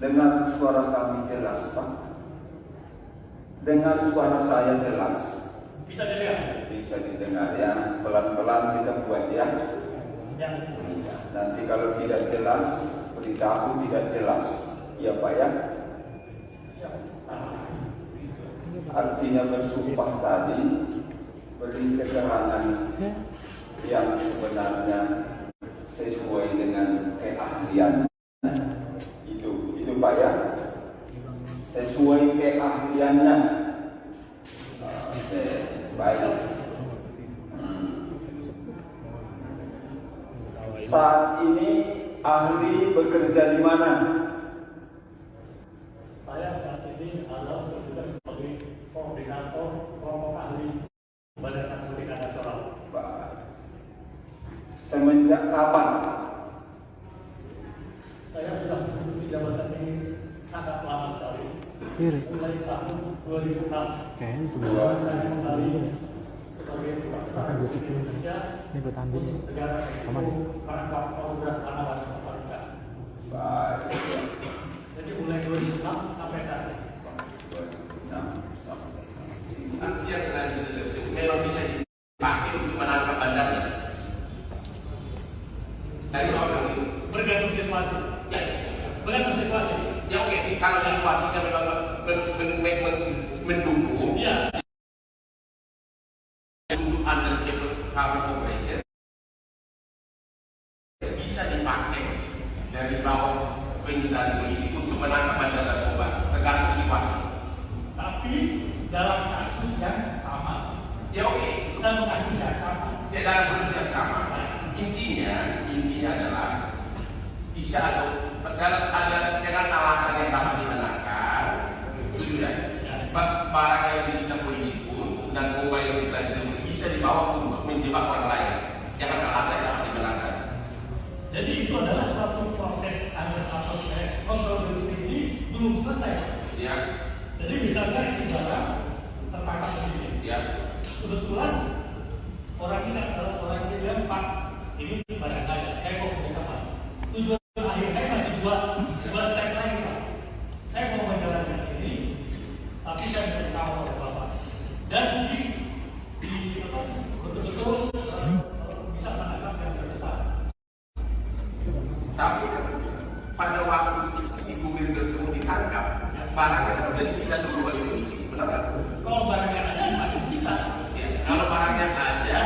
Dengar suara kami jelas, Pak? Dengar suara saya jelas? Bisa dilihat? Bisa didengar ya. Pelan-pelan kita buat ya. Ya. Nanti kalau tidak jelas, beritahu tidak jelas. Ya Pak ya. Artinya bersumpah tadi beri keterangan yang sebenarnya sesuai dengan keahlian. Itu Pak ya. Sesuai keahliannya. Oke, baik. Saat ini ahli bekerja di mana? Saya saat ini adalah bertugas sebagai koordinator kelompok ahli Badan Narkotika Nasional. Semenjak kapan? Saya sudah menduduki jabatan ini sangat lama sekali. Mulai tahun 2006. Saya kembali sebagai Kepala Indonesia untuk negara merangkap Kongres Anak dan Wanita. Baik. Jadi mulai 2006 sampai saat ini. 2006 sampai saat ini. Artinya memang bisa dipakai untuk menangkap bandarnya. Dari orang itu Bergantung situasi. ya, Bergantung situasi. ya oke sih kalau situasinya memang mendukung Iya. untuk undercover cover operation bisa dipakai dari bawah penyitaan polisi untuk menangkap bandar narkoba tergantung situasi. Tapi dalam kasus yang sama. Ya oke, Dalam kasus yang sama. ya dalam kondisi yang sama. Intinya adalah bisa ada dengan alasan yang dapat dimenangkan, setuju ya? Barang yang disita polisi pun dan narkoba yang disita bisa dibawa untuk menjebak orang lain. Jangan alasan yang dapat dimenangkan. Jadi itu adalah suatu proses atau kontrol ini belum selesai. Ya, Jadi misalnya ini barang tertangkap sendiri. ya. Kebetulan orang ini adalah orang yang bilang, Pak, ini barang saya mau kerja sama. Tujuan akhir saya masih dua step lagi, Pak. Saya mau menjalankan ini, tapi saya bersama oleh Bapak. Dan betul-betul bisa menangkap yang terbesar. Tapi pada waktu si kurir tersebut ditangkap, barangnya sudah disita dulu oleh polisi, benar kan? Kalau barangnya ada masih disita. Ya, kalau barangnya ada,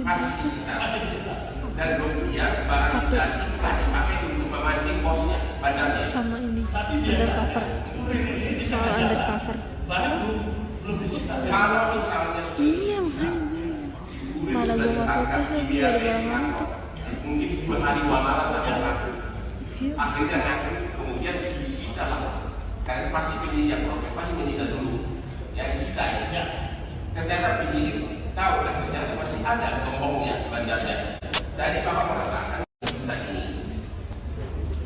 masih disita. Masih disita. Dan kemudian barang sitaan itu dipakai untuk memancing bosnya, bandarnya. Sama ini Tapi undercover, kurir ini soal undercover. barang belum disita. Kalau misalnya Iya, kurir malah sudah gua nggak ditangkap, fokus lagi dibiarkan gara-gara ditangkap. Mungkin 2 hari 2 malam tak mengaku. Iya. Akhirnya ngaku, kemudian disita lah. Karena pasti penyidik problem, pasti menyita dulu. Ya disita ya. Ternyata penyidik tahu kan ternyata masih ada gembongnya di bandarnya. Jadi Bapak mengatakan disita ini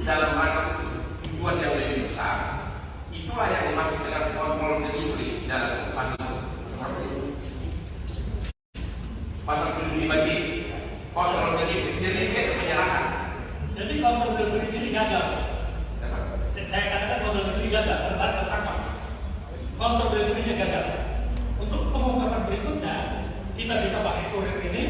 dalam rangka tujuan yang lebih besar. Itulah yang dimaksud dengan kontrol delivery dalam pasal 75G. Kontrol delivery itu penyerahan. Jadi kontrol delivery ini gagal. Saya katakan kontrol delivery gagal, tertangkap. Kontrol delivery-nya gagal. Untuk pengungkapan berikutnya, kita bisa pakai kurir ini,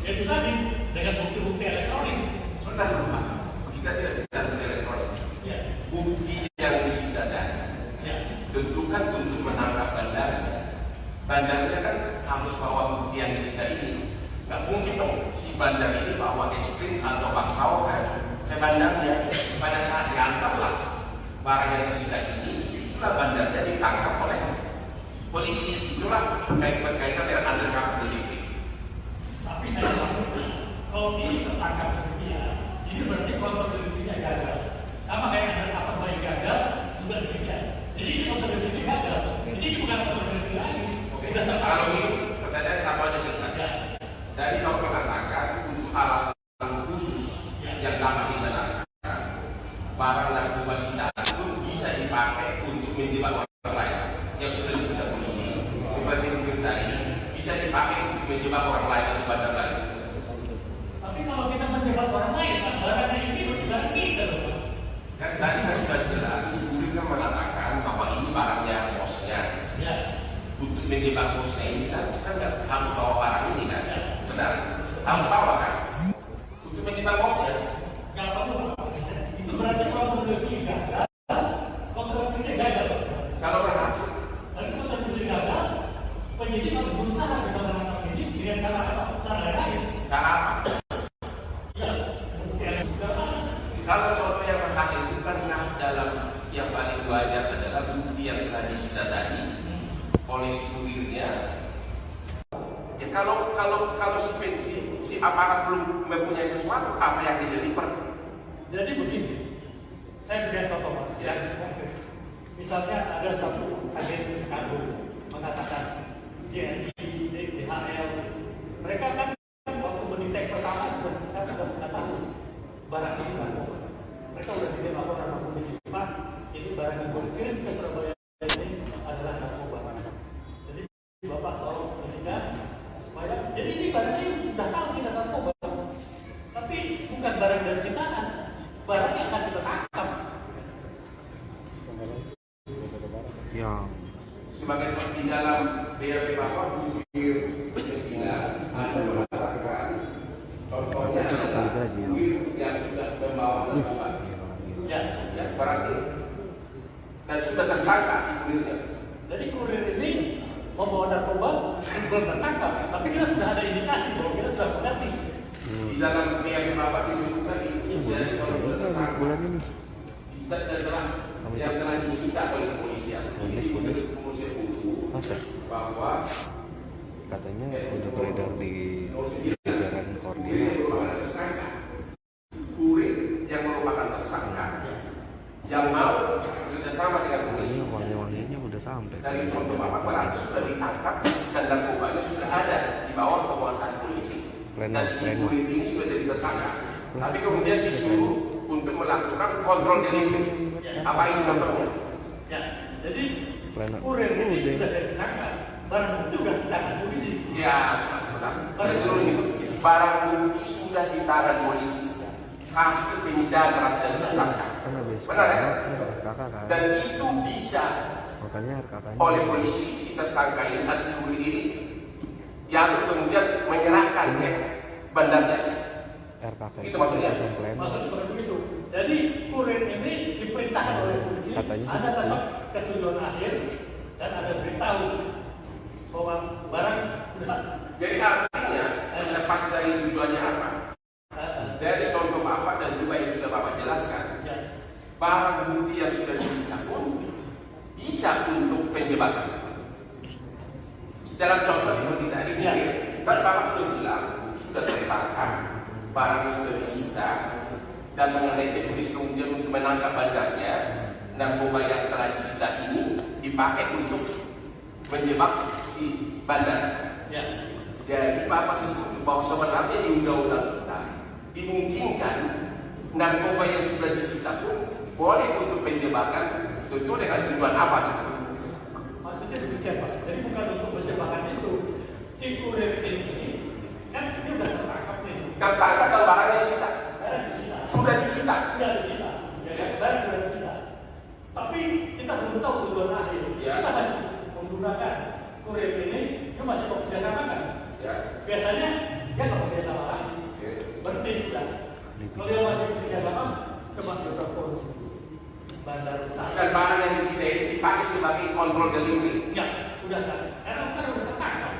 yaitu tadi dengan bukti-bukti elektronik. Sebentar dulu Pak, kita tidak bisa bukti elektronik. Ya. Bukti yang disita tadi Ya. tentukan untuk menangkap bandarnya. Bandarnya kan harus bawa bukti yang disita ini. Gak mungkin dong si bandar ini bawa es krim atau bakpao ke bandarnya. Pada saat diantarlah barang yang disita ini, itulah bandarnya ditangkap oleh polisi. Itulah berkaitan dengan undercover delivery. Tapi saya maksud, kalau ini tertangkap dia, ini berarti kontrol delivery-nya gagal. Sama kayak ada apa baik gagal, juga demikian. Jadi ini kontrol delivery gagal. Jadi ini bukan kontrol delivery lagi. Oke, Sudah tertangkap. kalau gitu pertanyaan sama aja sebenarnya. Dari kalau mengatakan untuk alasan khusus yang dapat dibenarkan, barang narkoba sitaan pun bisa dipakai untuk menjebak orang lain yang sudah disita polisi. Seperti yang tadi, bisa dipakai untuk menjebak orang lain atau bandar lain. Tapi kalau kita menjebak orang lain, barangnya ini berarti kita loh. Kan tadi menjebak bosnya ini kan nggak harus bawa barang ini kan, benar? Harus bawa kan? Untuk menjebak bosnya. Nggak perlu. Itu berarti kalau meneliti gagal, kontraknya gagal. Kalau berhasil, Tapi kalau meneliti gagal, penyidik harus berusaha bisa menangkap ini dengan cara apa? Cara lain. cara apa? Ya, Kalau contoh yang berhasil itu karena dalam yang paling wajar adalah bukti yang telah disita tadi oleh si kurirnya. Ya kalau si aparat belum mempunyai sesuatu, apa yang dijadi jadi begini, saya berikan contoh Pak. Ya. Misalnya ada satu agen kandung mengatakan JNI, DHL, mereka kan waktu mendetek pertama sudah mengatakan barang ini narkoba. Mereka sudah tidak laporan sama polisi, Pak, ini barang yang dikirim ke Surabaya ini adalah narkoba. Jadi Bapak tolong mendetek supaya, jadi ini barangnya sudah tahu tidak narkoba, tapi bukan barang dari sitaan, barang yang akan kita tangkap. Ya. sebagai di dalam BAP Bapak kurir bilang ada mengatakan contohnya kurir yang sudah membawa narkoba. Ya. Ya, berarti dan sudah tersangka si kurirnya. Jadi kurir ini membawa narkoba belum tertangkap, tapi kita sudah ada indikasi bahwa kita sudah mengerti. Di dalam BAP Bapak disebutkan itu jadi kalau sudah tersangka Bulan ini. yang telah disita oleh kepolisian. Ini kepolisian dulu Masa? bahwa Katanya udah beredar di jajaran kurir koordinat. yang merupakan tersangka, kurir yang merupakan tersangka, yang mau bekerjasama dengan Ini polisi. wangi-wanginya udah sampai. Dari contoh Bapak berarti sudah ditangkap dan narkobanya sudah ada di bawah penguasaan polisi. Dan si kurir ini sudah jadi tersangka. Tapi kemudian disuruh untuk melakukan kontrol delivery. Apa ini contohnya? Ya, jadi Plena. kurir ini sudah ditangkap, barang itu sudah di tangan polisi. Ya, sebentar. Terus itu barang bukti sudah di tangan polisi. Hasil penyidikan dan tersangka. Kan habis Benar ya? kakak kan. Dan itu bisa Makanya kakaknya. oleh polisi si tersangka ini dan si kurir ini yang kemudian menyerahkan ya bandarnya. RKK Itu maksudnya? Plena. Maksud seperti itu. Jadi kurir ini diperintahkan oleh polisi, Katanya ada seperti tempat ketujuan akhir dan ada beritahu bahwa barang sudah. Jadi artinya lepas dari tujuannya apa? Dari contoh Bapak dan juga yang sudah Bapak jelaskan, Ya, barang bukti yang sudah disita pun bisa untuk penjebakan. Dalam contoh seperti tadi, Ya. kan Bapak belum bilang sudah tersangka, barang sudah disita dan mengenai teknis kemudian untuk menangkap bandarnya, narkoba yang telah disita ini dipakai untuk menjebak si bandar. ya, Jadi Bapak setuju bahwa sebenarnya di undang-undang kita dimungkinkan narkoba yang sudah disita pun boleh untuk penjebakan, tentu dengan tujuan apa gitu. maksudnya demikian Pak. Jadi bukan untuk penjebakan itu. Si kurir ini kan dia sudah tertangkap nih. Tertangkap dan barangnya disita, Barang disita. sudah disita. Sudah disita. Ya, kan? Barang sudah disita. Tapi kita belum tahu tujuan akhir. Ya. Kita masih menggunakan kurir ini, dia masih mau kerjasama kan? Ya. Biasanya dia nggak kerjasama lagi. Oke. Berhenti sudah. Kalau dia masih kerjasama, coba kita telepon bandar besar. Dan barang yang disita itu dipakai sebagai kontrol delivery. Ya, sudah kan? Karena kan udah tertangkap.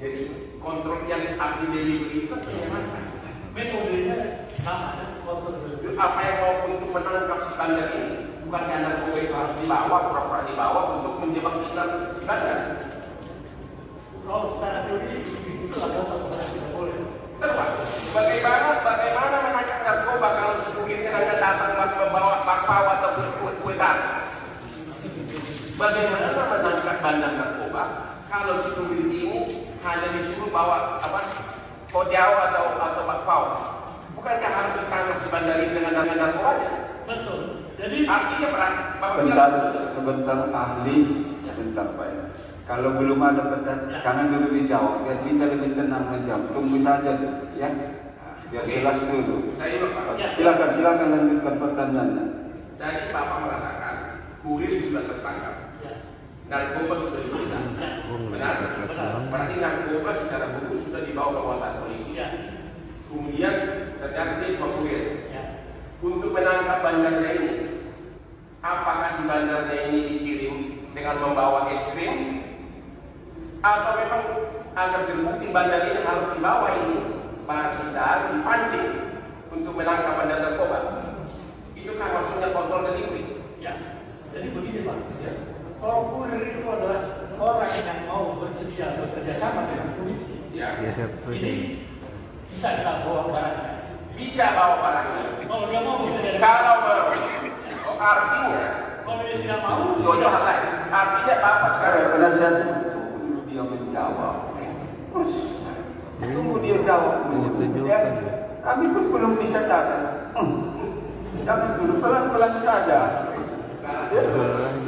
Jadi kontrol yang arti delivery itu kan penyerangan. Metodenya sama, ada kontrol dulu. Apa yang mau untuk menangkap si bandar ini? Bukan karena narkoba itu harus dibawa, pura-pura dibawa untuk menjebak si bandar. Kalau secara teori itu adalah satu hal yang tidak boleh. Terus, bagaimana menangkap narkoba kalau sekuriti hanya datang membawa bakpao atau kue tart? Bagaimana menangkap bandar narkoba kalau sekuriti ini hanya disuruh bawa apa? Kotiao atau bakpao? Bukankah harus ditangkap si bandar ini dengan narkobanya? Betul. Jadi Artinya Sebentar ahli, sebentar Pak ya. Kalau belum ada pertanyaan, jangan dulu dijawab, biar bisa lebih tenang menjawab. Tunggu saja dulu, ya. Biar jelas dulu. Saya Bapak. Silakan lanjutkan pertanyaannya. Tadi Bapak mengatakan kurir sudah tertangkap. ya, narkoba sudah disita. Benar? Berarti narkoba secara hukum sudah dibawa kekuasaan polisi. Kemudian ternyata dia cuma kurir. Untuk menangkap bandarnya ini, apakah si bandarnya ini dikirim dengan membawa es krim, atau memang agar terbukti bandar ini harus dibawa ini barang sitaan dipancing untuk menangkap bandar narkoba? Itu kan maksudnya kontrol delivery. Ya, jadi begini Pak. Ya. Kalau kurir itu adalah orang yang mau bersedia bekerja sama dengan polisi. Ya. Ya, siap. Ini bisa kita bawa barangnya. Bisa bawa barangnya. Kalau dia mau bisa dari. Kalau mau, artinya, Kalau dia tidak mau, itu hal lain. Artinya apa sekarang? Penasihatnya tunggu dia menjawab. Terus tunggu dia jawab. Ya, kami pun belum bisa catat. Kami dulu pelan-pelan saja.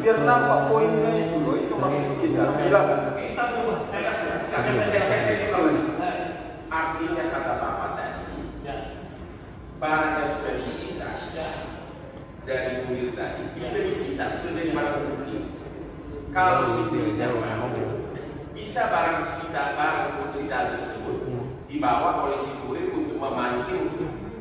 Biar nampak poinnya itu. Itu maksud kita. Silakan. kita coba. Artinya kata Bapak tadi, Ya, barang yang sudah disita ya, dari kurir tadi, sudah disita, sudah jadi barang bukti. Kalau si kurirnya mau, bisa barang sita tersebut dibawa oleh si kurir untuk memancing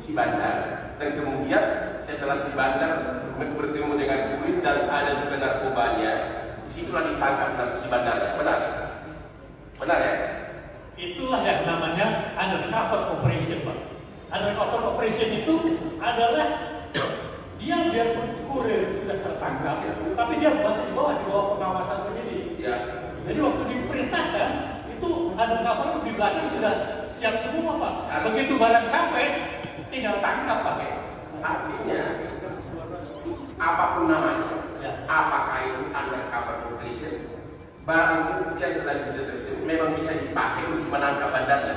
si bandar, dan kemudian setelah si bandar bertemu dengan kurir dan ada juga narkobanya, disitulah ditangkap si bandarnya. Benar? Benar ya? itulah yang namanya undercover operation, Pak. Undercover operation itu adalah dia biarpun kurir sudah tertangkap, tapi dia masih di bawah pengawasan penyidik. Ya. Jadi waktu diperintahkan itu undercover di belakang sudah siap semua, Pak. Begitu barang sampai, tinggal tangkap, Pak. Artinya, apapun namanya, Ya. apakah itu undercover operation, barang bukti yang telah disita tersebut memang bisa dipakai untuk menangkap bandarnya.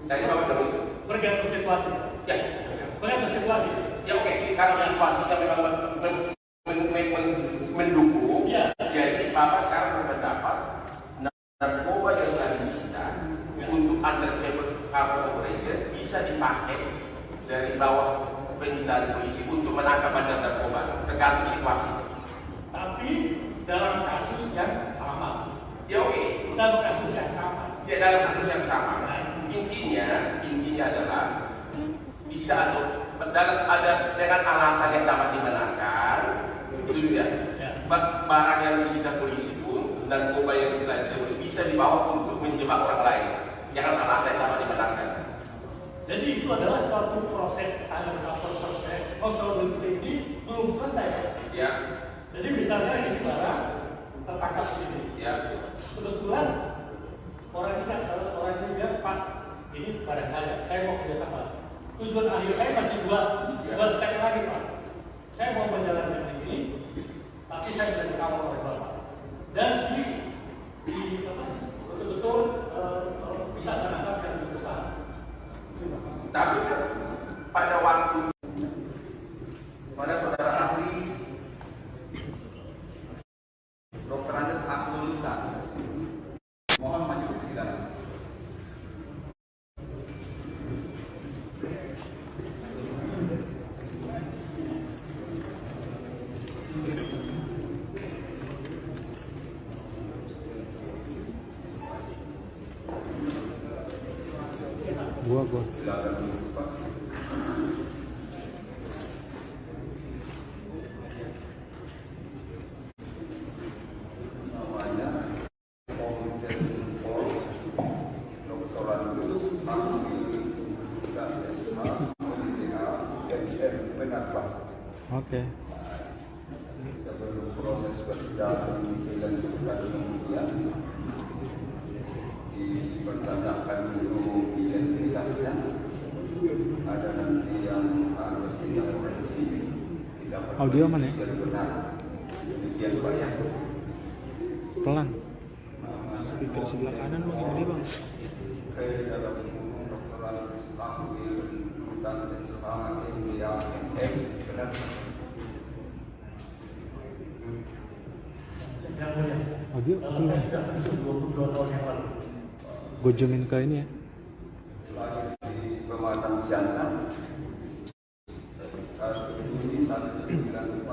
Dari Bapak tahu itu? Bergantung situasi. Ya. Bergantung situasi. Ya oke sih, kalau situasinya memang mendukung, Ya. jadi Bapak sekarang berpendapat narkoba yang telah disita untuk undercover operation bisa dipakai dari bawah penyitaan polisi untuk menangkap bandar narkoba, tergantung situasi. Tapi dalam kasus yang sama. Ya oke, Dalam kasus yang sama. ya dalam kasus yang sama. Intinya adalah bisa atau ada dengan alasan yang dapat dibenarkan, itu ya. Barang yang disita polisi pun dan narkoba yang disita polisi bisa dibawa untuk menjebak orang lain. Jangan alasan yang dapat dibenarkan. Jadi itu adalah suatu proses proses kontrol ini belum selesai. Ya, Jadi misalnya ini barang tertangkap di sini. ya. Kebetulan orang ini bilang, Pak, ini barang saya mau kerjasama. Tujuan akhir saya masih dua step lagi, Pak. Saya mau menjalankan ini, tapi saya bisa dikawal oleh Bapak. Dan betul-betul bisa menangkap yang lebih besar. Tapi kan pada waktu pada saudara ahli Dr. Andes Absoluta mohon maju ke persidangan. Gua. Silakan duduk, Pak. Namanya Komjen Pol Dr. Andes benar, Pak. Oke. Sebelum proses persidangan dilanjutkan kemudian dipertanyakan dulu identitasnya, ada nanti yang harus diintervensi. Audio mana ya? Benar. Demikian Pak ya. Pelan. Speaker sebelah kanan mau gimana bang? Dalam Dr. Andes Tahwil dan benar. Yang mulia. Audio kecil. Sudah 22 tahun yang lalu. Gue zoomin ke ini ya. Lahir di Pematang Siantar 1 Juli 1940,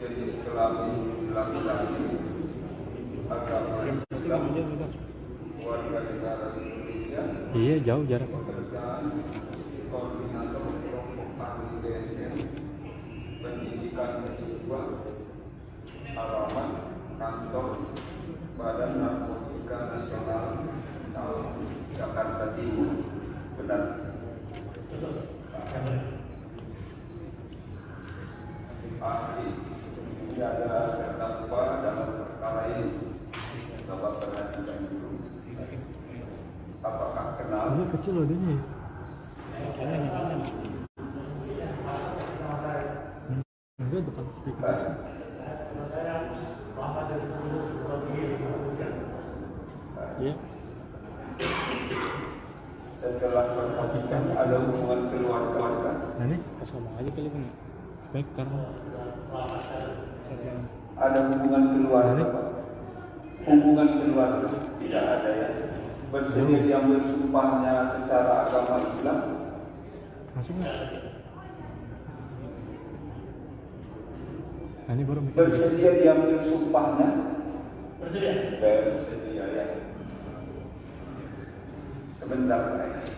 jenis kelamin laki-laki, agama Islam, warga negara Indonesia, Iya, jauh jarak. pekerjaan, koordinator kelompok ahli BSN, pendidikan S2, alamat kantor Badan Narkotika Nasional Jakarta Timur. Benar. Ahli tidak ada terdakwa dalam perkara ini. Bapak perhatikan dulu. Apakah kenal? Ini kecil loh dia. Enggak depan speaker. Iya. Setelah perhatikan ada hubungan keluarga. Nah nih, pas ngomong aja kali kan. Speaker. Ada hubungan keluarga, Pak. Hubungan keluarga tidak ada ya. Bersedia diambil sumpahnya secara agama Islam. Masuk nggak? Nah, ini baru mikir. Bersedia diambil sumpahnya. Bersedia. Bersedia ya. Sebentar, Pak.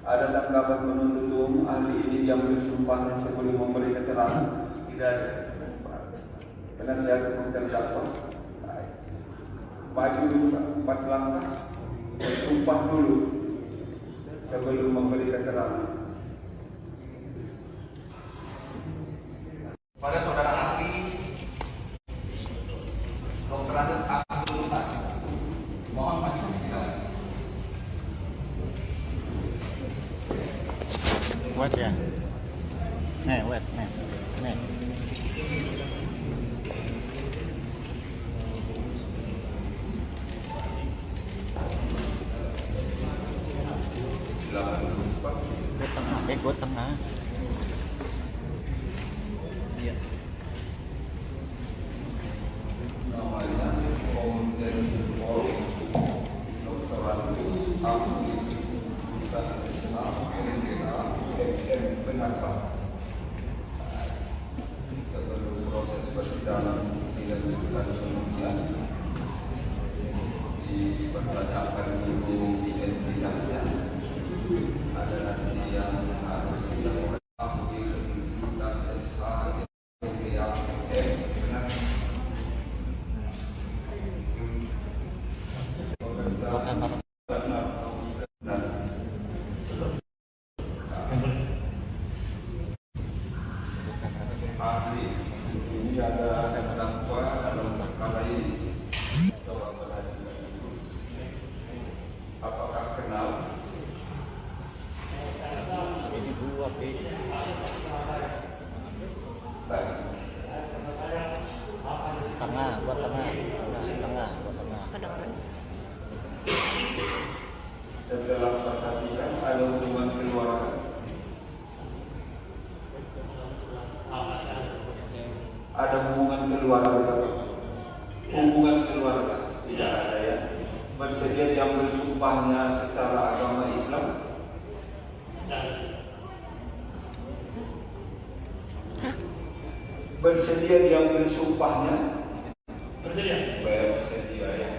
Ada tanggapan penuntut umum ahli ini diambil sumpahnya sebelum memberi keterangan? Tidak ada. Penasihat hukum terdakwa. Maju dulu, Pak. 4 langkah. Bersumpah dulu sebelum memberi keterangan. Pada saudara ahli Dr. Andes Abdul Mutar, mohon maju silakan. Wet ya? Nih, wet, nih. Nih. Gue tengah, gue tengah. Iya. Namanya Komjen Pol Dr. Andes Abdul Mutar benar, Pak. Sebelum proses persidangan dilanjutkan kemudian dipertanyakan dulu identitasnya. Ada nanti yang harus dilakukan ahli kedudukan SH yang benar. Ahli ini ada terdakwa dalam perkara ini. Coba perhatikan dulu. Apakah kenal? Ini gua, Pi. Baik. Tengah, gua tengah. Tengah, gua tengah. Setelah perhatikan ada hubungan keluarga. Ada hubungan keluarga. Hubungan keluarga tidak ada ya. Bersedia diambil sumpahnya secara agama Islam. Bersedia diambil sumpahnya. Bersedia. Bersedia ya.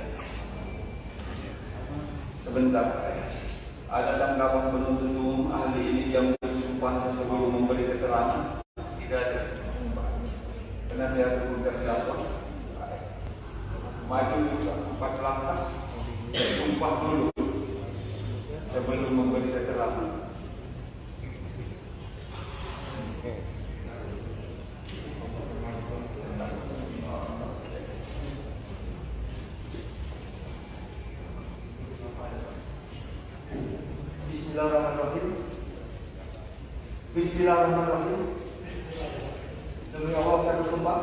Sebentar, ada tanggapan penuntut umum ahli ini diambil sumpahnya sebelum memberi keterangan? Tidak ada. Penasihat hukum terdakwa. Maju juga 4 langkah. Sumpah dulu sebelum memberi keterangan. Bismillahirrahmanirrahim. Bismillahirrahmanirrahim. Demi Allah saya bersumpah.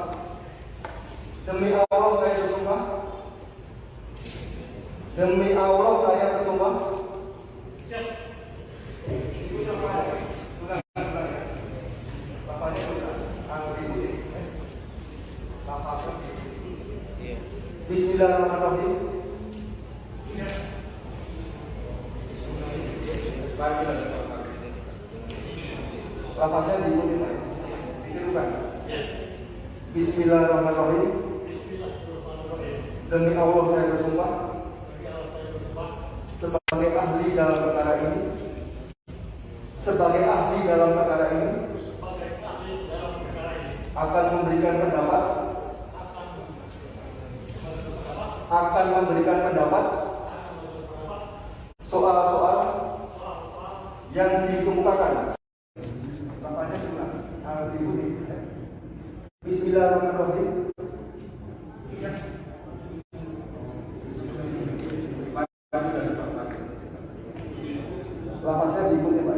Demi Allah saya bersumpah. Demi Allah saya bersumpah. Bismillahirrahmanirrahim. Lapasnya diikuti, Pak. Ditirukan. Bismillahirrahmanirrahim. Demi Allah saya bersumpah sebagai ahli dalam perkara ini, akan memberikan pendapat soal-soal yang dikemukakan. Bapaknya juga diikuti. Bismillahirrahmanirrahim. Lapasnya diikuti Pak.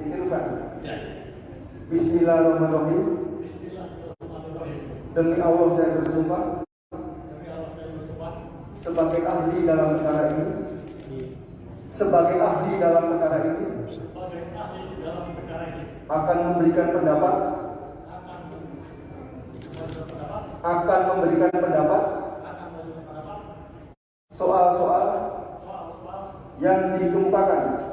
Ditirukan. Bismillahirrahmanirrahim. Demi Allah saya bersumpah sebagai ahli dalam perkara ini, akan memberikan pendapat soal-soal yang dikemukakan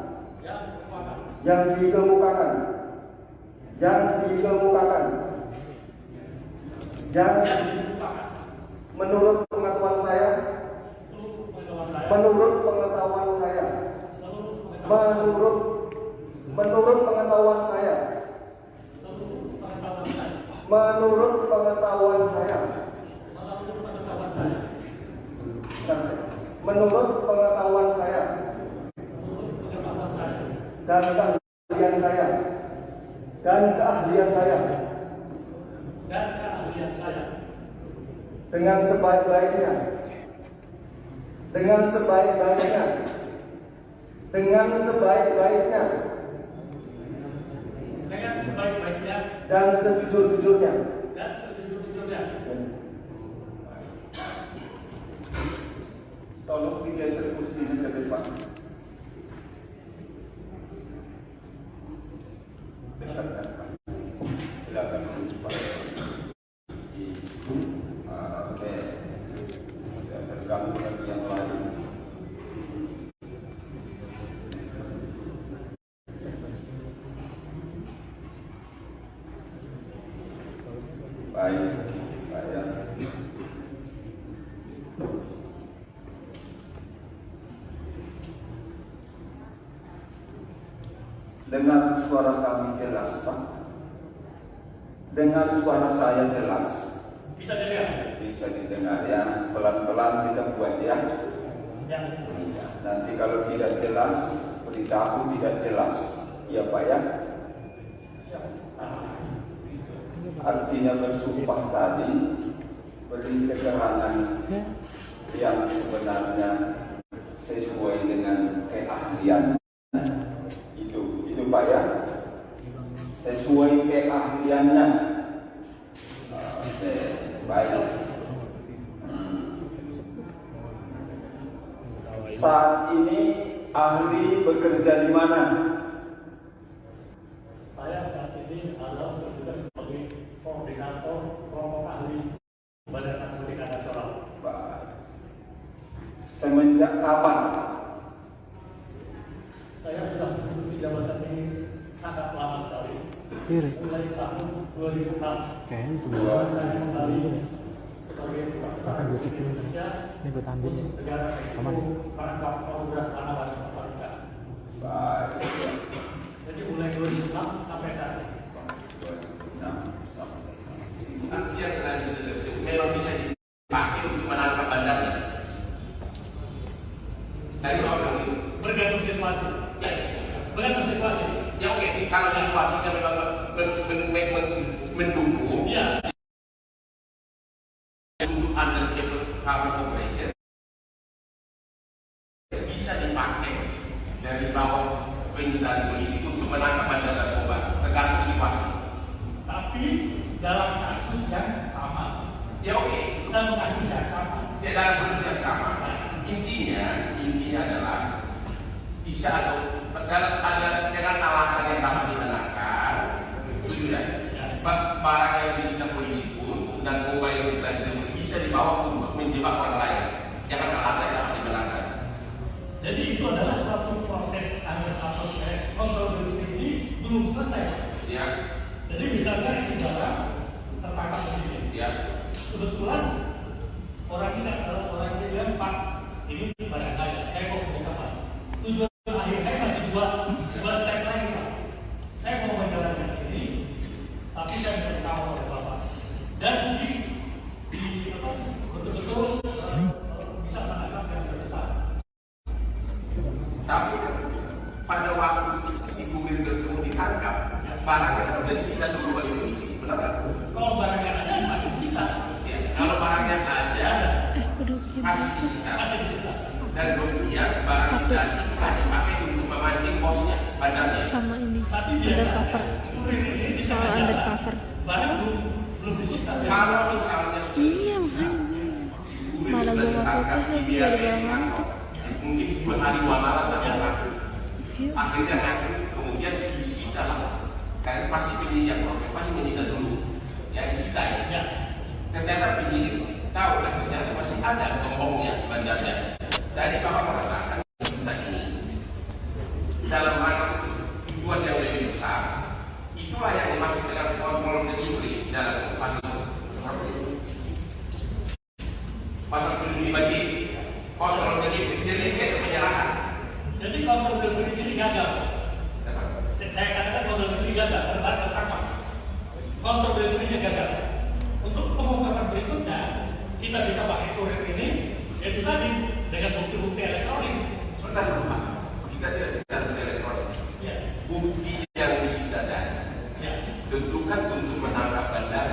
menurut pengetahuan saya dan keahlian saya dengan sebaik-baiknya dan sejujur-jujurnya. Tolong digeser kursinya ke depan. Dekatkan Pak. Silakan menuju Pak. Oke. Tidak terganggu lagi yang lain. Baik, saya dengar suara kami jelas, Pak. Dengar suara saya jelas. Bisa dilihat? Bisa didengar ya. Pelan-pelan kita buat ya. Iya. Nanti kalau tidak jelas, beritahu tidak jelas. Iya Pak ya. Artinya bersumpah tadi beri keterangan yang sebenarnya sesuai dengan keahlian. Itu Pak ya, sesuai keahliannya. Oke, baik. Saat ini ahli bekerja di mana? Saya saat ini adalah bertugas sebagai koordinator kelompok ahli Badan Narkotika Nasional. Semenjak kapan? Saya sudah menduduki jabatan ini sangat lama sekali. Mulai tahun 2006. Saya kembali sebagai Ketua Indonesia untuk negara menangkap Polres Tanawan Afrika. Baik. Jadi mulai 2006 sampai saat ini. 2006 sampai saat ini. Dia memang bisa dipakai untuk menangkap bandarnya. Dari orang ini Bergantung situasi. ya, Bergantung situasi. ya oke sih kalau situasinya memang mendukung Ya. untuk undercover operation bisa dipakai dari bawah penyitaan polisi untuk menangkap bandar narkoba tergantung situasi. Tapi dalam kasus yang sama. Ya oke, Dalam kasus yang sama. ya dalam kondisi yang sama. Intinya adalah bisa atau dengan alasan yang dapat dibenarkan, setuju ya? Barang yang disita polisi pun dan narkoba yang disita bisa dibawa untuk menjebak orang lain. Jangan alasan yang dapat dibenarkan. Jadi itu adalah suatu proses proses kontrol ini belum selesai. Ya, Jadi misalnya ini barang tertangkap sendiri. ya. disita dulu oleh polisi, benar nggak? Kalau barang yang ada masih disita. Ya, kalau barang yang ada masih disita. Masih disita. Dan kemudian barang sitaan itu dipakai untuk memancing bosnya, bandarnya. Sama ini Tapi biasa undercover, kurir ini di soal sana undercover. barang belum disita. Kalau misalnya Iya makanya mana gue nggak fokus lagi gara-gara ngantuk. mungkin 2 hari 2 malam nggak ngaku. Iya. Akhirnya ngaku, kemudian disita lah. Karena pasti penyidik problem, pasti menyita dulu. Ya disita ya. Ya. Ternyata penyidik tahu lah, ternyata masih ada gembongnya di bandarnya. Jadi Bapak mengatakan disita ini dalam rangka tujuan yang lebih besar. Itulah yang dimaksud dengan kontrol delivery dalam pasal tujuh dibagi kontrol delivery itu penyerahan. Jadi kontrol delivery ini gagal. Saya katakan kontrol delivery gagal, tertangkap. Kontrol delivery gagal. Untuk pengungkapan berikutnya, kita bisa pakai kurir ini, yaitu tadi dengan bukti-bukti elektronik. Sebentar dulu Pak, kita tidak bicara bukti elektronik. Ya. Bukti yang disita tadi, Ya. tentu kan untuk menangkap bandar.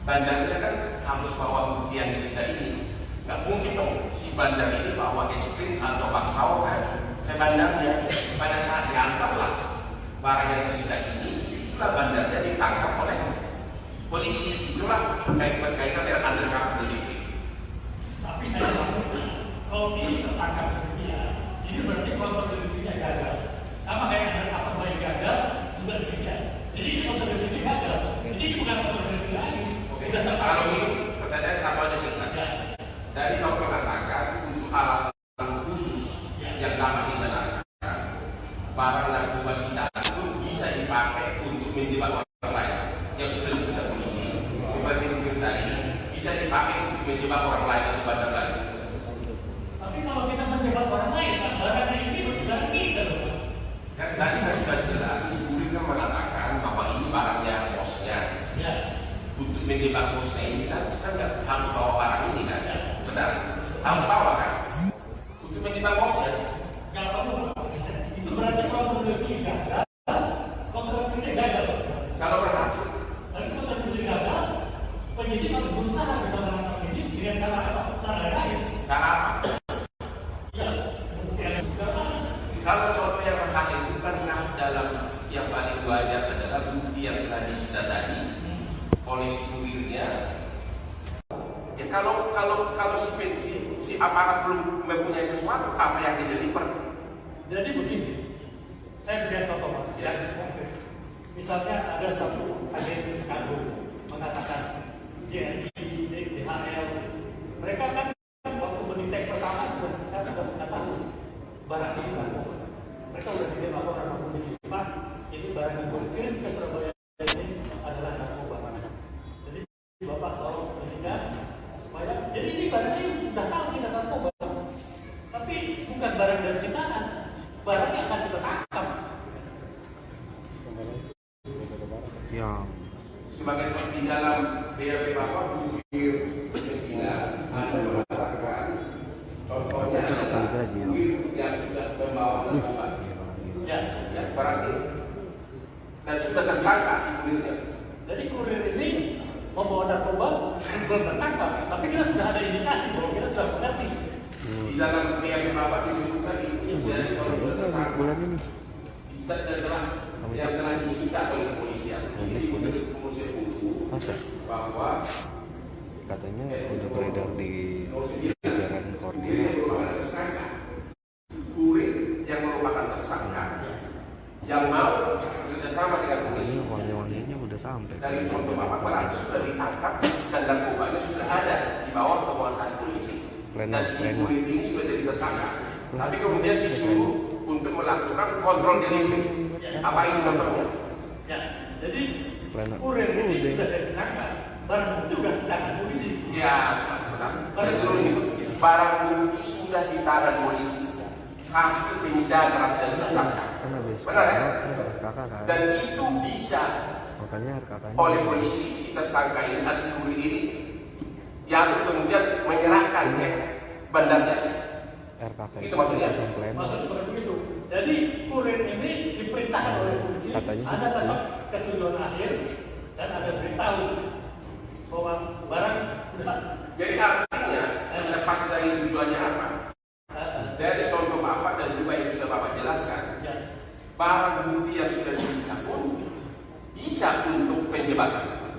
Bandarnya kan harus bawa bukti yang disita ini. Nggak mungkin dong si bandar ini bawa es krim atau bakpao ke bandarnya. Pada saat diantarlah barang yang disita ini, itulah bandarnya ditangkap oleh polisi. Itulah berkaitan dengan undercover delivery. Tapi saya maksud, kalau ini tertangkap dia, ini berarti kontrol delivery-nya gagal. Sama kayak ada apa bayi gagal, sudah demikian. Jadi ini kontrol delivery gagal. Jadi ini bukan kontrol delivery lagi. Oke, Sudah tertangkap. kalau gitu pertanyaan sama aja singkat. Ya. Dari Bapak mengatakan untuk alasan khusus yang dapat dikenakan, barang narkoba sitaan itu bisa dipakai untuk menjebak orang lain yang sudah disita polisi. Seperti mungkin tadi bisa dipakai untuk menjebak orang lain atau bandar lain. Tapi kalau kita menjebak orang lain, kan barangnya ini bukan kita loh. Kan tadi kan sudah jelas, si kurir kan mengatakan bahwa ini barangnya bosnya. Ya. Untuk menjebak bosnya ini kan nggak harus bawa barang ini kan? Ya. Benar? Harus bawa kan? Untuk menjebak bosnya. Nggak perlu. Itu berarti kontrol delivery gagal. Kontrol delivery gagal. Kalau berhasil, Tapi kontrol delivery gagal, penyidik harus berusaha bisa menangkap ini dengan cara apa? Cara lain. cara apa? Ya. Kalau contoh yang berhasil itu kan dalam yang paling wajar adalah bukti yang telah disita tadi oleh si kurirnya. Ya kalau si aparat belum mempunyai sesuatu, apa yang dijadi Jadi begini, saya berikan contoh Mas. Ya. Misalnya ada satu agen kandung mengatakan JNI, DHL, mereka kan waktu menitek pertama sudah mengatakan barang ini narkoba. Mereka sudah bikin laporan sama polisi, Pak, ini barang yang dikirim ke Surabaya ini adalah narkoba. Jadi Bapak tolong meninggal supaya, jadi ini barangnya sudah tahu ini narkoba, tapi bukan barang dari sitaan, barang yang akan kita tangkap. Ya. sebagai di dalam BAP Bapak bukir sehingga ada mengatakan contohnya adalah kurir yang sudah membawa narkoba. Ya. Ya, berarti dan sudah tersangka si kurirnya. Jadi kurir ini membawa narkoba belum tertangkap, tapi kita sudah ada indikasi bahwa kita sudah mengerti. Di dalam BAP Bapak disebutkan itu jadi kalau sudah tersangka Bulan ini. yang telah disita oleh kepolisian. Ini menurut Komisi Hukum bahwa Katanya udah beredar di jajaran koordinat. kurir yang merupakan tersangka, kurir yang merupakan tersangka yang mau kerjasama dengan polisi. Ini wangi-wanginya udah sampai. Dari contoh Bapak berarti sudah ditangkap dan narkobanya sudah ada di bawah penguasaan polisi. Dan si kurir ini sudah jadi tersangka. Tapi kemudian disuruh untuk melakukan kontrol delivery. Apa ini contohnya? Ya, jadi kurir ini sudah ditangkap, barang bukti sudah ditangkap polisi. Ya, sebentar. Barang bukti sudah ditahan polisi. Hasil penyelidikan dan tersangka. Benar ya? Dan itu bisa oleh polisi si tersangka ini dan si kurir ini yang kemudian menyerahkan bandarnya. Itu maksudnya. Maksudnya seperti itu. Jadi kurir ini diperintahkan oleh polisi. Katanya Anda tetap ke tujuan akhir dan ada beritahu bahwa barang sudah. Jadi artinya lepas dari tujuannya apa? Dari contoh Bapak dan juga yang sudah Bapak jelaskan, barang bukti yang sudah disita pun bisa untuk penjebakan.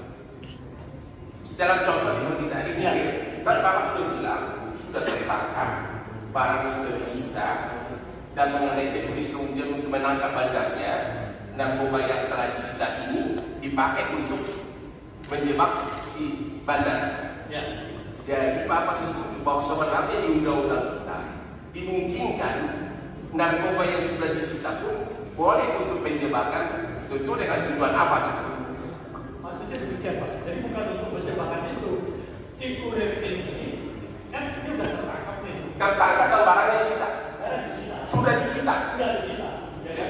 Dalam contoh seperti tadi, kan Bapak belum bilang sudah tersangka, barang sudah disita, dan mengenai teknis kemudian untuk menangkap bandarnya, narkoba yang telah disita ini dipakai untuk menjebak si bandar. Jadi Bapak setuju bahwa sebenarnya di undang-undang kita dimungkinkan narkoba yang sudah disita pun boleh untuk penjebakan, tentu dengan tujuan apa? Maksudnya demikian Pak. Jadi bukan untuk penjebakan itu. Si kurir ini kan dia sudah tertangkap nih. Tertangkap kalau barangnya disita. Sudah disita. Sudah disita.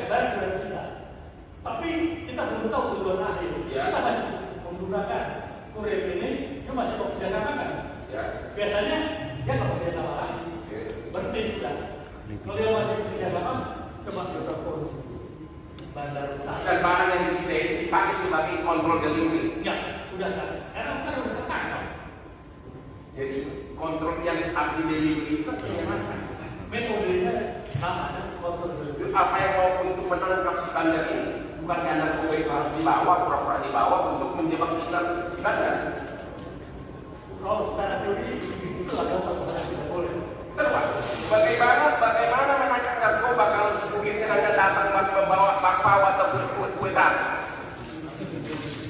Barang sudah disita. Tapi kita belum tahu tujuan akhir. Kita masih menggunakan kurir ini, dia masih mau kerjasama kan? Biasanya dia nggak kerjasama lagi. Berhenti juga. Kalau dia masih kerjasama, coba kita telepon bandar besar. Dan barang yang disita ini dipakai sebagai kontrol delivery. Ya, sudah kan? Karena kan udah tertangkap. Jadi kontrol yang arti delivery itu bagaimana? Metodenya namanya kontrol delivery. Apa yang mau untuk menangkap si bandar ini? Bukan karena narkoba itu harus dibawa, pura-pura dibawa untuk menjebak si bandar. Kalau secara teori itu adalah satu hal yang tidak boleh. Terus, bagaimana menangkap narkoba kalau sekuritinya hanya datang membawa bakpao atau kue tart?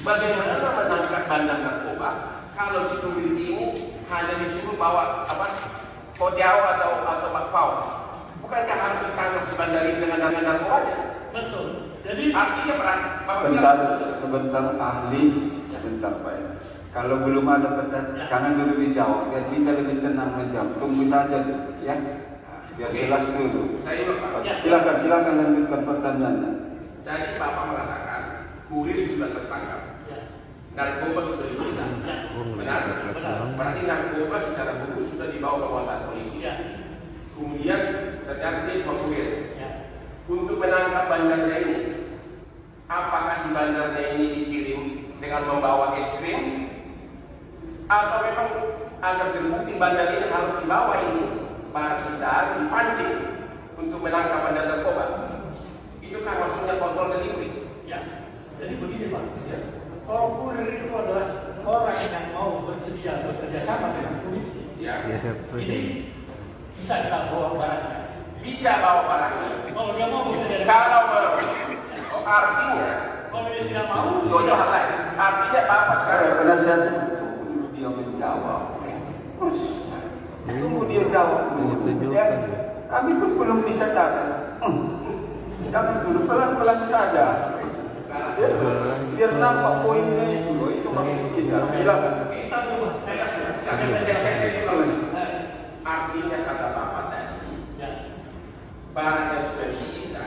Bagaimana menangkap bandar narkoba kalau security ini hanya disuruh bawa kotiao atau bakpao? Bukankah harus ditangkap si bandar ini dengan narkobanya? Betul. Jadi artinya sebentar ahli, sebentar Pak ya. Kalau belum ada pertanyaan, jangan dulu dijawab, biar bisa lebih tenang menjawab. Tunggu saja, ya. Biar jelas dulu. Silakan lanjutkan pertanyaannya. Jadi Bapak mengatakan kurir sudah tertangkap, narkoba sudah disita. Benar? Berarti narkoba secara hukum sudah dibawa ke kekuasaan polisi. Kemudian ternyata dia cuma kurir. Untuk menangkap bandarnya ini, apakah si bandarnya ini dikirim dengan membawa es krim? Atau memang agar terbukti bandar ini harus dibawa ini barang sitaan dipancing untuk menangkap bandar narkoba? Itu kan maksudnya kontrol delivery. Ya, jadi begini Pak. Kalau kurir itu adalah orang yang mau bersedia bekerja sama dengan polisi. Ini bisa kita bawa barangnya. Bisa bawa barangnya. Kalau dia mau bekerja. Kalau artinya, kalau dia tidak mau, itu hal lain. Artinya Bapak sekarang penasihatnya dia menjawab. Tunggu dia jawab. Ya, kami pun belum bisa catat. Kami dulu pelan-pelan saja. Biar nampak poinnya itu maksud kita. Silakan. Artinya kata Bapak tadi, barang yang sudah disita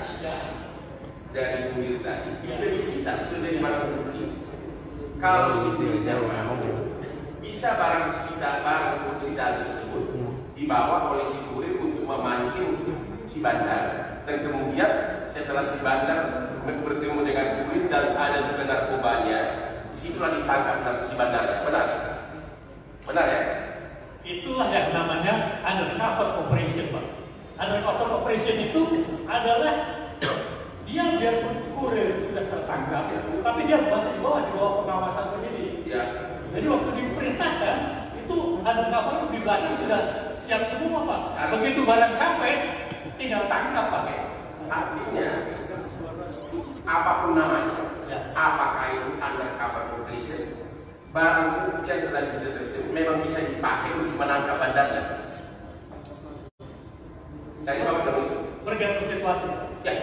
dari kurir tadi, sudah disita, sudah dari barang bukti. Kalau sipilnya mau, bisa barang sita tersebut dibawa oleh si kurir untuk memancing si bandar, dan kemudian setelah si bandar bertemu dengan kurir dan ada juga narkobanya, disitulah ditangkap si bandar. Benar ya? Itulah yang namanya undercover operation Pak. Undercover operation itu adalah dia biarpun kurir sudah tertangkap, tapi dia masih di bawah pengawasan penyidik. Jadi waktu diperintahkan itu undercover di belakang sudah siap semua Pak. Begitu barang sampai tinggal tangkap Pak. Artinya apapun namanya, apakah itu undercover operation, barang bukti yang telah disita tersebut memang bisa dipakai untuk menangkap bandarnya. Dari bawah dulu. Bergantung situasi. Ya.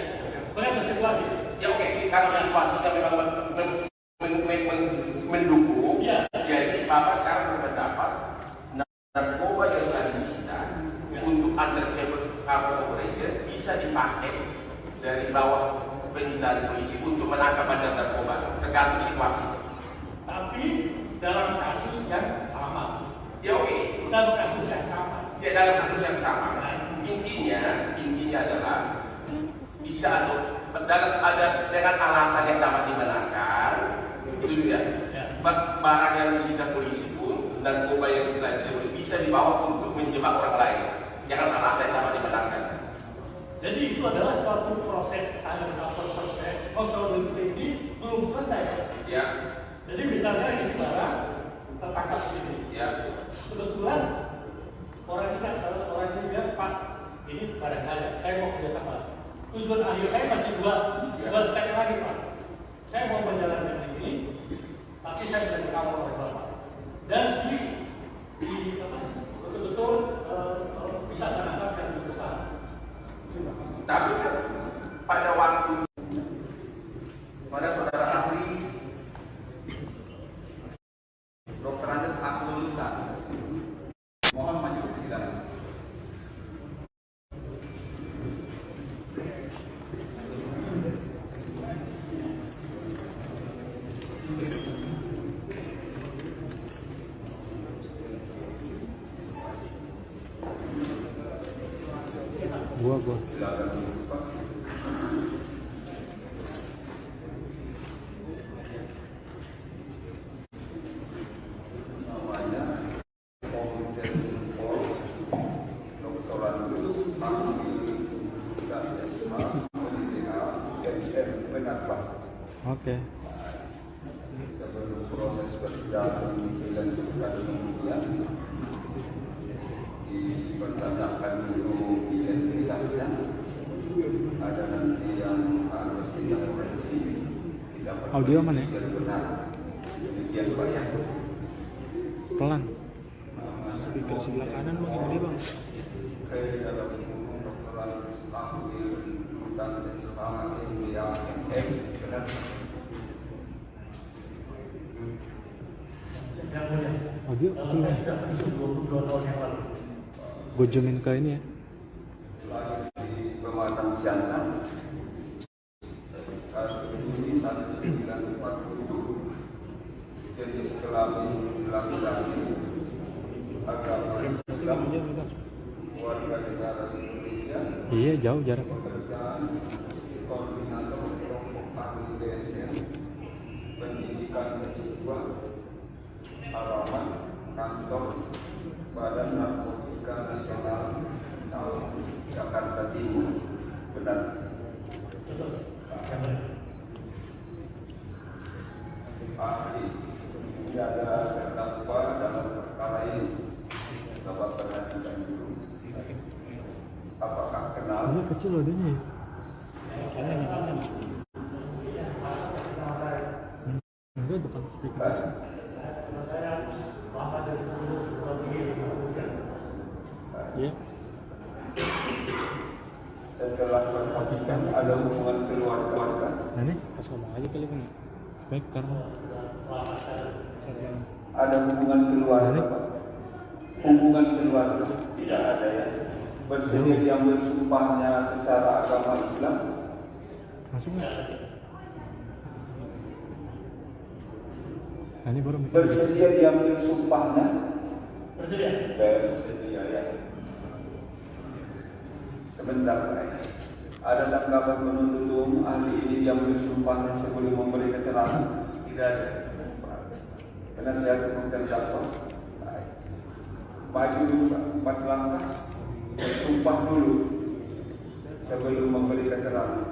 Bergantung situasi. Ya oke sih, kalau situasinya memang mendukung, jadi Bapak sekarang berpendapat narkoba yang telah disita untuk undercover operation bisa dipakai dari bawah penyitaan polisi untuk menangkap bandar narkoba, tergantung situasi. Tapi dalam kasus yang sama. Ya oke. Dalam kasus yang sama. Ya dalam kasus yang sama. Intinya adalah bisa ada dengan alasan yang dapat dibenarkan, itu ya. Barang yang disita polisi pun dan narkoba yang disita bisa dibawa untuk menjebak orang lain. Jangan alasan yang dapat dibenarkan. Jadi itu adalah suatu proses, ada proses kontrol ini belum selesai. Ya. Jadi misalnya ini barang tertangkap ini. Ya. Kebetulan orang ini bilang, Pak, ini barang saya mau kerjasama. Tujuan akhir saya masih dua step lagi, Pak. Saya mau menjalankan ini, tapi saya bisa dikawal oleh Bapak. Dan betul-betul bisa menangkap yang lebih besar. Tapi kan pada waktu pada saudara ahli Dr. Andes Abdul Lutan, mohon maju ke persidangan. Gua. Oke. Sebelum proses persidangan dilanjutkan kemudian dipertanyakan dulu identitasnya. Ada nanti yang harus diintervensi. Audio mana ya? Benar. Demikian Pak ya. Pelan. Speaker sebelah kanan makin gede bang. Dalam kedokteran ahli dan selama ini yang benar. Audio kecil nih. 22 tahun yang lalu. Gue zoomin ke ini ya. Di Pematang Siantar kasus ini 1947 jenis kelamin laki-laki agama Islam warga negara Indonesia. Iya jauh jarak. Pekerjaan koordinator kelompok ahli BSN pendidikan S2 alamat kantor Badan Narkotika Nasional tahun Jakarta Timur. Benar. Ahli menjaga terdakwa dalam perkara ini. Bapak perhatikan dulu. Apakah kenal? Ini kecil loh dia nih. Enggak depan speaker. Iya. Setelah berhubungan ada hubungan keluarga. Nah ini pas ngomong aja kali kan. Speaker. Ada hubungan keluarga, Pak. Hubungan keluarga tidak ada ya. Bersedia diambil sumpahnya secara agama Islam. Masuk nggak? Nah, ini baru mikir. Bersedia diambil sumpahnya. Bersedia. Bersedia ya. Sebentar, Pak. Ada tanggapan penuntut umum ahli ini diambil sumpahnya sebelum memberi keterangan? Tidak ada. Penasihat hukum terdakwa. Maju dulu, Pak. 4 langkah. Bersumpah dulu sebelum memberi keterangan.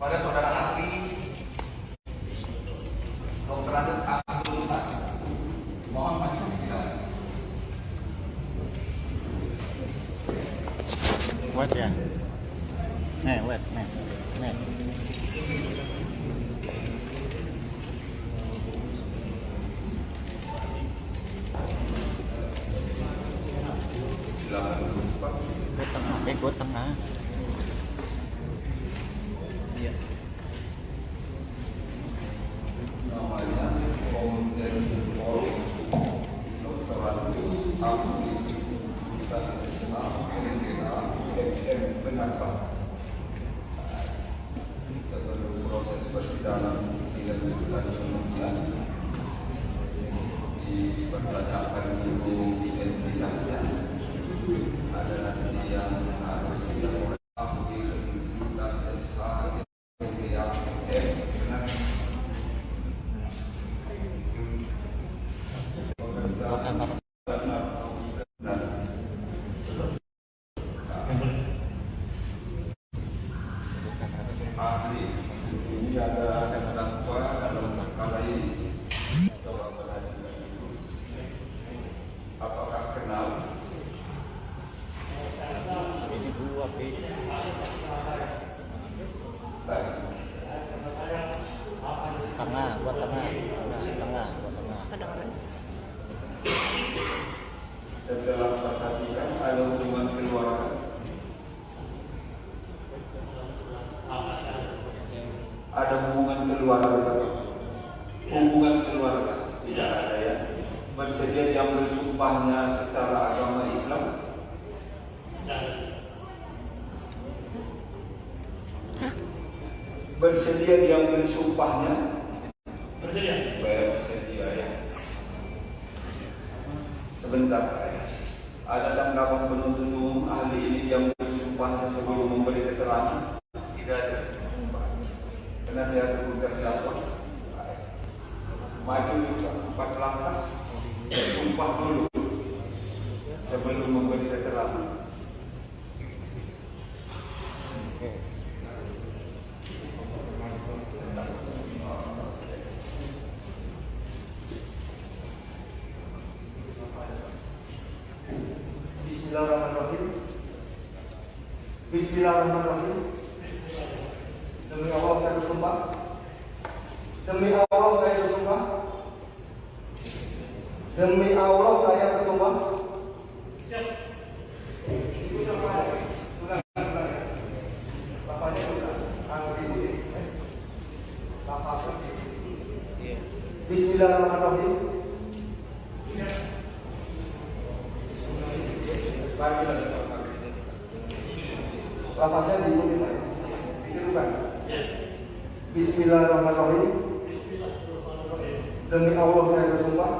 Pada saudara ahli Dr. Andes Abdul Lutan, mohon maju ke persidangan. Wet ya. Wet. Gue tengah. Iya. Namanya Komjen Pol Dr. Andes Abdul Lutan MM benar Pak. Sebelum proses persidangan dilanjutkan kemudian dipertanyakan dulu identitasnya. adalah yang harus dilakukan ahli kedudukan SH yang benar. Ahli ini ada terdakwa dalam perkara ini. Apakah kenal? Ini gua Pi. Baik. Tengah, gua tengah, tengah. Setelah perhatikan ada hubungan keluarga. Ada hubungan keluarga. Hubungan keluarga tidak ada ya. Bersedia diambil sumpahnya secara agama Islam. Bersedia diambil sumpahnya. Bersedia ya. Sebentar ya. Ada tanggapan penuntut umum ahli ini diambil sumpahnya sebelum memberi keterangan? Tidak ada. Karena saya tunggu terdakwa. Maju juga 4 langkah. Sumpah dulu sebelum memberi keterangan. Bismillahirrahmanirrahim. Bismillahirrahmanirrahim. Demi Allah saya bersumpah. Demi Allah saya bersumpah. Demi Allah saya bersumpah. Bismillahirrahmanirrahim. Lapasnya diikuti Pak. Ditirukan. Bismillahirrahmanirrahim. Demi Allah saya bersumpah.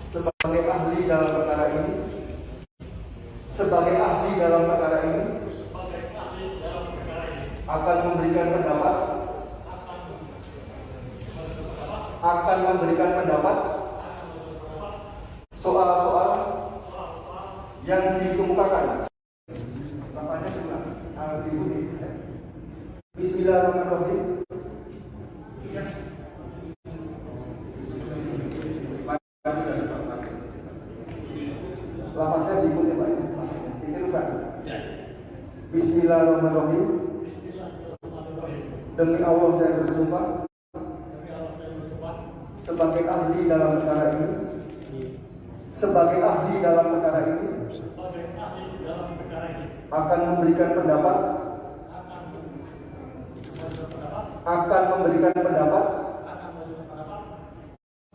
Sebagai ahli dalam perkara ini. Sebagai ahli dalam perkara ini. Akan memberikan pendapat. Akan memberikan pendapat soal-soal yang dikemukakan. Bapaknya juga harus diikuti. Bismillahirrahmanirrahim. Lapasnya diikuti Pak. Ditirukan. Bismillahirrahmanirrahim. Demi Allah saya bersumpah. Sebagai ahli dalam perkara ini. Sebagai ahli dalam perkara ini. Akan memberikan pendapat. Akan memberikan pendapat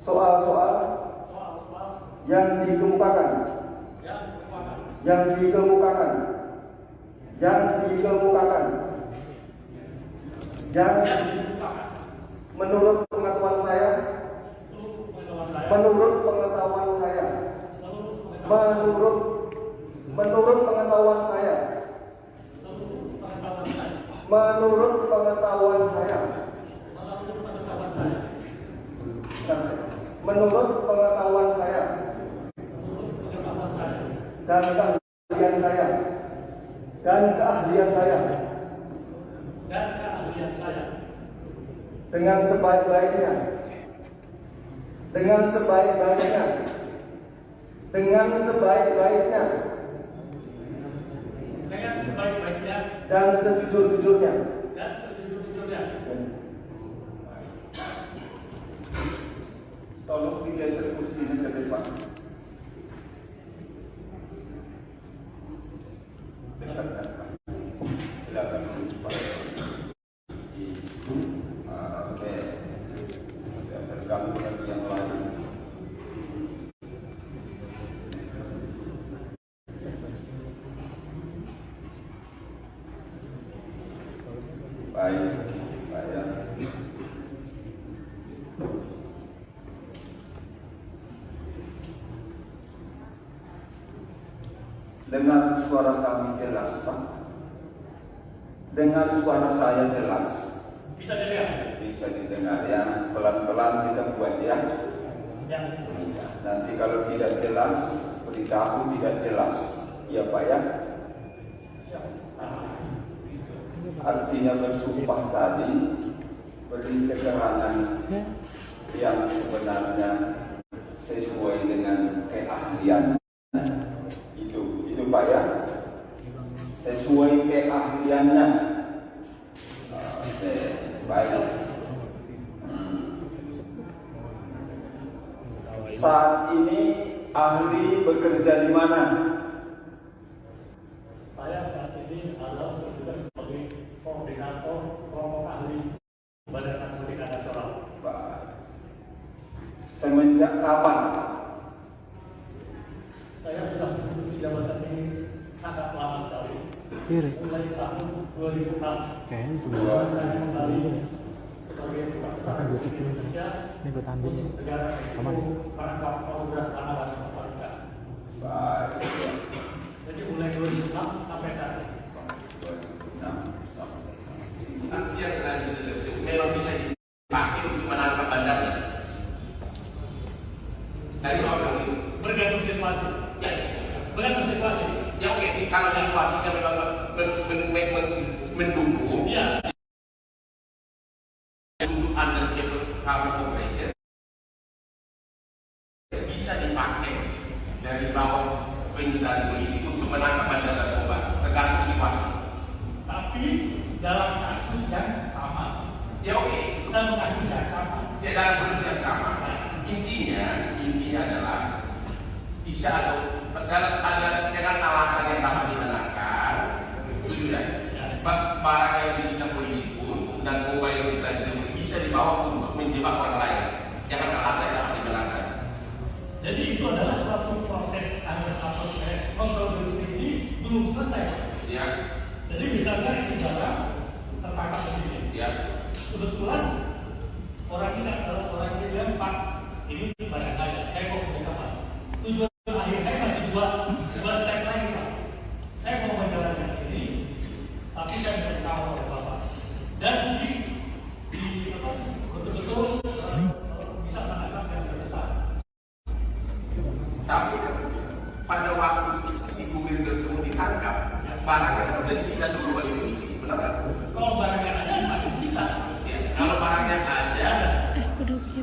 soal-soal yang dikemukakan. Yang dikemukakan. Yang dikemukakan. Yang menurut pengetahuan saya. Menurut pengetahuan saya. Menurut pengetahuan saya. Menurut pengetahuan saya. Menurut pengetahuan saya. Dan keahlian saya. Dan keahlian saya. Dengan sebaik-baiknya. Dengan sebaik-baiknya. Dengan sebaik-baiknya. Dan sejujur-jujurnya. Tolong digeser kursinya ke depan. Dekatkan Pak. Silakan Pak. Oke. Tidak terganggu lagi yang lain. Baik, baik. Dengar suara kami jelas, Pak? Dengar suara saya jelas? Bisa dilihat? Bisa didengar ya. Pelan-pelan kita buat ya. Ya. Iya. Nanti kalau tidak jelas, beritahu tidak jelas. Iya Pak ya. Artinya bersumpah tadi beri keterangan yang sebenarnya sesuai dengan keahlian. Itu Pak ya. Sesuai keahliannya. Oke, baik. Saat ini ahli bekerja di mana? Saya saat ini adalah bertugas sebagai koordinator kelompok ahli Badan Narkotika Nasional. Pak. Semenjak kapan? Saya sudah menduduki jabatan ini sangat lama sekali. Mulai tahun 2006. Kayaknya Sebelum saya kembali sebagai tukang usaha di Indonesia untuk negara menangkap produk anak dan wanita. Baik. Jadi mulai 2006 sampai saat ini. 2006 sampai saat ini. Artinya memang bisa dipakai untuk menangkap bandarnya. Dari orang ini Bergantung situasi. ya, Bergantung situasi. ya oke sih kalau situasinya memang mendukung Iya. untuk undercover operation bisa dipakai dari bawah penyitaan polisi untuk menangkap bandar narkoba tergantung situasi. Tapi dalam kasus yang sama. Ya oke, Dalam kasus yang sama. ya dalam kondisi yang sama. Intinya adalah bisa atau dengan alasan yang dapat dibenarkan, setuju ya? Barang yang disita polisi pun dan narkoba yang disita bisa dibawa untuk menjebak orang lain. Jangan alasan yang dapat dibenarkan. Jadi itu adalah suatu proses kontrol ini belum selesai. Ya, Jadi misalnya ini barang tertangkap sendiri. ya. Kebetulan orang ini adalah orang yang bilang, Pak, ini barang saya mau kerjasama. Tujuan akhir saya masih dua step lagi, Pak. Saya mau menjalankan ini, tapi saya bersama oleh Bapak. Dan betul-betul bisa menangkap yang besar. Tapi pada waktu si kurir tersebut ditangkap, barangnya sudah disita dulu oleh polisi, benar kan? Kalau barang yang ada masih disita. Ya, kalau barangnya ada masih disita.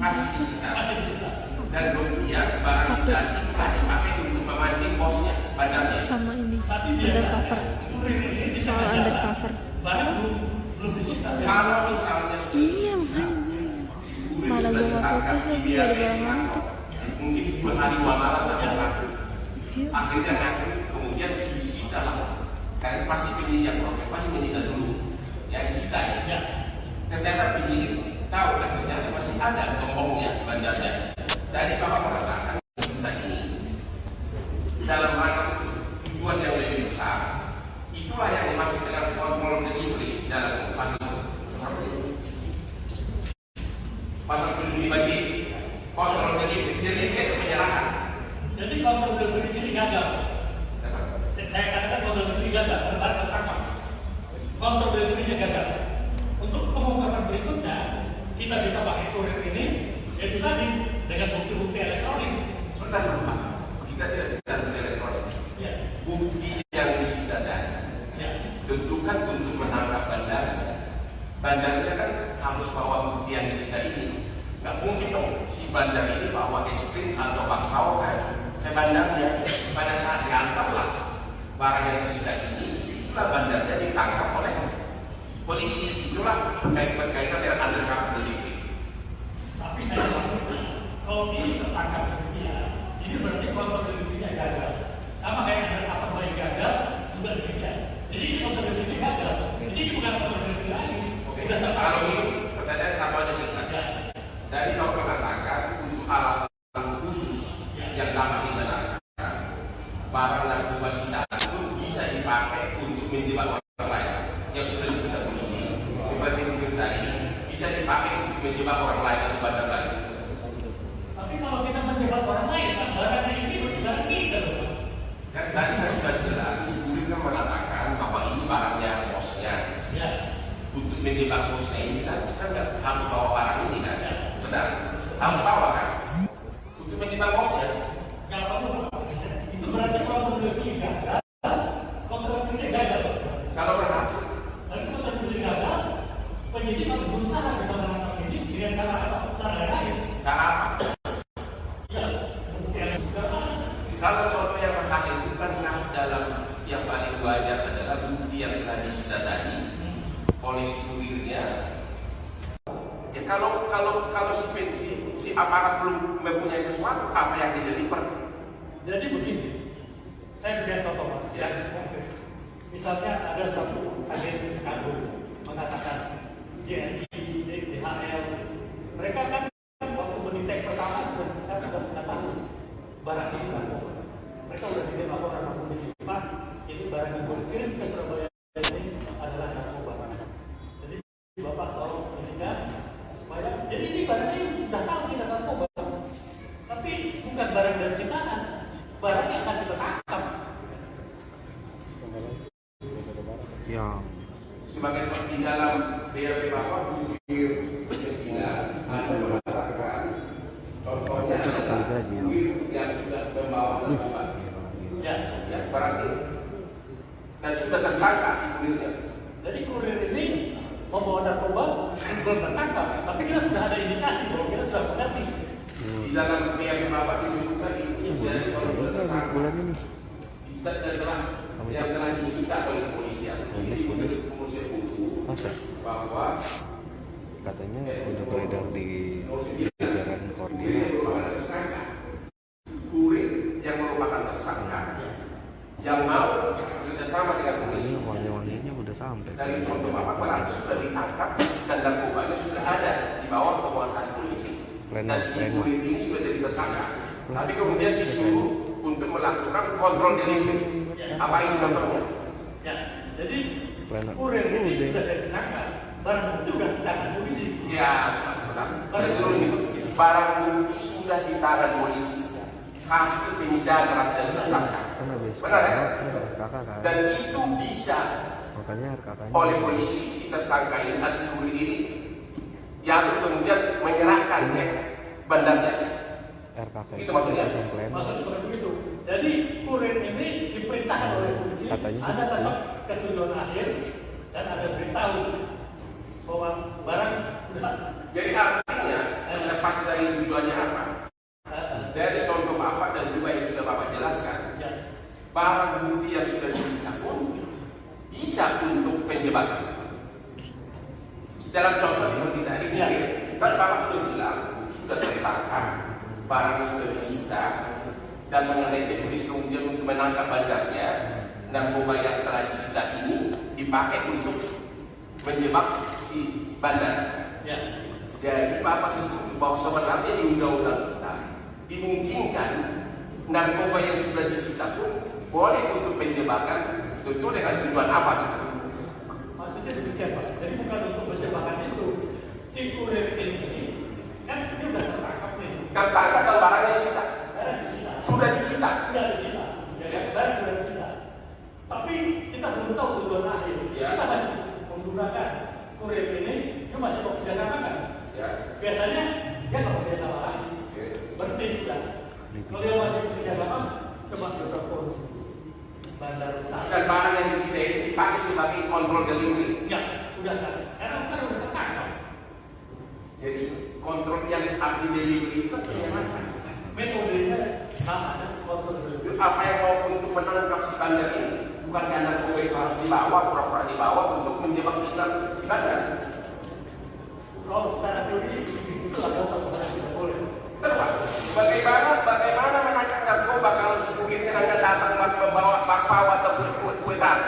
Masih disita. Dan kemudian barang sitaan itulah dipakai untuk memancing bosnya badannya. Sama ini Tapi undercover, kurir ini bisa soal jalan. undercover. Barang belum disita. Kalau misalnya Iya makanya kurir mana sudah gue nggak ditangkap fokus lagi dibiarkan dari ngantuk. mungkin 2 hari 2 malam dan mengaku. Iya. Akhirnya ngaku kemudian disita lah. Karena pasti penyidik pasti menyita dulu. Ya disita ya. Ya. Ternyata penyidik tahu kan ternyata masih ada gembongnya bandarnya. Dari Bapak mengatakan kita ini dalam rangka tujuan yang lebih besar, itulah yang dimaksud dengan kontrol delivery dalam pasal 75J. Kontrol delivery itu penyerahan. Jadi kontrol delivery ini gagal. Saya katakan kontrol delivery gagal, tertangkap. Kontrol delivery gagal. Untuk pengungkapan berikutnya, kita bisa pakai kurir ini, yaitu tadi dengan bukti-bukti elektronik. Sebentar dulu Pak, kita tidak bisa bukti elektronik. Ya. Bukti yang disita tadi Ya. tentukan untuk menangkap bandarnya. Bandarnya kan harus bawa bukti yang disita ini. Nggak mungkin dong si bandar ini bawa es krim atau bakpao ke bandarnya. Pada saat diantarlah barang yang disita ini, itulah bandarnya ditangkap oleh polisi. Itulah berkaitan dengan undercover delivery. Tapi saya maksud, kalau ini tertangkap dia, ini berarti kontrol delivery-nya gagal. Sama kayak ada apa baik gagal, juga demikian. Jadi ini kontrol delivery gagal. Jadi ini bukan kontrol delivery lagi. Oke, Udah tertangkap. kalau gitu pertanyaan sama aja sebenarnya. Dari kau mengatakan untuk alasan khusus yang dapat dibenarkan, barang narkoba sitaan itu bisa dipakai untuk menjebak orang lain yang sudah disita polisi. Seperti itu tadi, bisa dipakai untuk menjebak orang lain atau bandar lain. Tapi kalau kita menjebak orang lain, kan barang ini bukan kita loh. Kan tadi kan sudah jelas menjebak bosnya ini kan nggak harus bawa barang ini kan, benar? Harus bawa kan? Untuk menjebak bosnya. Nggak perlu. Itu berarti kalau membeli gagal, kontrak kerja gagal. Kalau berhasil, Tapi kontrak kerja gagal, penyidik harus berusaha bersama dengan penyidik dengan cara apa? Cara lain. cara apa? Ya, Kalau contoh yang berhasil itu kan dalam yang paling wajar adalah bukti yang telah disita tadi oleh si kurirnya. Ya kalau si aparat belum mempunyai sesuatu, apa yang dia deliver? jadi begini, saya berikan contoh Mas. Ya. Misalnya ada satu agen kandung mengatakan JNI, DHL, mereka kan waktu mendetek pertama sudah tahu barang ini narkoba. Mereka sudah bikin laporan sama polisi, Pak, ini barang yang dikirim ke Surabaya ini adalah narkoba. Jadi Bapak tolong izinkan supaya, jadi ini barang ini sudah tahu ini narkoba, tapi bukan barang dari sitaan, barang yang akan kita tangkap. Ya. Sebagai di dalam BAP Bapak kurir sehingga ada mengatakan contohnya adalah kurir yang sudah membawa narkoba. Ya, berarti dan sudah tersangka si kurirnya. Jadi kurir ini membawa narkoba belum tertangkap, tapi kita sudah ada indikasi bahwa kita sudah mengerti. Di dalam BAP Bapak disebutkan ini jadi kalau sudah tersangka Bulan ini. yang telah disita oleh kepolisian. Jadi menurut Komisi Hukum Masa? bahwa Katanya udah beredar di jajaran kurir koordinat. merupakan tersangka, kurir yang merupakan tersangka yang mau kerjasama dengan Ini polisi. wangi-wanginya udah sampai. Dari contoh Bapak berarti sudah ditangkap dan narkobanya sudah ada di bawah penguasaan polisi. Dan si kurir ini sudah jadi tersangka. Tapi kemudian disuruh untuk melakukan kontrol delivery. Apa itu contohnya? Ya, jadi Planner. kurir ini sudah ditangkap, barang bukti sudah ditangkap polisi. Ya, sebentar. Barang bukti sudah ditahan polisi. Hasil penyidikan terhadap tersangka. Kan habis. Benar ya? Kakak kan. Dan itu bisa Makanya kakaknya. oleh polisi si tersangka ini, si kurir ini, yang kemudian menyerahkan ya bandarnya. RKK Itu maksudnya? Planner. Maksud seperti itu. Jadi kurir ini diperintahkan oleh polisi, Katanya ada seperti tempat ketujuan akhir dan ada beritahu bahwa barang sudah. Jadi artinya lepas dari tujuannya apa? Dari contoh Bapak dan juga yang sudah Bapak jelaskan, Ya, barang bukti yang sudah disita pun bisa untuk penjebakan. Dalam contoh seperti tadi, Ya. kan Bapak belum bilang sudah tersangka, barang sudah disita dan mengenai teknis kemudian untuk menangkap bandarnya, narkoba yang telah disita ini dipakai untuk menjebak si bandar. ya, Jadi Bapak setuju bahwa sebenarnya di undang-undang kita dimungkinkan narkoba yang sudah disita pun boleh untuk penjebakan, tentu dengan tujuan apa gitu. maksudnya demikian Pak. Jadi bukan untuk penjebakan itu. Si kurir ini kan dia sudah tertangkap nih. Katakan kalau barangnya disita, Barang disita. sudah disita. Sudah disita. Ya, barang sudah disita. Tapi kita belum tahu tujuan akhir. Ya. Kita masih menggunakan kurir ini, dia masih mau kerjasama kan? Ya. Biasanya dia nggak kerjasama lagi. Oke. Berhenti kita. Kalau dia masih kerjasama, coba kita telepon bandar besar. Dan barang yang disita itu dipakai sebagai kontrol delivery. Ya, sudah kan? Karena kan udah tertangkap. Jadi kontrol yang arti delivery itu kan bagaimana? Metodenya sama dan kontrol dulu. Apa yang mau untuk menangkap si bandar ini? Bukan karena narkoba itu harus dibawa, pura-pura dibawa untuk menjebak si bandar. Kalau secara teori itu adalah satu hal yang tidak boleh. Terus, bagaimana menangkap narkoba kalau si kurirnya hanya datang membawa bakpao atau kue tart?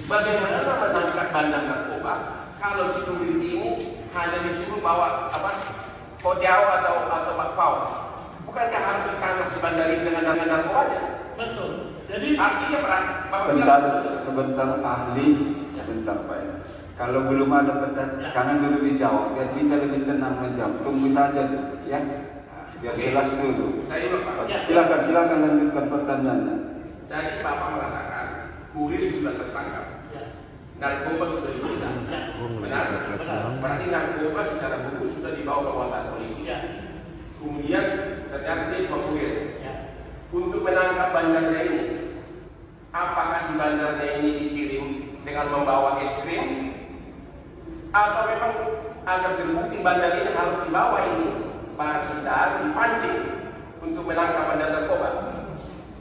Bagaimana menangkap bandar narkoba kalau si kurir ini hanya disuruh bawa kotiao atau bakpao? Bukankah harus ditangkap si bandar ini dengan narkobanya? Betul. Jadi Artinya Sebentar ahli, sebentar Pak ya. Kalau belum ada pertanyaan, jangan dulu dijawab, biar bisa lebih tenang menjawab. Tunggu saja, ya. Biar jelas dulu. Saya ulang Pak. Silakan lanjutkan pertanyaannya. Jadi Bapak mengatakan kurir sudah tertangkap. ya, narkoba sudah disita. Benar? Berarti narkoba secara hukum sudah dibawa ke kekuasaan polisi. Kemudian ternyata dia cuma kurir. Untuk menangkap bandarnya ini, apakah si bandarnya ini dikirim dengan membawa es krim, atau memang agar terbukti bandar ini harus dibawa ini barang sitaan dipancing untuk menangkap bandar narkoba?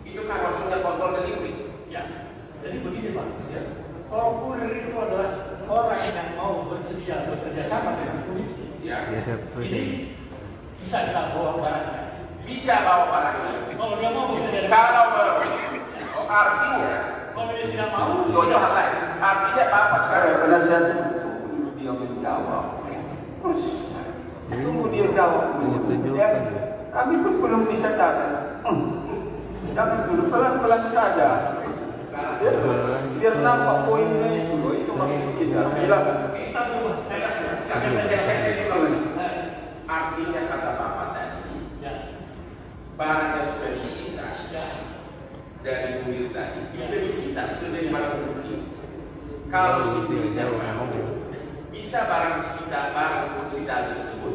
Itu kan maksudnya kontrol delivery. Ya, jadi begini Pak. Ya. Kalau kurir itu adalah orang yang mau bersedia bekerja sama dengan polisi, Ya. ini bisa kita bawa barangnya. Bisa bawa barangnya. Kalau dia mau bekerja dengan Kalau mau, artinya, kalau dia tidak mau, itu hal lain. Artinya Bapak sekarang Penasihat dulu dia menjawab. Terus tunggu dia jawab dulu. Ya, kami pun belum bisa catat. Jangan dulu pelan-pelan saja. Biar nampak poinnya itu. Itu maksud kita. Silakan. kita dulu. Artinya kata Bapak tadi, Ya, barang yang sudah disita dari kurir tadi, sudah disita, sudah dari barang bukti. Kalau sipirnya mau, bisa barang sitaan tersebut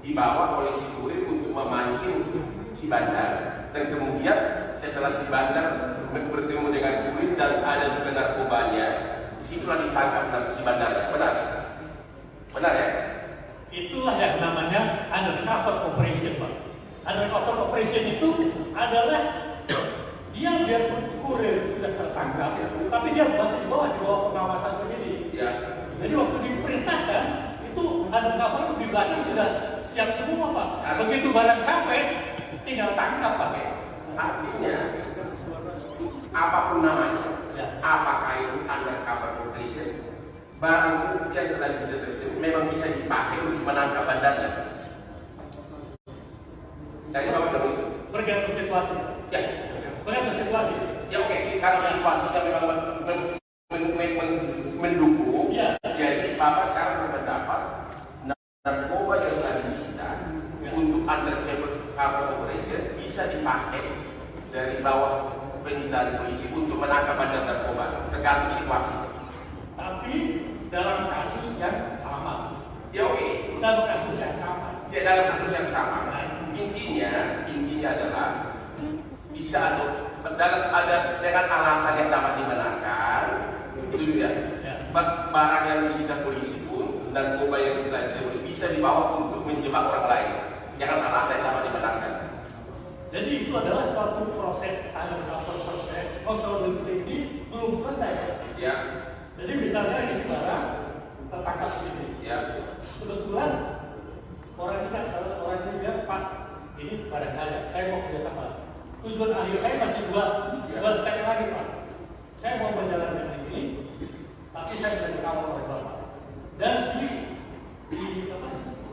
dibawa oleh si kurir untuk memancing si bandar, dan kemudian setelah si bandar bertemu dengan kurir dan ada juga narkobanya, disitulah ditangkap si bandarnya. Benar? Benar ya? itulah yang namanya undercover operation, Pak. Undercover operation itu adalah dia biarpun kurir sudah tertangkap, tapi dia masih di bawah pengawasan penyidik. Ya. Jadi waktu diperintahkan itu undercover di belakang sudah siap semua, Pak. Begitu barang sampai, tinggal tangkap, Pak. Artinya, apapun namanya, Ya. apakah itu undercover operation, barang bukti yang telah disita tersebut memang bisa dipakai untuk menangkap bandarnya. Dari bawah dong itu. Bergantung situasi. Ya, Bergantung situasi. ya oke sih. Kalau situasinya memang mendukung, Ya. jadi Bapak sekarang berpendapat narkoba yang telah disita untuk undercover operation bisa dipakai dari bawah penyitaan polisi untuk menangkap bandar narkoba, tergantung situasi. Tapi dalam kasus yang sama. Ya oke. Dalam kasus yang sama. Ya, dalam kasus yang sama. Intinya adalah bisa atau ada dengan alasan yang dapat dibenarkan, itu ya. Barang yang disita polisi pun narkoba yang disita bisa dibawa untuk menjebak orang lain. Jangan alasan yang dapat dibenarkan. Jadi itu adalah suatu proses, ada proses kontrol ini belum selesai. Ya, Jadi misalnya ini barang tertangkap ini. ya. Kebetulan orang ini bilang, Pak, ini barang saya mau kerjasama. Tujuan akhir saya masih dua step lagi, Pak. Saya mau menjalankan ini, tapi saya sudah dikawal oleh Bapak. Dan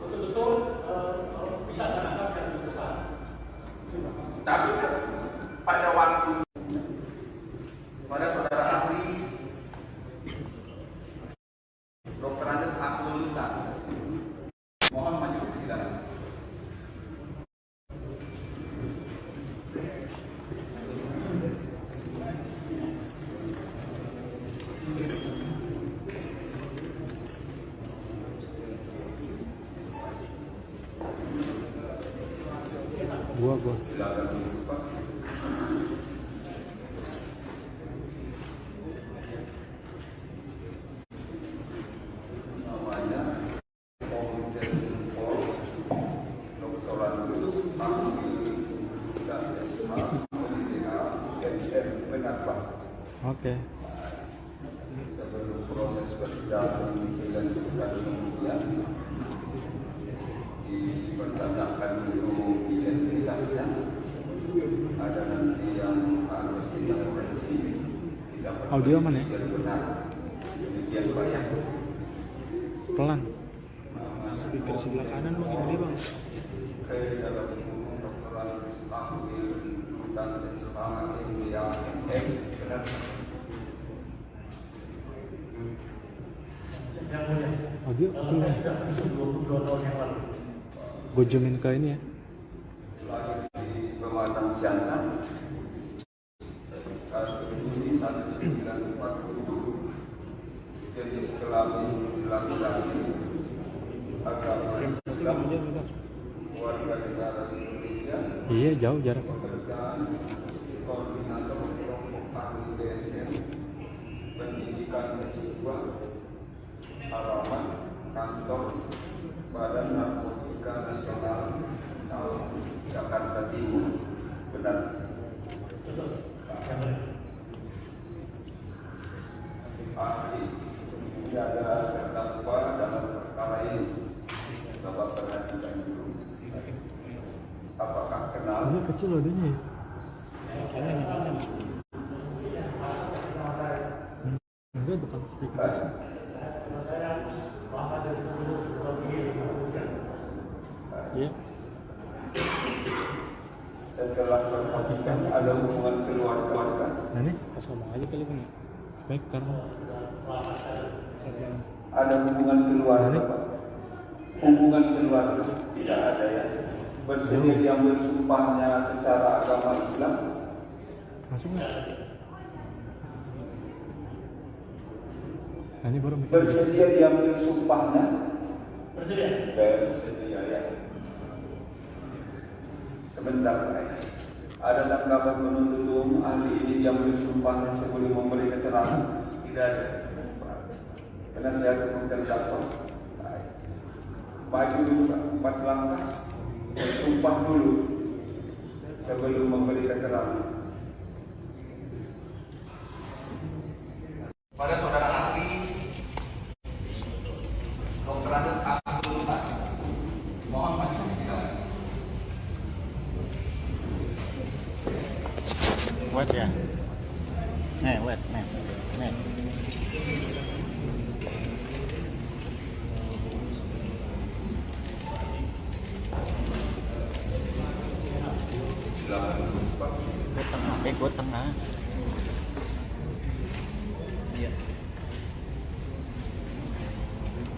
betul-betul bisa menangkap yang lebih besar. Tapi kan pada waktu saudara ahli Dr. Andes absolutkan, mohon maju ke persidangan. Gua. Silakan dulu, Pak. Namanya Komite Pol Dr. Andus Panggil dan SH Komite MM. Benar Pak. Oke. Sebelum proses persidangan dilanjutkan kemudian dipertanyakan dulu identitasnya. Ada nanti yang harus intervensi. Audio mana ya? Benar. Demikian Pak ya. Pelan. Speaker sebelah kanan makin gede, Bang. Ke dalam umum Dr. Andus Panggil dan SH MM. Benar. Yang mulia. Audio kecil ya. Sudah 22 tahun yang lalu. Gue zoomin ke ini ya. Lahir di Pematang Siantar, kasus Juli 1947, Islam, warga negara Indonesia, Iya, jauh jarak. pekerjaan koordinator kelompok ahli BNN, pendidikan S2, halaman kantor Badan Narkotika Nasional Jakarta Timur. Benar. Ahli menjaga terdakwa dalam perkara ini. Bapak perhatikan dulu. Apakah kenal? Ini kecil adanya ya. Enggak, bukan aplikasi. Iya. Setelah perhatikan ada hubungan keluarga. Nah nih, pas ngomong aja kali punya speaker. Ada hubungan keluarga, Pak. Hubungan keluarga tidak ada ya. Bersedia diambil sumpahnya secara agama Islam. Masuk nggak? Nah, ini baru mikir. Bersedia diambil sumpahnya. Bersedia. Bersedia ya. Sebentar ya. Ada tanggapan penuntut umum ahli ini diambil sumpahnya sebelum memberi keterangan? Tidak ada. Penasihat hukum terdakwa. Maju dulu Pak, 4 langkah. Bersumpah dulu sebelum memberi keterangan. Pada saudara ahli Dr. Andes Abdul Mutar, mohon maju ke sidang. Wet ya. Wet, nih. Gue tengah. Iya.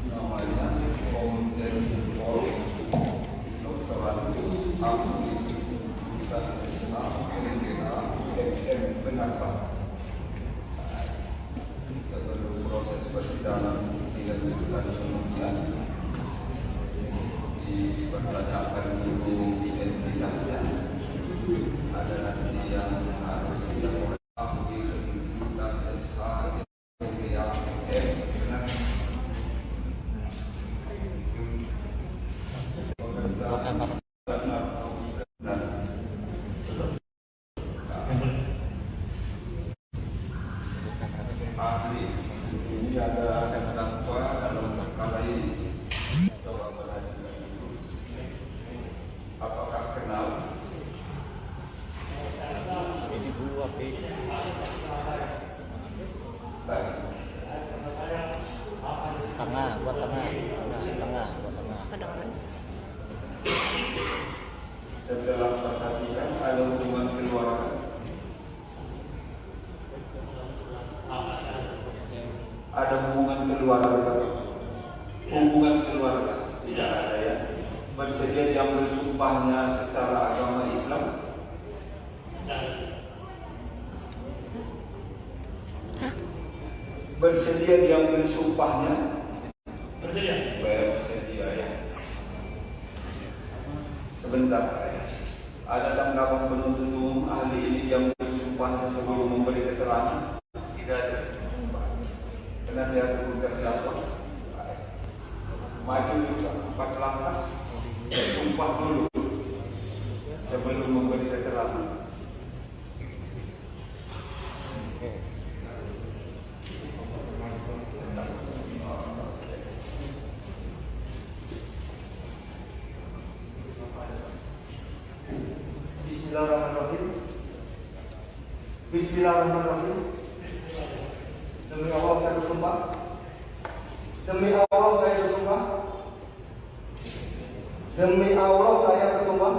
Namanya Komjen Pol Dr. Andes Abdul benar Pak. Sebelum proses persidangan tidak dilakukan kemudian dipertanyakan dulu identitasnya. Ada nanti yang harus dilakukan ahli pendidikan SH benar. Ahli ini ada terdakwa dalam perkara ini. Coba perhatikan dulu. Apakah kenal? Ini gua pik. Baik. Tengah, buat tengah. Setelah perhatikan ada hubungan keluarga. Ada hubungan keluarga. Hubungan keluarga tidak ada ya. Bersedia diambil sumpahnya secara agama Islam. Bersedia diambil sumpahnya. Bersedia. Bersedia ya. Sebentar ya. Ada tanggapan penuntut umum ahli ini diambil sumpahnya sebelum memberi keterangan? Tidak ada. Penasihat hukum terdakwa. Maju juga 4 langkah. Sumpah dulu sebelum memberi keterangan. Bismillahirrahmanirrahim. Bismillahirrahmanirrahim. Demi Allah saya bersumpah. Demi Allah saya bersumpah. Demi Allah saya bersumpah.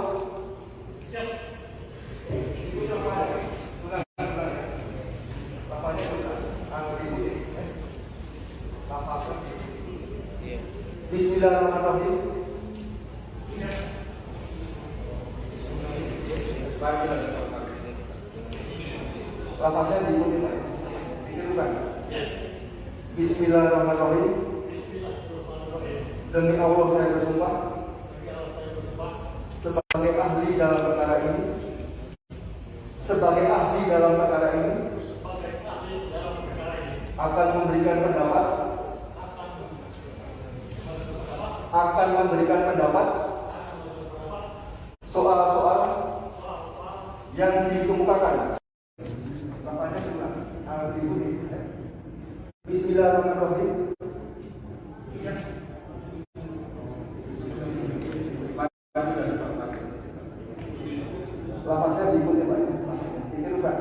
Bismillahirrahmanirrahim. Lapasnya diikuti Pak. Ditirukan. Bismillahirrahmanirrahim. Demi Allah saya bersumpah. akan memberikan pendapat soal-soal yang dikemukakan. Bapaknya sudah Bismillahirrahmanirrahim. Lapasnya diikuti Pak. Ditirukan.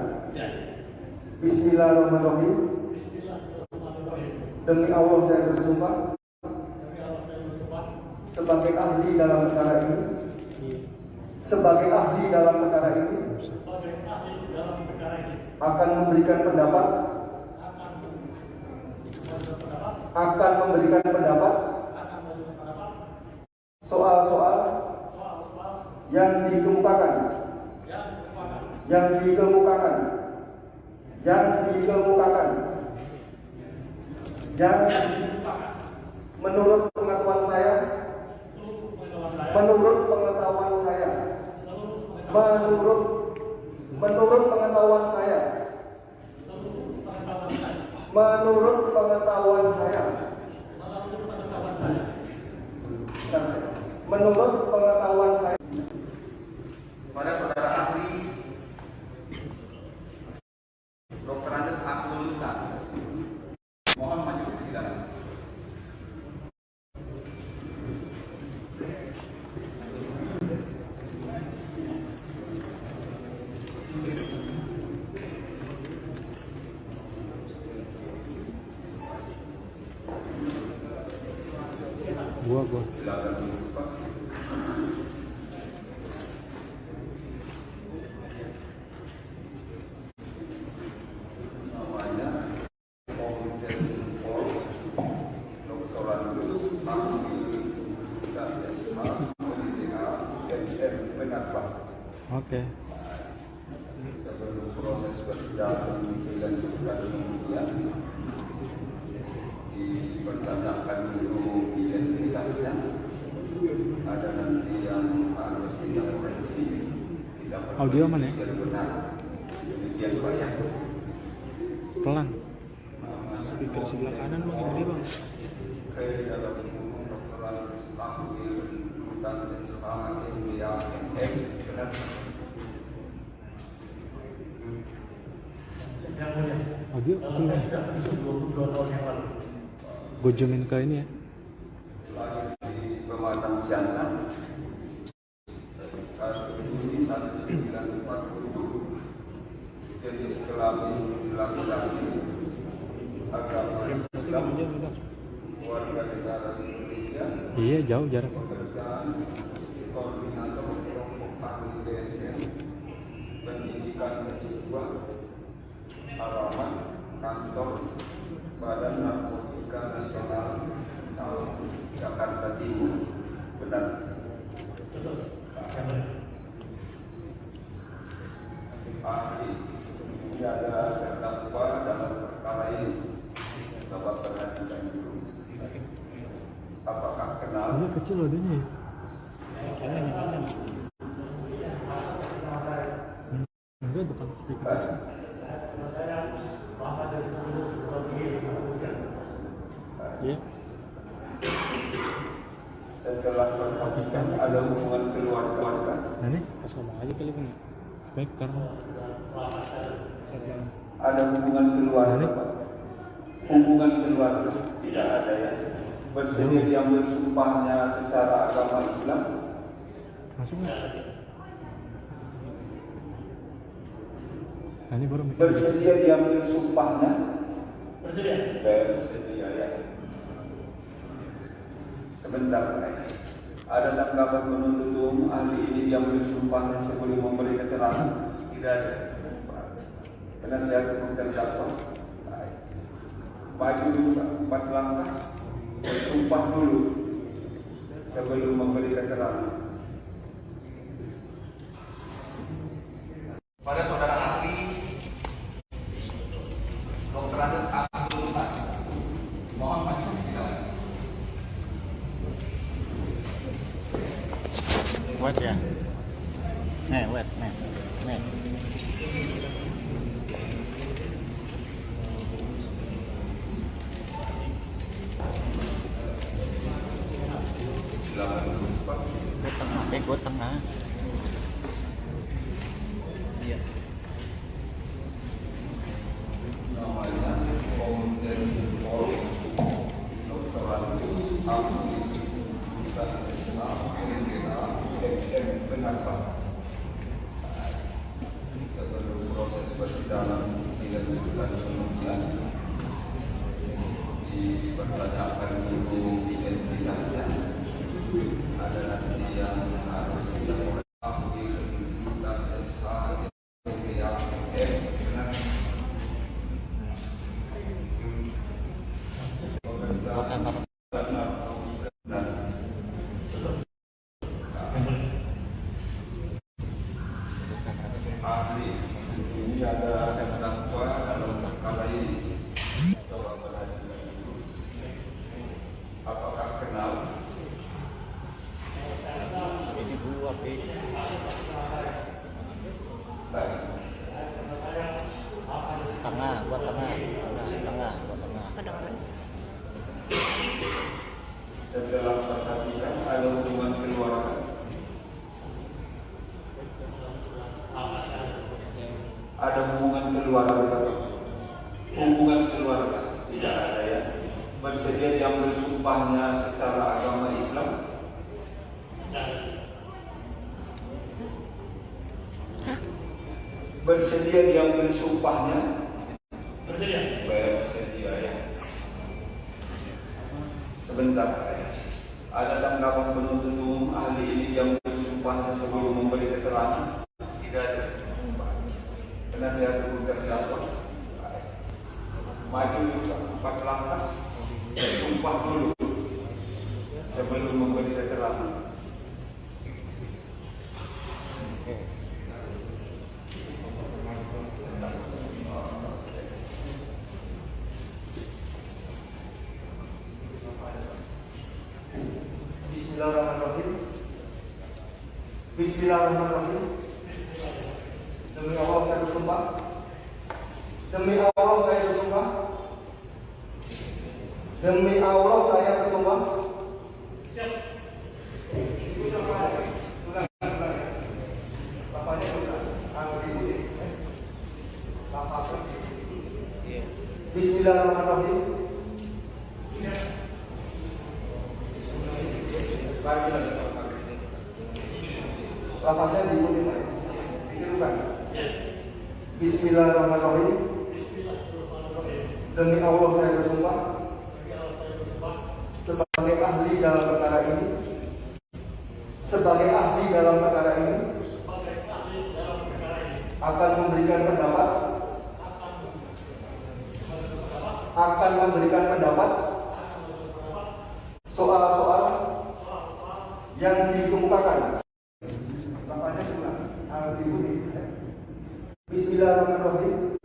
Bismillahirrahmanirrahim. Demi Allah saya bersumpah sebagai ahli dalam perkara ini. Sebagai ahli dalam perkara ini akan memberikan pendapat soal-soal yang dikemukakan menurut pengetahuan saya Pada saudara ahli Dr. Andes Abdul Qadir, mohon maju ke persidangan. Gua. Silakan duduk, Pak. Namanya Komjen Pol Dr. Andes benar, Pak. Oke. Sebelum proses persidangan dilanjutkan kemudian dipertanyakan dulu identitasnya, ada nanti yang harus dilakukansi Audio mana ya? benar. Demikian Pak ya. Pelan. Speaker sebelah kanan bang, ini bang. Dalam kedokteran ahli dan Islam India benar. Audio kecil bang. Gue zoomin ke ini ya. Di Pematang Siantar kasus ini 1940, jenis kelamin laki-laki, agama Islam, warga negara Indonesia, Iya jauh jarak. pekerjaan koordinator kelompok ahli BSN, pendidikan S2, alamat kantor Badan Narkotika Nasional Jakarta Timur, benar. Ahli, ini ada terdakwa dalam perkara ini. Bapak perhatikan dulu. Apakah kenal? Ini kecil loh dia. Enggak bukan speaker. Iya. Setelah berhubungan ada hubungan keluarga. Nah ini pas ngomong aja kali kan. Speaker. Ada hubungan keluarga, Pak. Hubungan keluarga tidak ada ya. Bersedia diambil sumpahnya secara agama Islam. Masuk nggak? Nah, ini baru mikir. Bersedia diambil sumpahnya. Bersedia. Bersedia ya. Sebentar, Pak. Ada tanggapan penuntut umum ahli ini diambil sumpahnya sebelum memberi keterangan? Tidak ada. Penasihat hukum terdakwa. Maju dulu, Pak. 4 langkah. Bersumpah dulu sebelum memberi keterangan. Pada saudara ahli Dr. Andes Abdul Qadir, mohon maju silakan. Wet ya? Wet, nih. Gue tengah, gue tengah. Iya. Namanya Komjen Pol Dr. Ahli dan pendapat sebelum proses persidangan 3 bulan kemudian dipertanyakan dulu identitasnya. Ada nanti yang harus dilakukan ahli dan SH yang benar. Ahli ini ada terdakwa dalam perkara ini. Apakah kenal? Ini gua, Pi. Baik. Tengah, gua tengah. Setelah perhatikan ada hubungan keluarga. Ada hubungan keluarga. Hubungan keluarga tidak ada ya. Bersedia diambil sumpahnya secara agama Islam. Bersedia diambil sumpahnya. Bersedia ya. Sebentar ya. Ada tanggapan penuntut umum ahli ini diambil sumpahnya sebelum memberi keterangan? Tidak ada. Penasihat hukum terdakwa maju juga 4 langkah, sumpah dulu sebelum memberi keterangan. Bismillahirrahmanirrahim. Bismillahirrahmanirrahim. Demi Allah saya bersumpah. Demi Allah saya bersumpah. Demi Allah saya bersumpah. Bismillahirrahmanirrahim. Lapasnya diikuti, ditirukan. Bismillahirrahmanirrahim. Demi Allah saya bersumpah sebagai ahli dalam perkara ini. Sebagai ahli dalam perkara ini akan memberikan pendapat. Akan memberikan pendapat soal-soal yang dikemukakan. Bapaknya sudah diikuti. Bismillahirrahmanirrahim.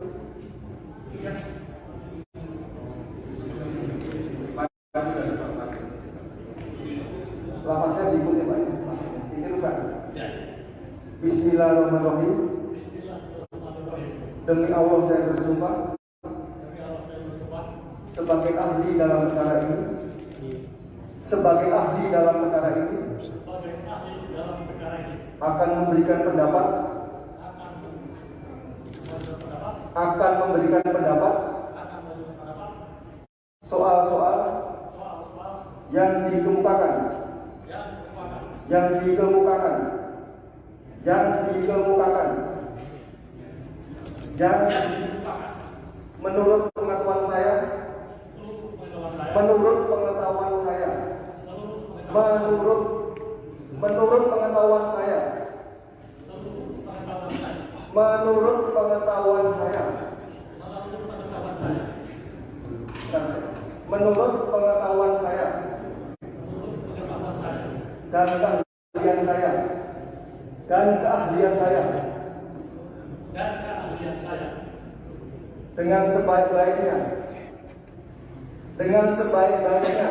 Lapasnya diikuti, Pak. Ditirukan. Bismillahirrahmanirrahim. Demi Allah saya bersumpah sebagai ahli dalam perkara ini. Sebagai ahli dalam perkara ini akan memberikan pendapat. Akan memberikan pendapat soal-soal yang dikemukakan. Yang dikemukakan. Yang dikemukakan. Yang menurut pengetahuan saya. Menurut pengetahuan saya. Menurut pengetahuan saya. Menurut pengetahuan saya. Menurut pengetahuan saya. Dan keahlian saya. Dan keahlian saya. Dengan sebaik-baiknya. Dengan sebaik-baiknya.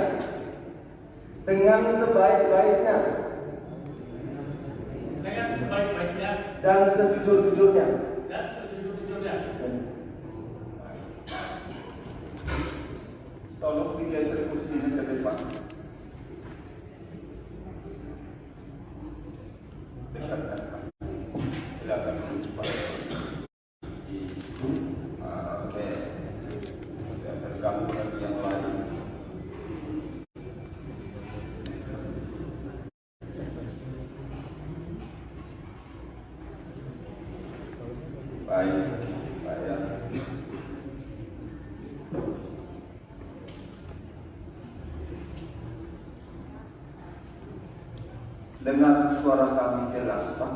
Dengan sebaik-baiknya. Dan sejujur-jujurnya. Tolong digeser kursinya ke depan. Baik, Pak ya. Dengar suara kami jelas, Pak.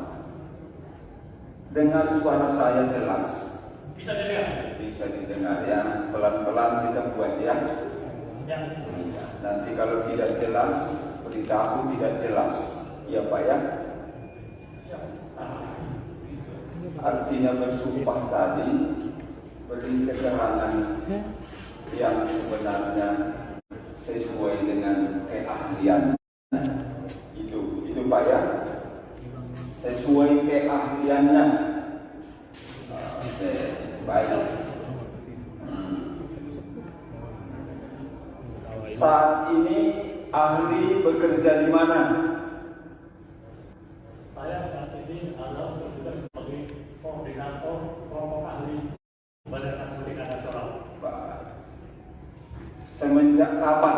Dengar suara saya jelas. Bisa dilihat. Bisa didengar ya. Pelan-pelan kita buat ya. Ya. Iya. Nanti kalau tidak jelas, beritahu tidak jelas. Ya Pak ya. Artinya bersumpah tadi beri keterangan yang sebenarnya sesuai dengan keahlian. Itu Pak ya. Sesuai keahliannya. Oke, baik. Saat ini ahli bekerja di mana? Saya saat ini adalah bertugas sebagai koordinator kelompok ahli Badan Narkotika Nasional. Pak. Semenjak kapan?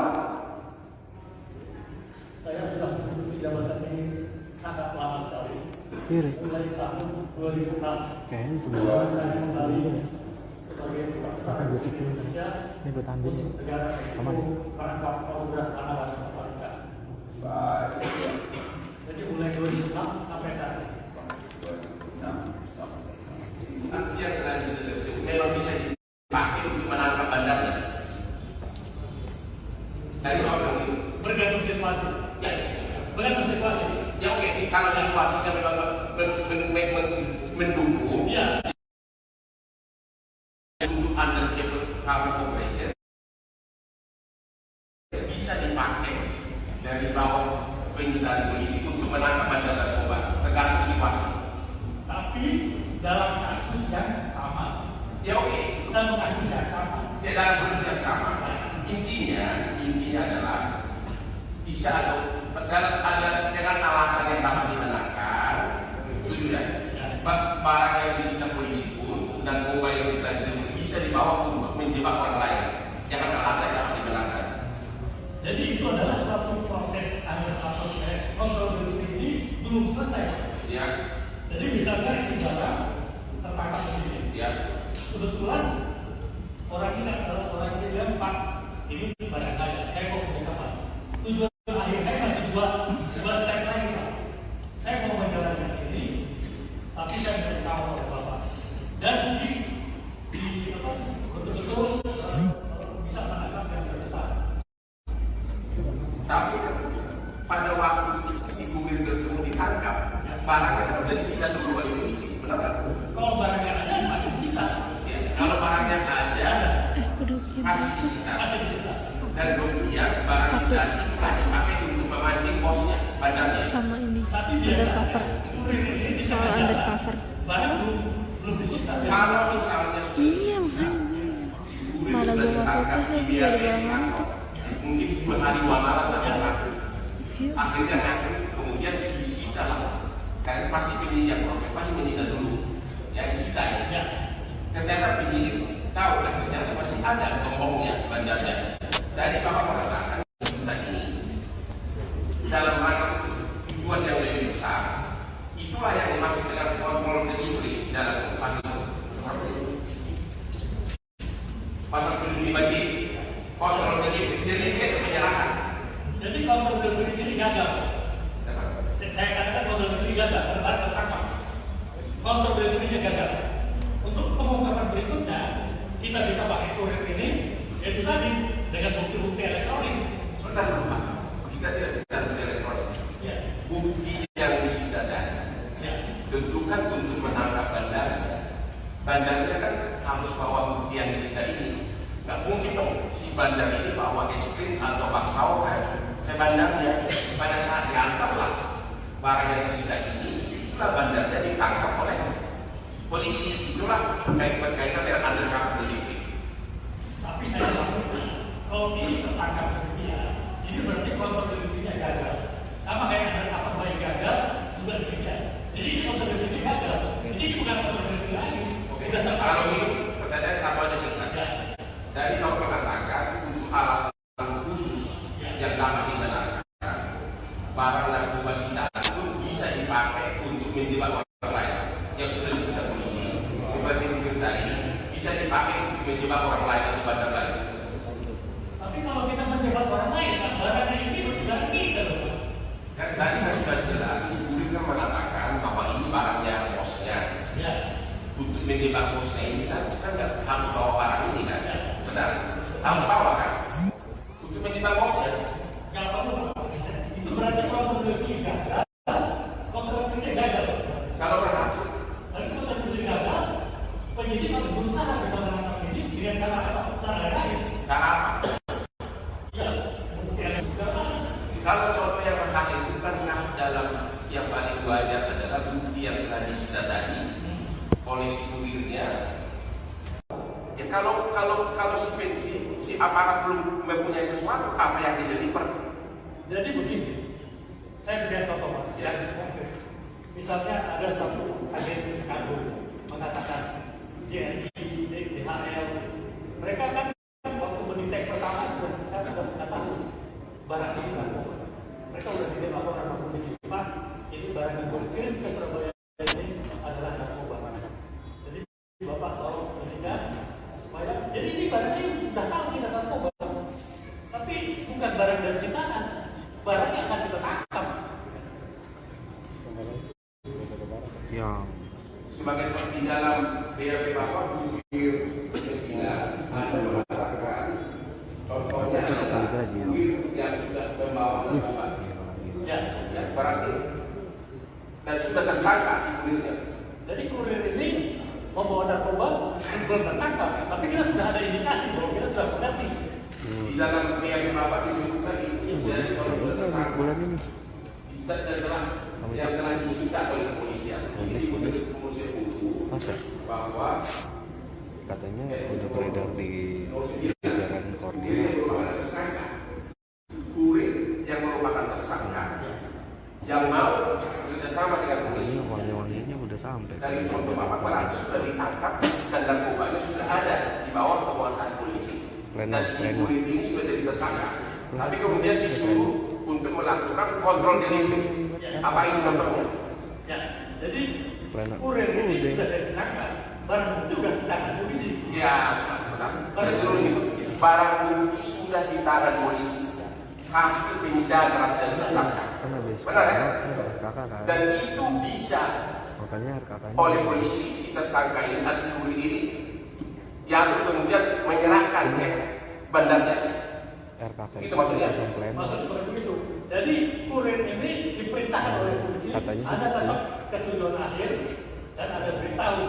Saya sudah menduduki jabatan ini sangat lama sekali. Mulai tahun 2006. Kayaknya Sebelum saya kembali sebagai Duta Besar Republik Indonesia, ini buat ambil negara Kesatuan Merangkap Tugas Penanganan Narkotika. Baik. Jadi mulai 2006 sampai saat ini. 2006 sampai saat ini. Artinya memang bisa dipakai untuk menangkap bandarnya. Dari orang ini Bergantung situasi. ya, Bergantung situasi. ya oke sih kalau situasinya memang mendukung Iya. untuk undercover operation bisa dipakai dari bawah penyitaan polisi untuk menangkap bandar narkoba tergantung situasi. Tapi dalam kasus yang sama. Ya oke, Dalam kasus yang sama. ya dalam kondisi yang sama. Intinya adalah bisa ada dengan alasan yang dapat dibenarkan, setuju ya? Barang yang disita polisi pun dan narkoba yang disita bisa dibawa untuk menjebak orang lain. Jangan alasan yang dapat dibenarkan. Jadi itu adalah suatu proses kontrol ini belum selesai. Ya, Jadi misalnya ini barang tertangkap sendiri. ya. Kebetulan orang ini adalah orang yang bilang, Pak, ini barang saya mau bersama. Tujuan akhir saya masih dua step lagi, Pak. Saya mau menjalankan ini, tapi saya bersama oleh Bapak. Dan betul-betul bisa menangkap yang besar. Tapi pada waktu si kurir tersebut ditangkap, barangnya sudah disita dulu oleh polisi, benar kan? Kalau barangnya ada, masih disita. Ya, kalau barangnya ada, masih disita. Masih disita. Dan kemudian barang sitaan itulah dipakai untuk memancing bosnya, bandarnya. Sama ini Tapi dia undercover, kurir ini bisa soal aja undercover. barang belum disita. Kalau misalnya Iya makanya. kurir Mana sudah gua ditangkap, ngaku sih, dibiarkan biar di gak kantor, mungkin 2 hari 2 malam tak ngaku. Iya. Akhirnya ngaku, kemudian disita lah. Karena pasti penyidik profil pasti menyita dulu, yang disita ya. Ternyata penyidik tahu kan ternyata masih ada gembongnya bandarnya. Jadi Bapak mengatakan disita ini dalam rangka tujuan yang lebih besar. Itulah yang dimaksud dengan kontrol delivery dalam pasal 75J. Kontrol delivery itu penyerahan. Jadi kontrol delivery ini gagal. Saya katakan kontrol delivery gagal, tertangkap. Kontrol delivery-nya gagal. Untuk pengungkapan berikutnya, kita bisa pakai kurir ini, yaitu tadi dengan bukti-bukti elektronik. Sebentar dulu Pak, kita tidak bisa bukti elektronik. Ya. Bukti yang disita Ya. tentukan untuk menangkap bandar. Bandarnya kan harus bawa bukti yang disita ini. Nggak mungkin dong si bandar ini bawa es krim atau bakpao ke bandarnya. Pada saat diantarlah barang yang disita ini, itulah bandarnya ditangkap oleh polisi. Itulah berkaitan dengan undercover delivery. Tapi saya maksudnya, kalau ini tertangkap dia, ini berarti kontrol delivery-nya gagal. Sama kayak ada apa baik gagal, sudah demikian. Jadi ini kontrol delivery gagal. Ini bukan kontrol delivery lagi. Oke, Sudah tertangkap. kalau ini pertanyaan satu aja sebenarnya. Dari Bapak mengatakan untuk alasan khusus yang dapat dibenarkan, barang narkoba sitaan pun bisa dipakai untuk menjebak orang lain yang sudah disita polisi. Seperti menjebak orang lain atau bandar lain. Tapi kalau kita menjebak orang lain, kan barangnya ini bukan kita loh. Kan tadi kan sudah jelas, si kurir kan mengatakan bahwa ini barangnya bosnya. Ya. Untuk menjebak bosnya ini kan nggak harus bawa barang ini kan? Benar? Harus bawa kan? Untuk menjebak bosnya. Nggak perlu. Itu berarti kalau menurut kita gagal, kontrak kerja gagal. Kalau berhasil, Tapi kontrak kerja gagal, penyidik harus berusaha bisa menangkap ini dengan cara apa? Cara lain. cara apa? Ya, mungkin Kalau contoh yang berhasil itu karena dalam yang paling wajar adalah bukti yang telah disita tadi oleh si kurirnya. Ya kalau si aparat belum mempunyai sesuatu, apa yang dijadi jadi begini. Saya berikan contoh Mas. Ya. Misalnya ada satu agen karbon mengatakan JNI, DHL, mereka kan waktu mendetek pertama sudah tahu barang ini narkoba. Mereka sudah tidak laporan sama polisi, Pak, ini barang yang dikirim ke Surabaya ini adalah narkoba. Jadi Bapak tolong berikan supaya jadi ini barang ini sudah tahu tidak narkoba, tapi bukan barang dari sitaan, barang yang akan kita tangkap. Ya. sebagai di dalam BAP Bapak kurir sembilan ada mengatakan contohnya adalah kurir yang sudah membawa narkoba. Ya, berarti dan sudah tersangka si kurirnya. Jadi kurir ini membawa narkoba belum tertangkap, tapi kita sudah ada indikasi bahwa kita sudah mengerti. Di dalam BAP Bapak disebutkan itu jadi kalau sudah tersangka Bulan ini. yang telah disita oleh kepolisian. Ini Polis. kepolisian itu Masa? bahwa Katanya udah beredar di jajaran kurir koordinat. yang merupakan tersangka, kurir yang merupakan tersangka, yang mau bekerjasama dengan Ini polisi. wangi-wanginya udah sampai. Dari contoh Bapak berarti sudah ditangkap dan narkobanya sudah ada di bawah penguasaan polisi. Dan si kurir ini sudah jadi tersangka. Tapi kemudian disuruh untuk melakukan kontrol delivery. Apa ini contohnya? Ya, jadi Plena. kurir ini Udah. sudah ditangkap, barang itu sudah di tangan polisi. Ya, sebentar. Terus itu barang bukti sudah di tangan polisi. Hasil penyidikan dan tersangka. Kan habis Benar ya? kakak kan. Dan itu bisa Makanya kakaknya. oleh polisi si tersangka ini dan si kurir ini yang kemudian menyerahkan ke bandarnya. RKK Itu maksudnya? Plena. Maksudnya seperti itu. Jadi kurir ini diperintahkan oleh polisi, Katanya ada seperti tempat ketujuan akhir dan ada beritahu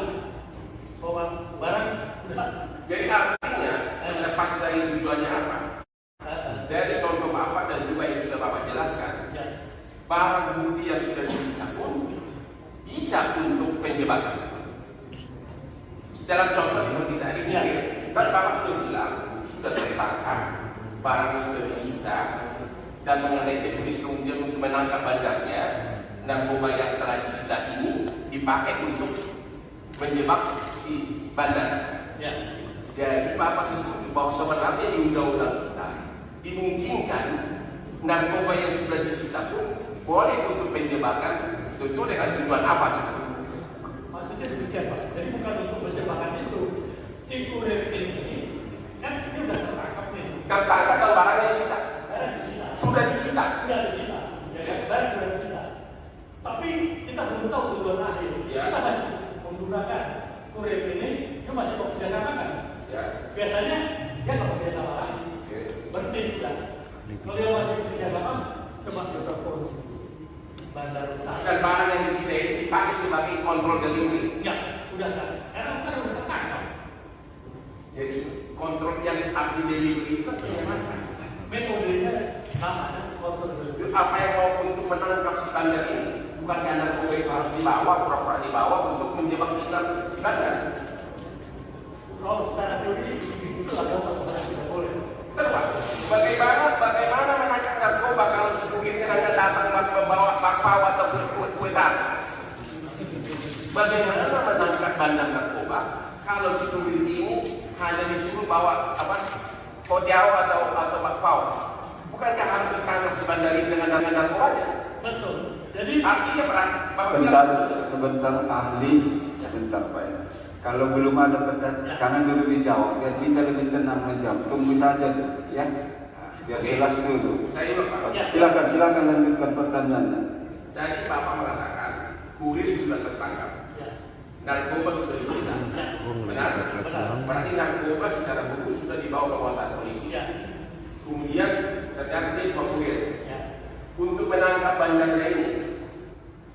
bahwa barang sudah Jadi artinya lepas dari tujuannya apa? Dari contoh Bapak dan juga yang sudah Bapak jelaskan, ya, barang bukti yang sudah disita pun bisa untuk penjebakan. Dalam contoh seperti tadi, Ya. kan Bapak sudah bilang sudah tersangka, barang sudah disita, dan mengenai teknis kemudian untuk menangkap bandarnya, narkoba yang telah disita ini dipakai untuk menjebak si bandar. ya, Jadi Bapak setuju bahwa sebenarnya di undang-undang kita dimungkinkan narkoba yang sudah disita pun boleh untuk penjebakan, tentu dengan tujuan apa gitu. maksudnya demikian Pak. Jadi bukan untuk penjebakan itu. Si kurir ini kan dia sudah tertangkap nih. Tertangkap kalau barangnya disita, Barang disita. sudah disita. Sudah disita. Ya, kan? Barang sudah disita. Tapi kita belum tahu tujuan akhir. Ya. Kita masih menggunakan kurir ini, dia masih mau kerjasama kan? Ya. Biasanya dia nggak kerjasama lagi. Oke. Berhenti sudah. Kalau dia masih kerjasama, coba kita telepon bandar besar. Dan barang yang disita itu dipakai sebagai kontrol delivery. Ya, sudah kan? Karena kan udah tertangkap. Jadi kontrol yang arti delivery itu kan penyerangan. Metodenya sama dan kontrol dulu. Apa yang mau untuk menangkap si bandar ini? Bukan karena narkoba itu harus dibawa, pura-pura dibawa untuk menjebak si bandar. Kalau secara teori itu adalah satu hal yang tidak boleh. Kedua, bagaimana menangkap narkoba kalau si kurirnya hanya datang membawa bakpao atau kue tarik? Bagaimana menangkap bandar narkoba kalau si kurir ini hanya disuruh bawa kotiao atau bakpao? Bukankah harus ditangkap si bandar ini dengan narkobanya? Betul. Jadi Artinya Bapak Sebentar, bilang, sebentar ahli, sebentar Pak. Kalau belum ada pertanyaan, jangan dulu dijawab, biar bisa lebih tenang menjawab. Tunggu saja, ya. Nah, biar jelas dulu. Saya Pak. Silakan lanjutkan pertanyaannya. Tadi Bapak mengatakan kurir sudah tertangkap, narkoba sudah disita. Benar? Berarti narkoba secara hukum sudah dibawa ke kekuasaan polisi. Kemudian ternyata dia cuma kurir. Untuk menangkap bandarnya ini,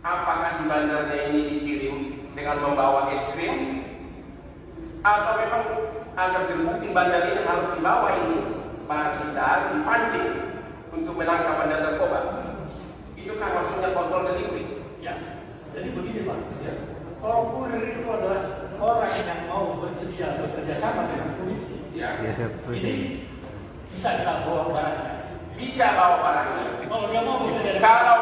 apakah si bandarnya ini dikirim dengan membawa es krim? Atau memang agar terbukti bandar ini harus dibawa ini barang sitaan dipancing untuk menangkap bandar narkoba? Itu kan maksudnya kontrol delivery. Ya, jadi begini Pak. Ya. Kalau kurir itu adalah orang yang mau bersedia bekerja sama dengan polisi. Ya. Ini bisa kita bawa barangnya. Bisa bawa barangnya. Kalau dia mau bekerja dengan Kalau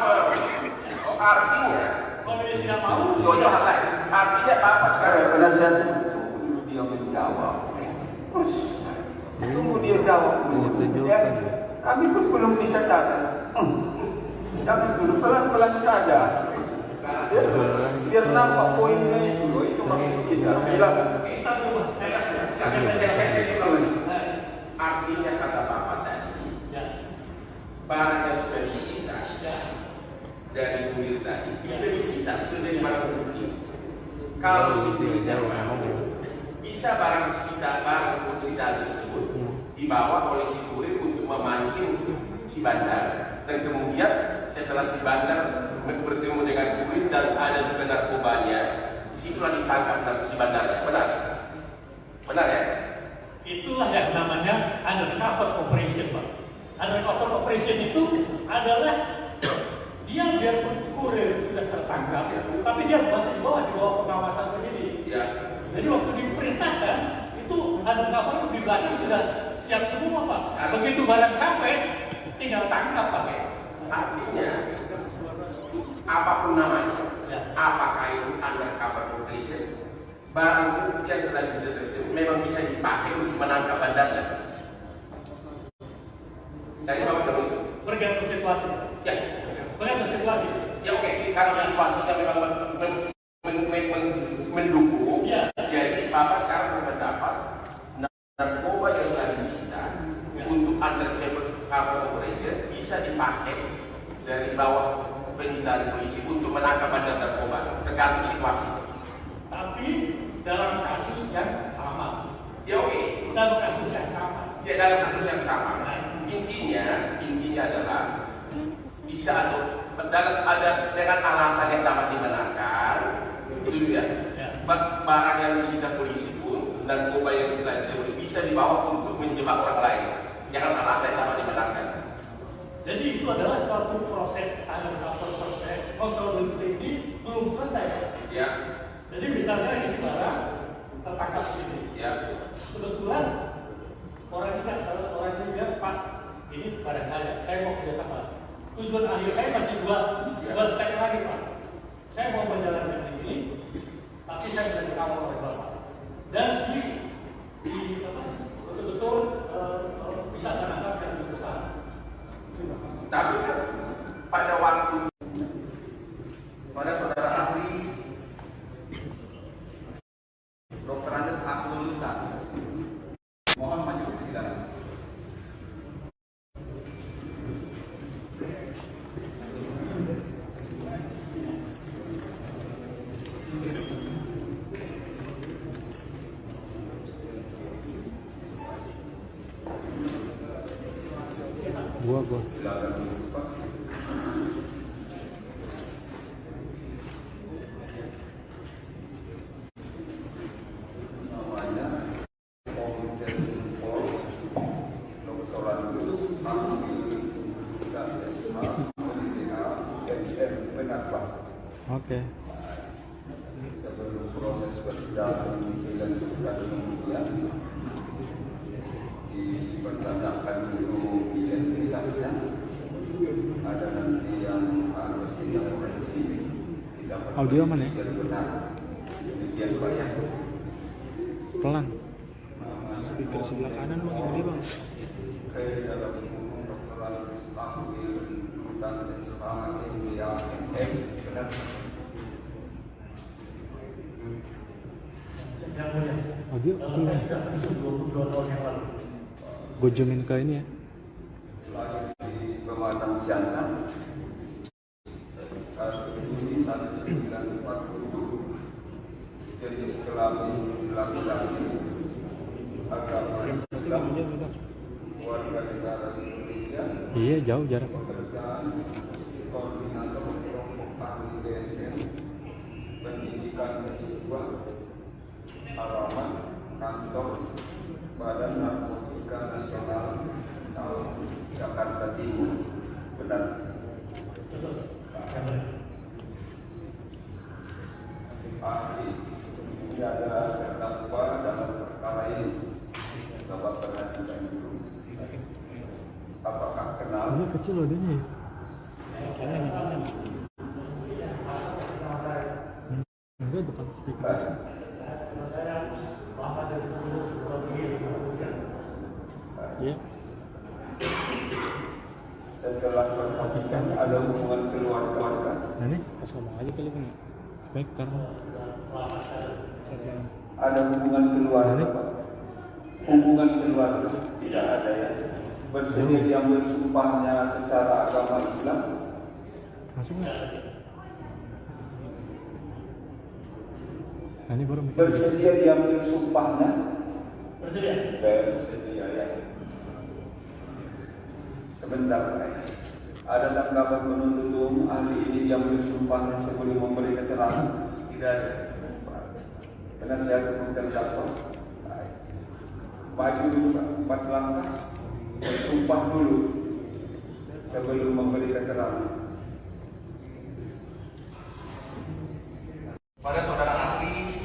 artinya, kalau dia tidak mau, itu hal lain. Artinya Bapak sekarang Penasihatnya tunggu dia menjawab. Tunggu dia jawab dulu. Ya, kami pun belum bisa catat. Kami dulu pelan-pelan saja. Biar nampak poinnya itu maksud kita. Silakan. kita berubah. Artinya kata Bapak tadi, Ya, barang yang sudah disita dari kurir tadi, sudah disita, sudah dari barang bukti. Kalau sipilnya mau, bisa barang sita tersebut dibawa oleh si kurir untuk memancing si bandar, dan kemudian setelah si bandar bertemu dengan kurir dan ada juga narkobanya, disitulah ditangkap si bandar. Benar? Benar ya? itulah yang namanya undercover operation Pak. Undercover operation itu adalah dia biarpun kurir sudah tertangkap, tapi dia masih di bawah pengawasan penyidik. Ya. Jadi waktu diperintahkan itu undercover di belakang sudah siap semua Pak. Begitu barang sampai tinggal tangkap Pak. Artinya apapun namanya, Ya. apakah itu undercover operation, barang bukti yang telah disita tersebut memang bisa dipakai untuk menangkap bandarnya. Dari Bapak tahu itu? Bergantung situasi. Ya. Bergantung situasi. Ya oke sih, kalau situasinya memang mendukung, Ya. jadi Bapak sekarang berpendapat narkoba yang telah disita untuk undercover operation bisa dipakai dari bawah penyitaan polisi untuk menangkap bandar narkoba, tergantung situasi. Tapi dalam kasus yang sama. Ya oke, Dalam kasus yang sama. ya dalam kasus yang sama. Intinya adalah bisa atau ada dengan alasan yang dapat dibenarkan, itu ya. Barang yang disita polisi pun narkoba yang disita bisa dibawa untuk menjebak orang lain. Jangan alasan yang dapat dibenarkan. Jadi itu adalah suatu proses undercover proses. Kontrol ini belum selesai. Ya, Jadi misalnya ini barang tertangkap ini. ya. Kebetulan orang ini bilang Pak, ini barang saya mau kerjasama. Tujuan akhir saya masih dua step lagi Pak. Saya mau menjalankan ini, tapi saya bisa dikawal oleh Bapak. Dan betul-betul bisa menangkap yang lebih besar. Tapi kan pada waktu saudara ahli Dr. Andes Abdul Ustaz, mohon maju ke persidangan. Gua. Silakan dulu Pak. Namanya Komite Impor Dr. Andus Ahli dan SH MM benar Pak. Oke. Sebelum proses persidangan dilanjutkan kemudian dipertanyakan dulu identitasnya, ada nanti yang harus tidak forensik, tidak Audio mana ya? yang benar. Demikian Pak ya. Pelan. Speaker sebelah kanan bang, yang ini bang. Dalam Dr. Andus Ahli dan SH MM benar. video kecil kan? 22 tahun yang lalu. Gue zoomin ke ini ya. Lahir di Pematang Siantar Juli 1940, jenis kelamin laki-laki, agama Islam, warga negara Indonesia, Iya jauh jarak. pekerjaan koordinator kelompok tani BNN, pendidikan S2, alamat kantor Badan Narkotika Nasional Jakarta Timur. Benar. Ahli ini ada terdakwa dalam perkara ini. Bapak perhatikan dulu. Apakah kenal? Ini kecil loh dia nih. Enggak bukan speaker. Iya. Setelah berhubungan ada hubungan keluarga. Nah nih pas ngomong aja kali kan. Speaker. Ada hubungan keluarga, Pak. Hubungan keluarga tidak ada ya. Bersedia diambil sumpahnya secara agama Islam. Masuk nggak? Nah ini baru mikir. Bersedia diambil sumpahnya. Bersedia. Bersedia ya. Sebentar, Pak. Ada tanggapan penuntut umum ahli ini diambil sumpahnya sebelum memberi keterangan? Tidak ada. Penasihat hukum terdakwa. Maju dulu, Pak. 4 langkah. Bersumpah dulu sebelum memberi keterangan. Pada saudara ahli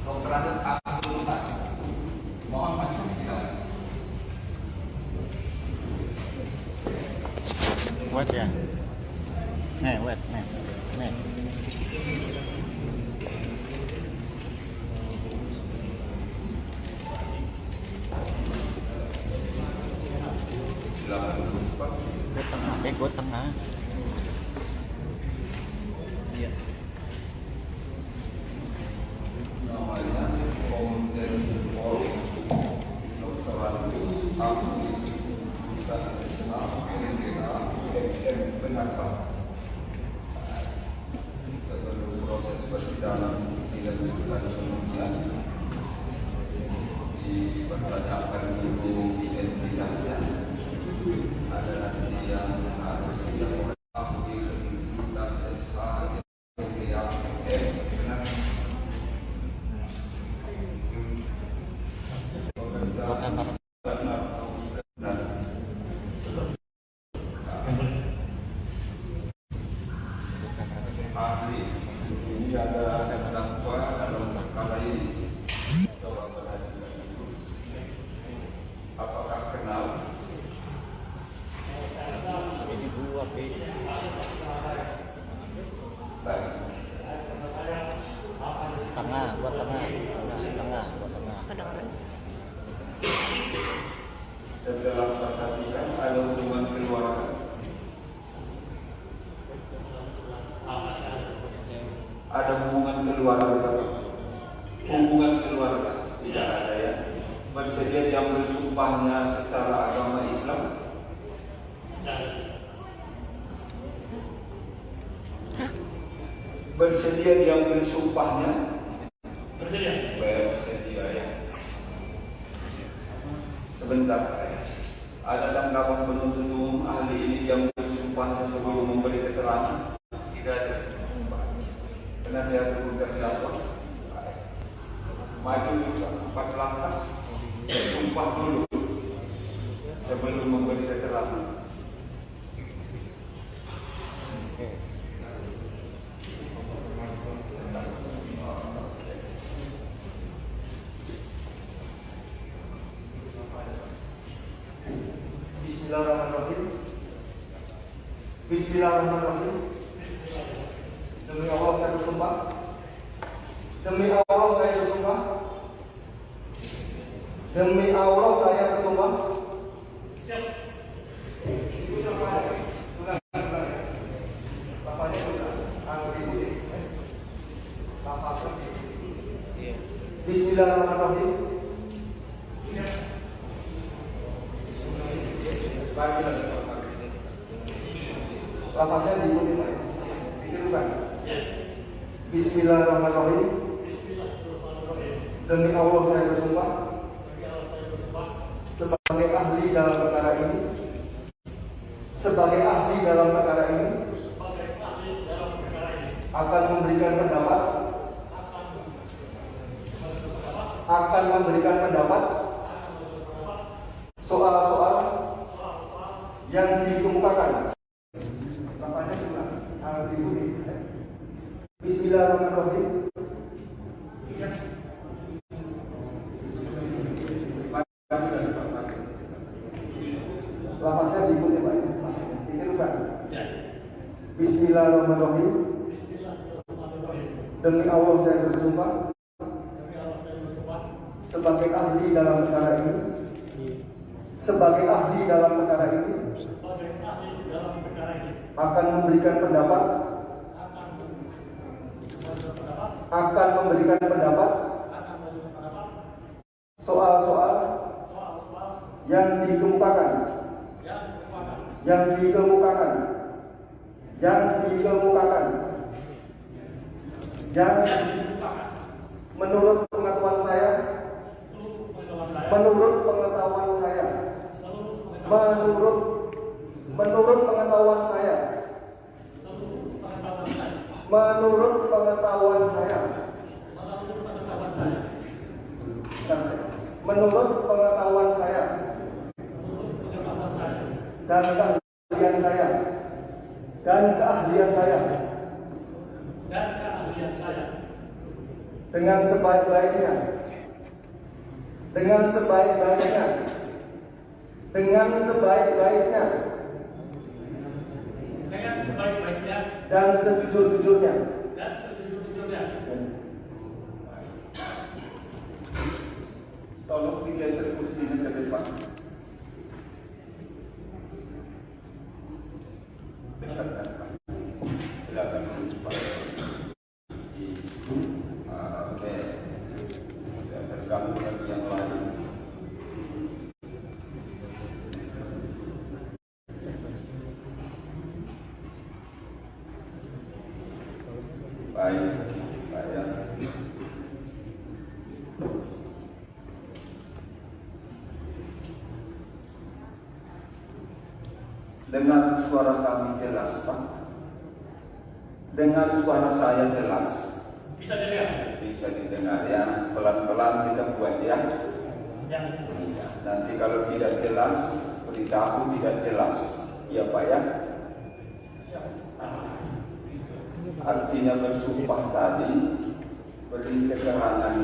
Dr. Andes Abdul Mutar, mohon maju silakan. Wet ya. Nih, wet, nih. Nih. Silakan dulu, Pak. Gue tengah, gue tengah. Iya. Namanya Komjen Pol Dr. Andes Abdul Mutar benar, Pak. Sebelum proses persidangan tidak bulan kemudian dipertanyakan dulu identitasnya. Ada nanti yang harus dilakukan dan SH yang benar. Ahli ini ada terdakwa dalam perkara ini. Coba perhatikan dulu. Apakah kenal? Ini dua, Pi. Baik. Tengah, gua tengah. Tengah, gua tengah. Setelah perhatikan ada hubungan keluarga. Ada hubungan keluarga. Hubungan keluarga tidak ada ya. Bersedia diambil sumpahnya secara agama Islam. Bersedia diambil sumpahnya. Bersedia. Bersedia ya. Sebentar, ada tanggapan penuntut umum ahli ini diambil sumpahnya sebelum memberi keterangan? Tidak ada. Penasihat hukum terdakwa. Maju dulu, 4 langkah. Sumpah dulu sebelum memberi keterangan. Bismillahirrahmanirrahim. Bismillahirrahmanirrahim. Demi Allah saya bersumpah. Demi Allah saya bersumpah. Demi Allah saya bersumpah. Bapaknya udah. Bapak. Iya. Bismillahirrahmanirrahim. Lafaznya diikuti Pak. Ditirukan. Bismillahirrahmanirrahim. Demi Allah saya bersumpah sebagai ahli dalam perkara ini. Sebagai ahli dalam perkara ini akan memberikan pendapat soal-soal yang dikemukakan. Bapaknya cuma harus diikuti. Bismillahirrahmanirrahim. Lafaznya diikuti Pak. Ditirukan. Bismillahirrahmanirrahim. Demi Allah saya bersumpah sebagai ahli dalam perkara ini. Sebagai ahli dalam perkara ini akan memberikan pendapat soal-soal yang dikemukakan menurut pengetahuan saya dan keahlian saya dengan sebaik-baiknya dan sejujur-jujurnya. Tolong digeser kursinya ke depan. Dekatkan Pak. Silakan Pak. Oke. Dan tergabung lagi yang lain. Baik, ya. Dengar suara kami jelas, Pak. Dengar suara saya jelas. Bisa didengar? Bisa didengar ya. Pelan-pelan kita buat ya. Ya. Iya. Nanti kalau tidak jelas, beritahu tidak jelas. Ya Pak ya. Artinya bersumpah tadi beri keterangan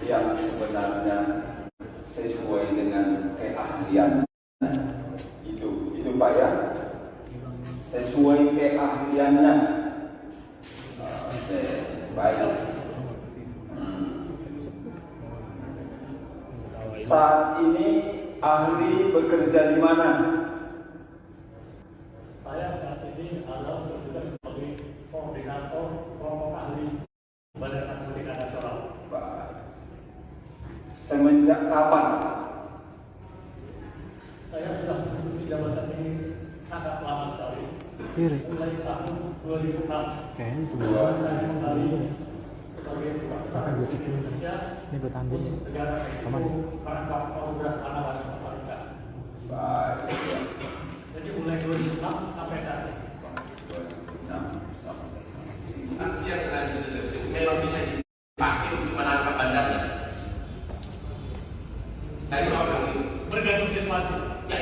yang sebenarnya sesuai dengan keahlian. Itu Pak ya, sesuai keahliannya. Oke, baik. Saat ini ahli bekerja di mana? Saya saat ini adalah bertugas sebagai koordinator kelompok ahli Badan Narkotika Nasional. Baik. Semenjak kapan? Saya sudah menduduki jabatan ini sangat lama sekali. Mulai tahun 2006. Saya kembali sebagai Duta Besar Republik Indonesia untuk negara Rangka Progres Anak dan Balita. Baik. Jadi mulai 2006 sampai saat ini. 2006 sampai saat ini. Artinya memang bisa dipakai untuk menangkap bandarnya. Dari orang ini Bergantung situasi. ya,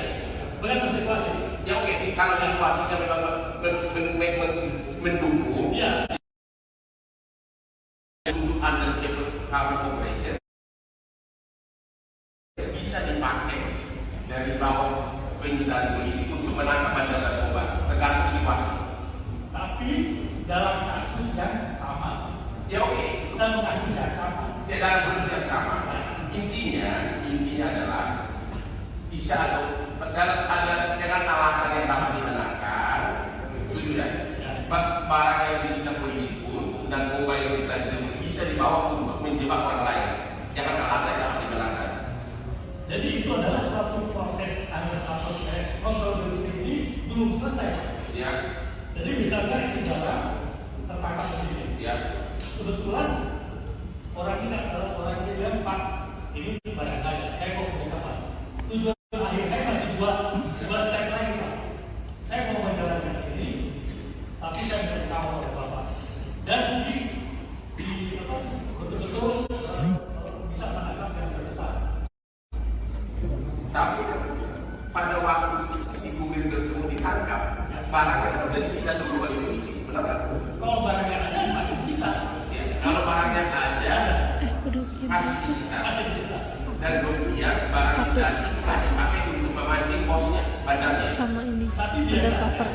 Bergantung situasi. ya oke sih kalau situasinya memang mendukung Ya. untuk undercover cover operation bisa dipakai dari bawah penyitaan polisi untuk menangkap bandar narkoba tergantung situasi. Tapi dalam kasus yang sama. Ya oke, Dalam kasus yang sama. ya dalam kondisi yang sama. Intinya adalah bisa ada dengan alasan yang dapat dibenarkan, setuju ya? Barang yang disita polisi pun dan narkoba yang kita bisa dibawa untuk menjebak orang lain. Jadi misalnya ini barang tertangkap di sini. Ya. Kebetulan orang ini bilang, Pak, ini barang saya mau ke sana. Tujuan akhir saya masih dua step lagi, Pak. Saya mau menjalankan ini, tapi saya tidak tahu oleh Bapak. Dan betul-betul bisa menangkap yang besar. Tapi pada waktu si kurir tersebut ditangkap, barangnya sudah disita dulu oleh polisi, benar nggak? Kalau barangnya ada masih disita. Ya. Kalau barangnya ada, masih disita. Dan kemudian barang sita itulah dipakai untuk memancing bosnya, bandarnya. Sama ini Tapi dia undercover,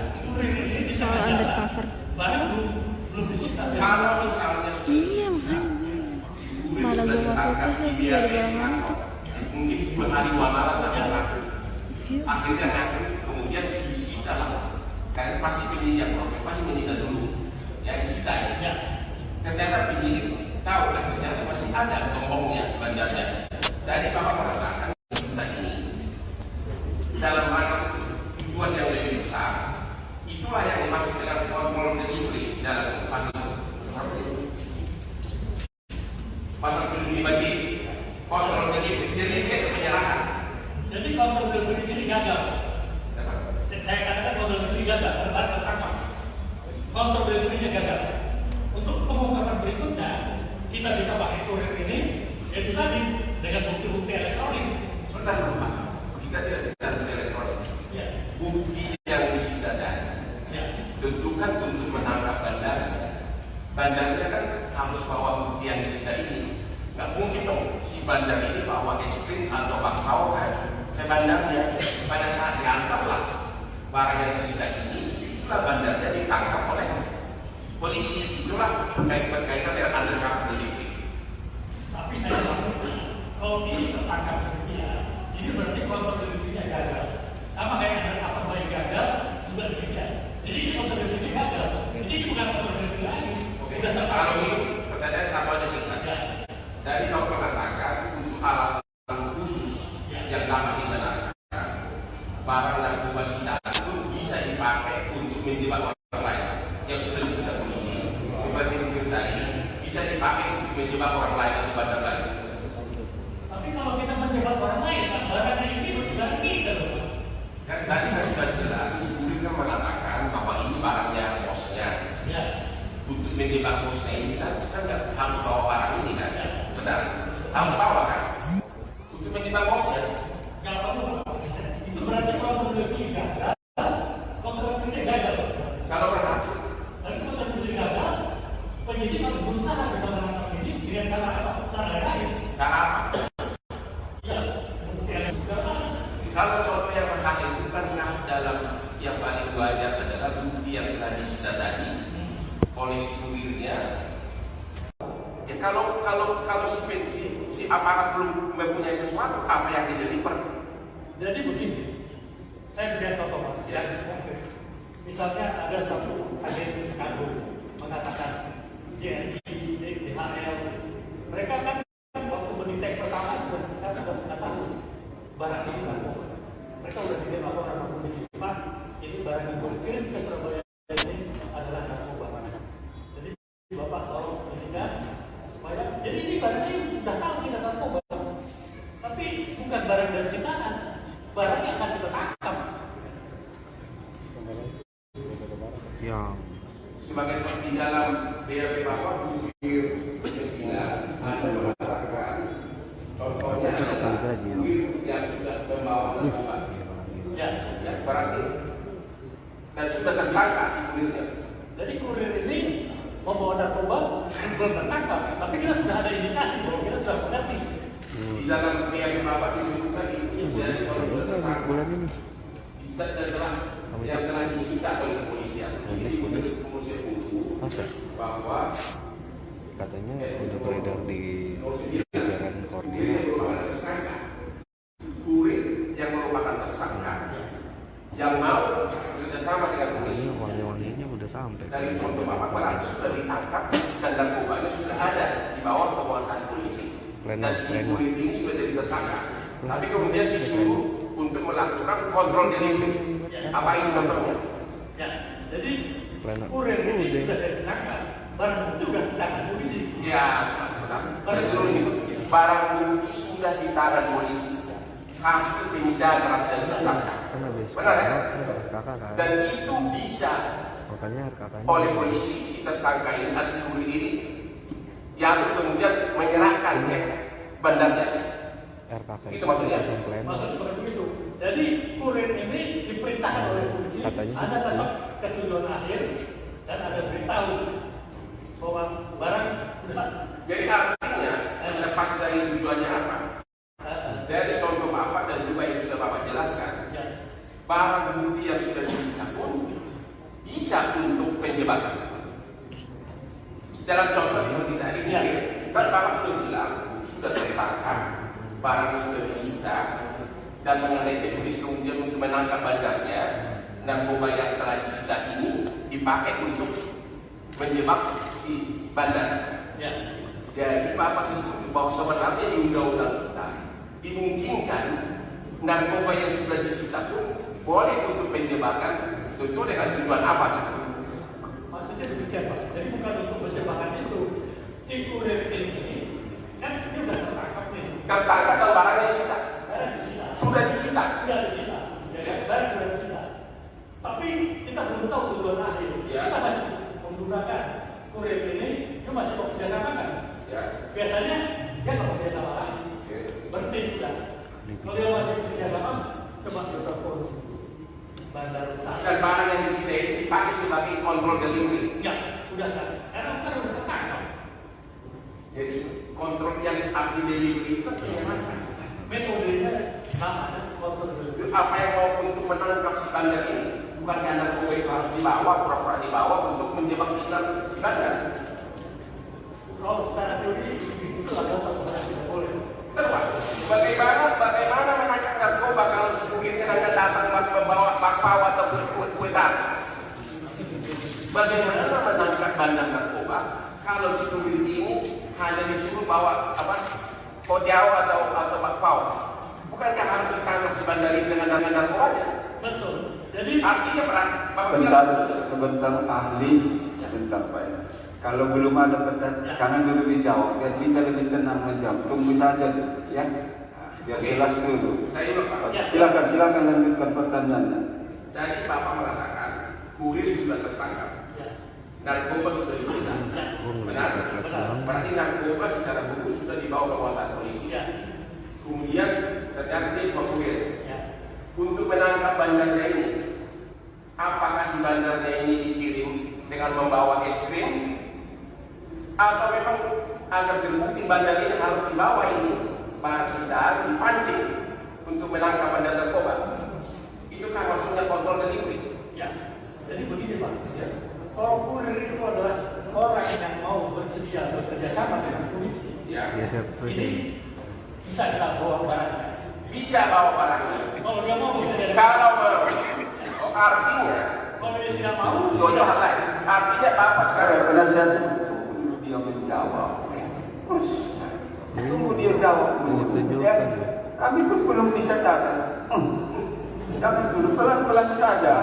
soal undercover. barang belum disita. Kalau misalnya Iya, malah sudah gua ditangkap, fokus lagi dibiarkan gara-gara ditangkap. Mungkin 2 hari 2 malam nggak ngaku. Iya. Akhirnya ngaku, kemudian disita lah. Karena pasti penyidik profil pasti menyita dulu, ya disita ya. Ternyata penyidik tahu kan ternyata masih ada gembongnya di bandarnya. Jadi Bapak mengatakan disita ini dalam rangka tujuan yang lebih besar. Itulah yang dimaksud dengan kontrol delivery dalam pasal 75G. Kontrol delivery itu penyerahan. Jadi kontrol delivery ini gagal. Saya katakan kontrol delivery gagal, tertangkap. Kontrol delivery-nya gagal. Untuk pengungkapan berikutnya, kita bisa pakai kurir ini, yaitu tadi dengan bukti-bukti elektronik. Sebentar dulu Pak, kita tidak bicara bukti elektronik. Ya. Bukti yang disita Ya. tentukan untuk menangkap bandar. Bandarnya kan harus bawa bukti yang disita ini. Nggak mungkin dong si bandar ini bawa es krim atau bakpao ke bandarnya. Pada saat diantar lah barang yang disita ini, itulah bandarnya ditangkap oleh polisi. Itulah berkaitan dengan undercover delivery. Tapi saya tahu, kalau ini tertangkap dia, ini berarti kontrol delivery-nya gagal. Sama kayak apa baik gagal, juga demikian. Jadi ini kontrol delivery gagal. Jadi ini bukan kontrol delivery lagi. Oke, Sudah tertangkap. kalau ini pertanyaan satu aja singkat. Ya. Dari dokter mengatakan untuk alasan khusus yang dapat dibenarkan, barang narkoba sitaan itu bisa dipakai untuk menjebak orang lain yang sudah disita polisi. Seperti itu tadi, bisa dipakai untuk menjebak orang lain atau bandar lain. Tapi kalau kita menjebak orang lain, kan barangnya ini bukan kita loh. Kan tadi kan sudah jelas, kurir kan mengatakan bahwa ini barangnya bosnya. Ya. Untuk menjebak bosnya ini kan nggak harus bawa barang ini kan? Benar, harus bawa kan? Untuk menjebak bosnya. Nggak perlu. Itu berarti kontrol delivery gagal. Kontrol delivery gagal. Kalau berhasil, Tapi kontrol delivery gagal, penyidik harus berusaha bisa menangkap ini dengan cara apa? Cara lain. karena apa? Ya. Kalau contoh yang berhasil itu kan dalam yang paling wajar adalah bukti yang telah disita tadi oleh si kurirnya. Ya kalau si aparat belum mempunyai sesuatu, apa yang dideliver? Jadi begini, saya berikan contoh Pak. Ya. Misalnya ada satu agen kandung mengatakan JNI, DHL, mereka kan waktu mendetek pertama sudah mengatakan barang ini narkoba. Mereka sudah tidak laporan sama polisi, Pak, ini barang yang dikirim ke Surabaya ini adalah narkoba. Jadi Bapak tolong pastikan supaya, jadi ini barangnya sudah tahu tidak narkoba, tapi bukan barang dari sitaan, barang yang akan kita tangkap. Ya. Sebagai di dalam BAP Bapak kurir 9 ada mengatakan contohnya adalah kurir yang sudah membawa narkoba. Ya, berarti dan sudah tersangka si kurirnya. Jadi kurir ini membawa narkoba belum tertangkap, tapi kita sudah ada indikasi bahwa kita sudah mengerti. Di dalam BAP Bapak disebutkan itu jadi kalau sudah tersangka Bulan ini. yang telah disita oleh kepolisian. Ini menurut kepolisian hukum bahwa Katanya udah beredar di jajaran koordinat. tersangka kurir yang merupakan tersangka yang mau kerjasama dengan polisi. Ini wangi-wanginya udah sampai. Dari contoh Bapak berarti sudah ditangkap dan narkobanya sudah ada di bawah penguasaan polisi. Dan si kurir ini sudah jadi tersangka. Tapi kemudian disuruh untuk melakukan kontrol delivery. Apa ini contohnya? Ya, Jadi Pelayanan. kurir ini Udah. sudah ditangkap, barang bukti sudah di tangan polisi. Ya, sebentar. Betul itu. Barang bukti sudah di tangan polisi. Hasil pemindahan dan tersangka. Kan habis Benar ya? kakak kan. Dan itu bisa Makanya kakaknya. oleh polisi si tersangka ini si kurir ini yang kemudian menyerahkan ya bandarnya. RKK Itu maksudnya. komplain. Maksudnya seperti itu. Jadi kurir ini diperintahkan oleh polisi, Katanya ada gitu. tempat ketujuan akhir dan ada beritahu bahwa barang sudah Jadi artinya lepas dari tujuannya apa, dari contoh Bapak dan juga yang sudah Bapak jelaskan, ya, barang bukti yang sudah disita pun bisa untuk penjebakan. Dalam contoh seperti tadi, Ya. kan Bapak belum bilang sudah tersangka, barang sudah disita, dan mengenai teknis kemudian untuk menangkap bandarnya, narkoba yang telah disita ini dipakai untuk menjebak si bandar. ya, Jadi Bapak setuju bahwa sebenarnya di undang-undang kita dimungkinkan narkoba yang sudah disita pun boleh untuk penjebakan, tentu dengan tujuan apa gitu. maksudnya demikian Pak. Jadi bukan untuk penjebakan itu. Si kurir ini kan dia sudah tertangkap nih, Tertangkap dan barangnya disita, barang disita, sudah disita. sudah disita, ya kan? Barang sudah disita. Tapi kita belum tahu tujuan akhir. Ya. Kita masih menggunakan kurir ini, dia masih mau kerjasama kan? Ya. Biasanya dia nggak mau kerjasama lagi, Oke. berhenti sudah. Kalau dia masih kerjasama, coba kita telepon bandar besar. Dan barang yang disita itu dipakai sebagai kontrol delivery. Ya, sudah kan? Karena kan udah tertangkap. Jadi kontrol yang arti delivery itu kan penyerangan. Metodenya sama, ada kontrol dulu. Apa yang mau untuk menangkap si bandar ini? Bukan karena narkoba itu harus dibawa, pura-pura dibawa untuk menjebak si bandar. Kalau secara teori itu adalah satu hal yang tidak boleh. Terus, bagaimana menangkap narkoba kalau si kurirnya hanya datang membawa bakpao atau kue tart? Bagaimana menangkap bandar narkoba kalau si kurir ini hanya disuruh bawa apa? Kotiao atau bakpao? Bukankah harus ditangkap si bandar ini dengan narkobanya? Betul. Jadi Artinya Sebentar ahli, sebentar Pak ya. Kalau belum ada pertanyaan, jangan dulu dijawab, biar bisa lebih tenang menjawab. Tunggu saja dulu, ya. Nah, biar jelas dulu. Saya ulang Pak. Ya. Silakan lanjutkan pertanyaannya. Tadi Bapak mengatakan kurir sudah tertangkap, ya, narkoba sudah disita. Benar? Berarti narkoba secara hukum sudah dibawa ke kekuasaan polisi. ya, Kemudian ternyata dia cuma kurir. ya. Untuk menangkap bandarnya ini, apakah si bandarnya ini dikirim dengan membawa es krim? Atau memang agar terbukti bandar ini harus dibawa ini barang sitaan dipancing untuk menangkap bandar narkoba? Itu kan maksudnya kontrol delivery. Ya. Jadi begini Pak. Ya. Kalau kurir itu adalah orang yang mau bersedia bekerja sama dengan polisi. Ya. Ya, siap. Ini bisa kita bawa barangnya. Bisa bawa barangnya. Kalau dia mau bekerja dengan Kalau artinya kalau dia tidak mau, itu hal lain. Artinya Bapak sekarang Penasihatnya tunggu dia menjawab. Terus tunggu dia jawab dulu. Ya. Kami pun belum bisa catat. Kami dulu pelan-pelan saja.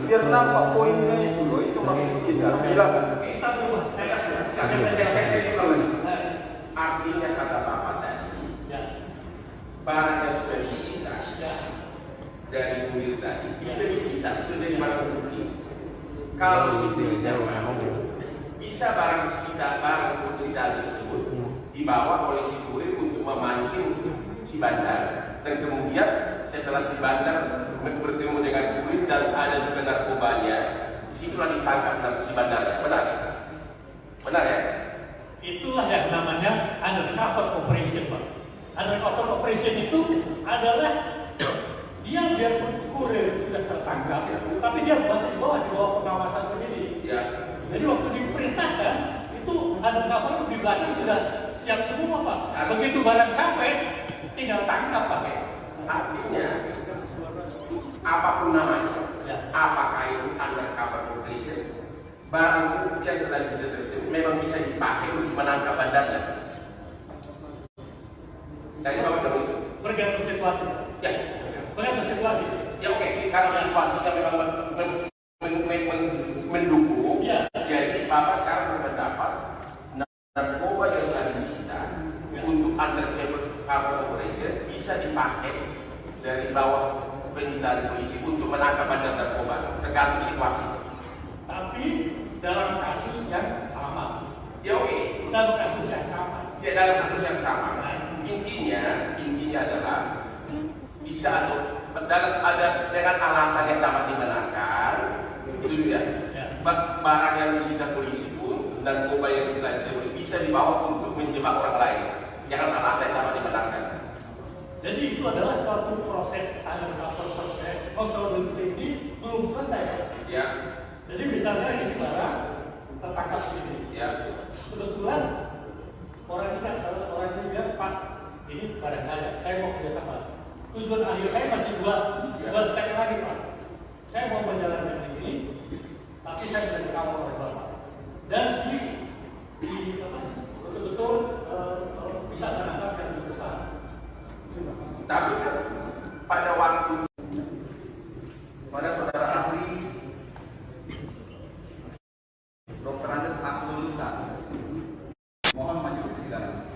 Biar nampak poinnya itu. Itu maksud kita. Silakan. kita berubah. artinya kata Bapak tadi, Ya. barang yang sudah disita Ya. dari kurir tadi, Ya. sudah disita, sudah jadi barang bukti. Kalau si kurirnya mau, bisa barang sita tersebut dibawa oleh si kurir untuk memancing si bandar, dan kemudian setelah si bandar bertemu dengan kurir dan ada juga narkobanya, disitulah ditangkap si bandar. Benar? Benar ya? Itulah yang namanya undercover operation, Pak. Undercover operation itu adalah dia biarpun kurir sudah tertangkap, tapi dia masih di bawah pengawasan penyidik. Ya. Jadi waktu diperintahkan itu undercover di belakang sudah siap semua, Pak. Begitu barang sampai, tinggal tangkap, Pak. Artinya, apapun namanya, Ya. apakah itu undercover operation, barang bukti yang telah disita tersebut memang bisa dipakai untuk menangkap bandarnya. Dari Bapak tahu itu? Bergantung situasi. Ya, Bergantung situasi. ya oke sih, karena situasinya memang tergantung situasi. Tapi dalam kasus yang sama. Ya oke. Dalam kasus yang sama. Ya dalam kasus yang sama. Intinya adalah bisa atau ada dengan alasan yang dapat dibenarkan, itu ya. Barang yang disita polisi pun dan narkoba yang disita bisa dibawa untuk menjebak orang lain. Jangan alasan yang dapat dibenarkan. Jadi itu adalah suatu proses accountability ini belum selesai. Ya. Jadi misalnya ini barang tertangkap ini. Ya. Kebetulan orang ini bilang, Pak, ini barang saya mau kerjasama. Tujuan akhir saya masih dua step lagi, Pak. Saya mau menjalankan ini, tapi saya bisa dikawal oleh Bapak. Dan betul-betul bisa menangkap yang lebih besar. Tapi kan pada waktu pada saudara ahli Dr. Andes Absoluta, mohon maju ke sidang.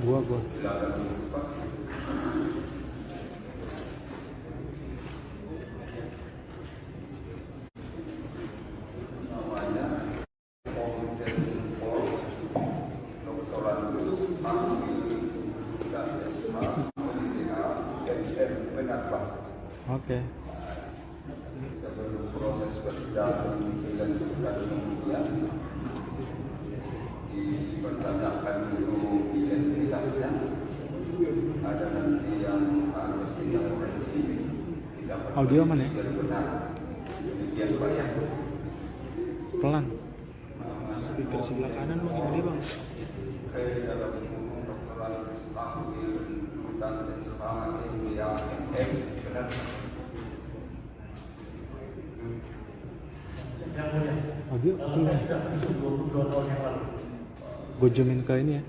Gua. Oke. Sebelum proses persidangan dilanjutkan kemudian dipertanyakan dulu identitasnya, ada nanti yang harus dilakukansi. Audio mana ya? Benar. Demikian Pak ya. Pelan. Speaker sebelah kanan mau gimana bang? Dalam kedokteran tahun dan benar. Audio kecil bang. 22 tahun yang lalu. Gue zoomin ke ini ya.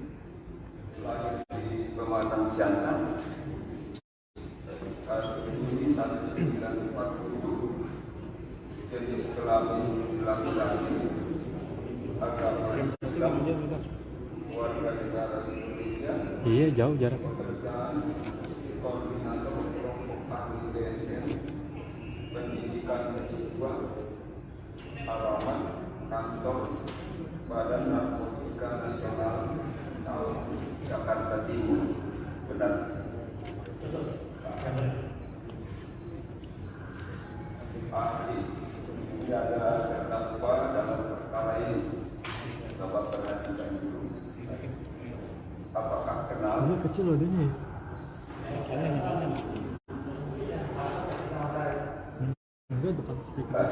Di Pematang Siantar kasus ini 1940 jenis kelamin laki-laki agama Islam warga negara Indonesia. Iya jauh jarak. Pekerjaan koordinator kelompok ahli BSN pendidikan S2 alamat kantor Badan Narkotika Nasional Jakarta Timur. Benar. Ahli tidak ada terdakwa dalam perkara ini. Bapak perhatikan dulu. Apakah kenal? Ini kecil loh dia. Enggak depan speaker.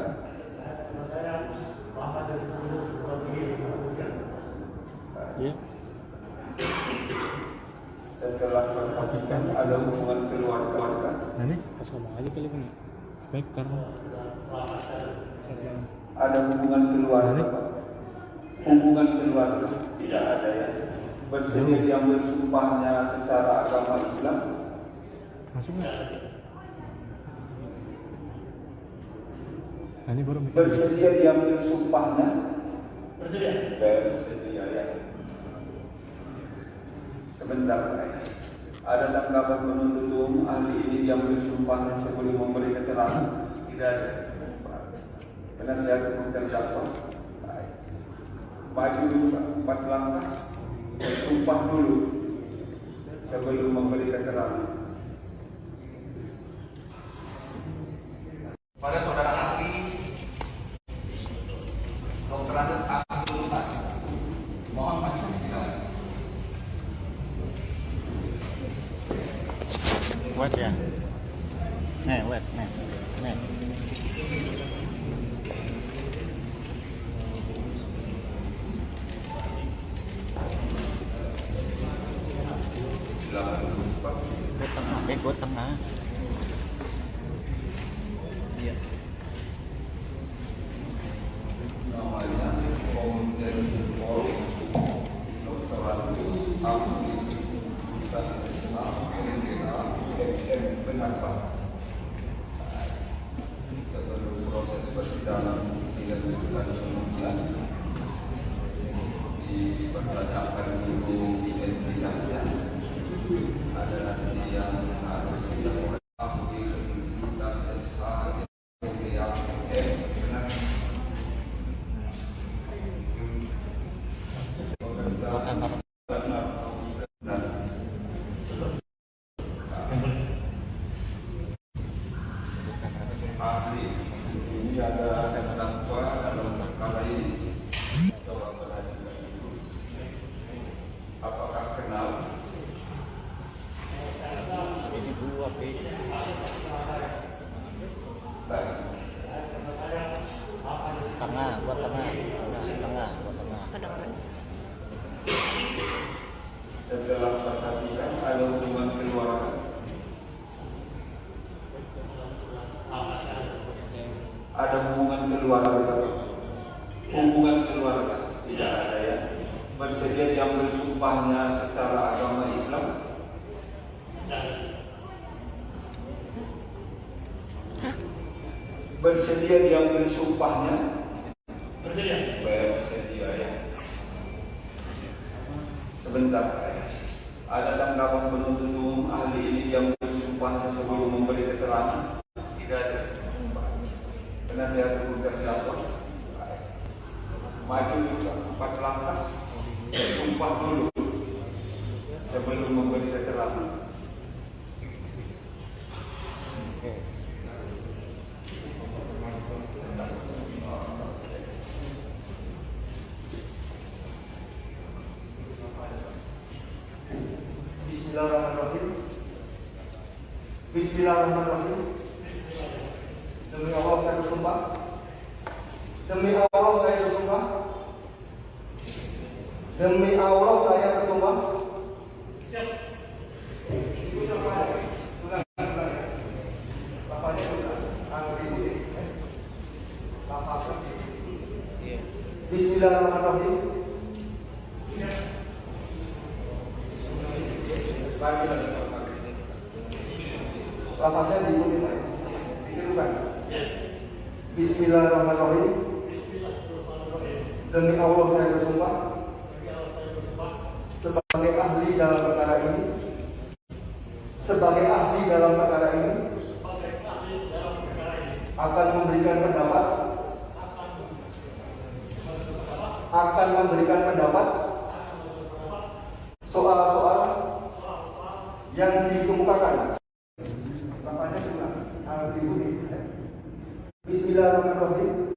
Iya. Setelah berhubungan ada hubungan keluarga. Nah ini pas ngomong aja kali bang. Speaker. Ada hubungan keluarga, Pak. Hubungan keluarga tidak ada ya. Bersedia diambil sumpahnya secara agama Islam. Masuk nggak? Nah, ini baru mikir. Bersedia diambil sumpahnya. Bersedia. Bersedia ya. Sebentar, Pak. Ada tanggapan penuntut umum ahli ini diambil sumpahnya sebelum memberi keterangan? Tidak ada. Penasihat hukum terdakwa. Maju dulu Pak, 4 langkah. Bersumpah dulu sebelum memberi keterangan. Pada saudara ahli Dr. Andes Absoluta, mohon maju ke sidang. Wet ya. Wet. Gue tengah. Iya. Namanya Komjen Pol Dr. Ahli dan Islam persidangan 3 bulan kemudian dipertanyakan dulu identitasnya adalah yang harus dilakukan ahli dan SH yang benar. Ahli ini ada terdakwa dalam perkara ini. Coba perhatikan dulu. Apakah kenal? Ini dua P. Baik. Tengah, buat tengah. Setelah perhatikan ada hubungan keluarga. Ada hubungan keluarga. Hubungan keluarga tidak ada ya. Bersedia diambil sumpahnya secara agama Islam. Bersedia diambil sumpahnya. Bersedia ya. Sebentar ya. Ada tanggapan penuntut umum ahli ini diambil sumpahnya sebelum memberi keterangan? Tidak ada. Karena saya tunggu terdakwa. Maju juga 4 langkah. Sumpah dulu sebelum memberi keterangan. Bismillahirrahmanirrahim. Bismillahirrahmanirrahim. Demi Allah saya bersumpah. Demi Allah saya bersumpah. Demi Allah saya bersumpah. Bismillahirrahmanirrahim. Lapasnya diikuti Pak. Ditirukan. Bismillahirrahmanirrahim. Demi Allah saya bersumpah. Sebagai ahli dalam perkara ini. Sebagai ahli dalam perkara ini. Akan memberikan pendapat. Akan memberikan pendapat. Soal-soal yang dikemukakan. Bapaknya juga harus diikuti. Bismillahirrahmanirrahim.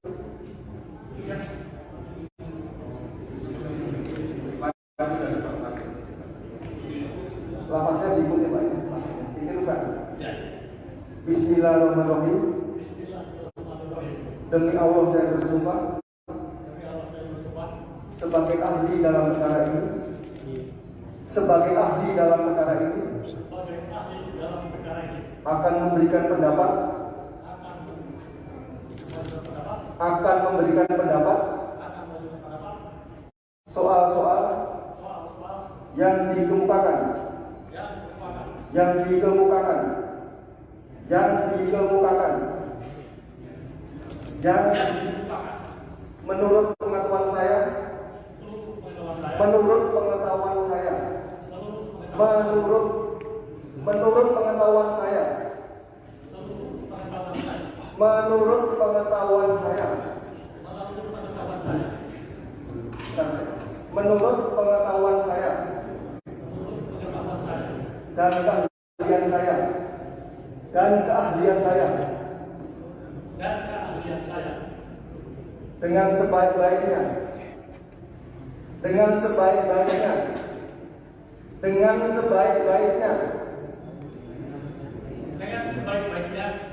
Lapasnya diikuti Pak. Ditirukan. Bismillahirrahmanirrahim. Demi Allah saya bersumpah. Sebagai ahli dalam perkara ini. Sebagai ahli dalam perkara ini. Akan memberikan pendapat. Akan memberikan pendapat. Soal-soal yang dikemukakan. Yang dikemukakan. Yang dikemukakan. Yang menurut pengetahuan saya. Menurut pengetahuan saya. Menurut pengetahuan saya. Menurut pengetahuan saya. Menurut pengetahuan saya. Dan keahlian saya. Dan keahlian saya. Dengan sebaik-baiknya. Dengan sebaik-baiknya. Dengan sebaik-baiknya.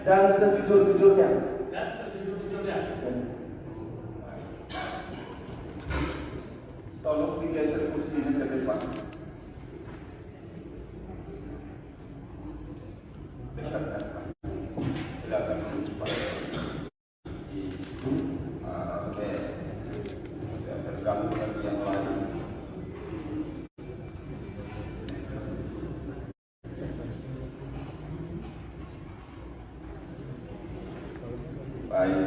Dan sejujur-jujurnya. Tolong digeser kursinya ke depan. Dekat kan Pak. Silakan Pak. Oke. Sudah tergabung lagi yang lain. Baik.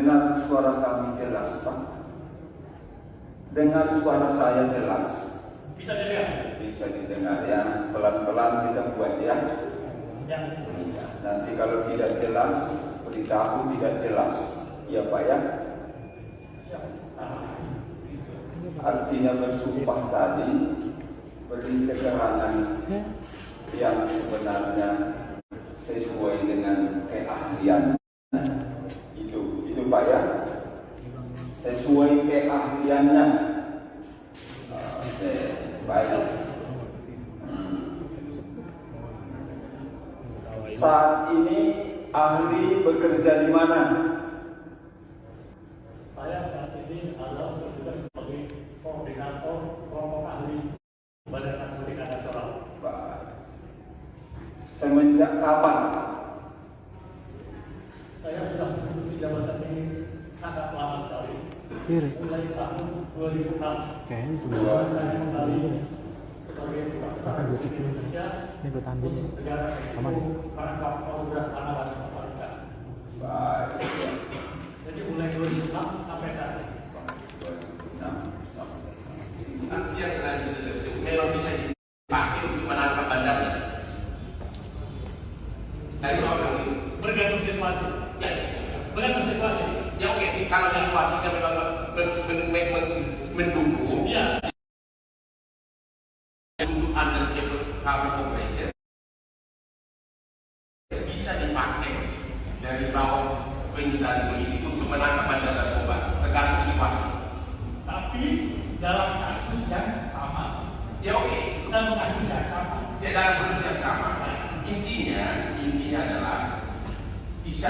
Dengar suara kami jelas, Pak? Dengar suara saya jelas? Bisa dilihat. Bisa didengar ya, pelan-pelan kita buat ya. Ya. Iya. Nanti kalau tidak jelas, beritahu tidak jelas, ya Pak ya. Artinya bersumpah tadi beri keterangan yang sebenarnya sesuai dengan keahlian. Itu Pak ya, sesuai keahliannya. Oke, baik. Saat ini ahli bekerja di mana? Saya saat ini adalah bertugas sebagai koordinator kelompok ahli Badan Narkotika Nasional. Baik. Semenjak kapan? Saya sudah menduduki jabatan ini sangat lama sekali. Mulai tahun 2006. Saya kembali sebagai tukang usaha di Indonesia untuk negara merangkap progres anak dan masyarakat. Baik. Jadi mulai 2006 sampai saat ini. Artinya memang bisa dipakai untuk menangkap bandarnya. Dari orang ini Bergantung situasi. ya, Bergantung situasi. ya oke sih kalau situasinya memang mendukung Ya. untuk undercover operation bisa dipakai dari bawah penyitaan polisi untuk menangkap bandar narkoba tergantung situasi. Tapi dalam kasus yang sama. Ya oke, Dalam kasus yang sama. ya dalam kondisi yang sama. Intinya adalah bisa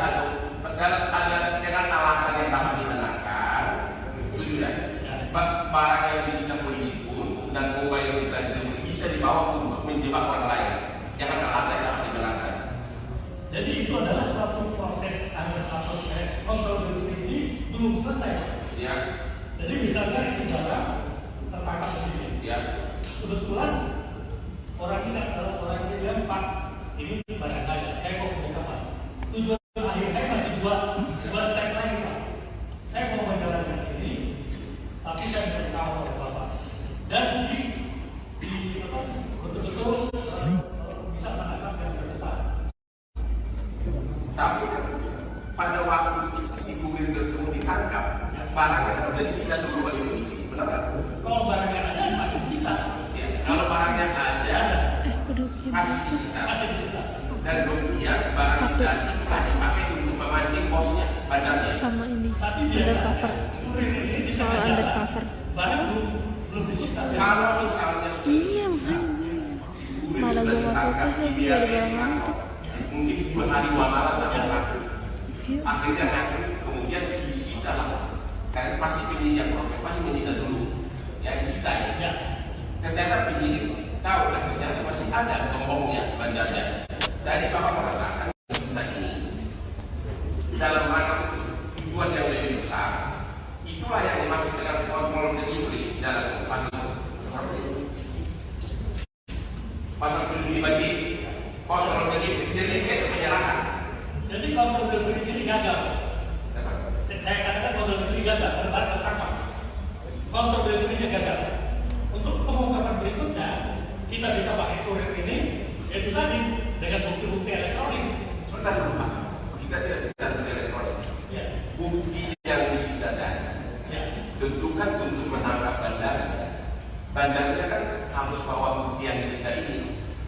ada dengan alasan yang dapat dibenarkan, setuju ya? Barang yang disita polisi pun dan narkoba yang disita bisa dibawa untuk menjebak orang lain. Jangan alasan yang dapat dibenarkan. Jadi itu adalah suatu proses kontrol ini belum selesai. Ya, Jadi misalnya itu barang tertangkap sendiri. ya. Kebetulan orang ini adalah orang yang bilang, Pak, ini barang saya mau kerjasama. Tujuan akhir saya masih buat step lagi, Pak. Saya mau menjalankan ini, tapi saya bersama oleh Bapak. Dan betul-betul bisa menangkap yang besar. Tapi pada waktu si kurir tersebut ditangkap, barangnya sudah disita dulu oleh polisi, benar kan? Kalau barangnya ada, masih disita. Ya. Kalau barangnya ada, masih disita. Masih disita. Dan kemudian barang sitaan itu dipakai untuk memancing bosnya, bandarnya. Sama ini Tapi undercover, kurir ini bisa soal menjaga. undercover. Barang belum disita. Kalau misalnya Iya, si kurir malah sudah gua ditangkap, fokus lagi dibiarkan gara-gara di kantor. ngantuk. Mungkin 2 hari 2 malam tidak mengaku. Iya. Akhirnya ngaku, kemudian disita lah. Karena pasti penyidik pasti menyita dulu, ya disita ya. Ya. Ternyata penyidik tahu lah ternyata masih ada gembongnya bandarnya. Dari Bapak mengatakan disita ini dalam rangka tujuan yang lebih besar. Itulah yang dimaksud dengan kontrol delivery dalam pasal 7 dibagi kontrol delivery itu penyerahan. Jadi kontrol delivery ini gagal. Saya katakan kontrol delivery gagal, tertangkap. Kontrol delivery-nya gagal. Untuk pengungkapan berikutnya, kita bisa pakai kurir ini, yaitu tadi dengan bukti-bukti elektronik. Sebentar dulu Pak, kita tidak bisa bukti elektronik. Ya. Bukti yang disita tadi Ya. tentu kan untuk menangkap bandarnya. Bandarnya kan harus bawa bukti yang disita ini.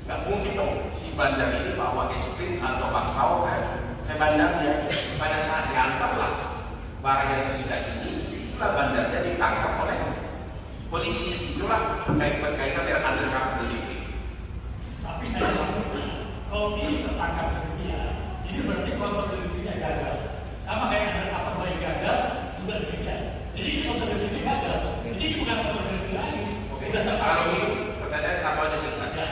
Gak mungkin dong si bandar ini bawa es krim atau bakpao ke bandarnya. Pada saat diantar lah barang yang disita ini, itulah bandarnya ditangkap oleh polisi. Itulah berkaitan dengan undercover delivery. Tapi saya maksud, kalau ini tertangkap dia, ini berarti kontrol delivery-nya gagal. Sama kayak ada apa baik gagal, sudah demikian. Jadi ini kontrol delivery gagal. Jadi ini bukan kontrol delivery lagi. Oke, Sudah tertangkap. kalau itu pertanyaan sama aja sebenarnya.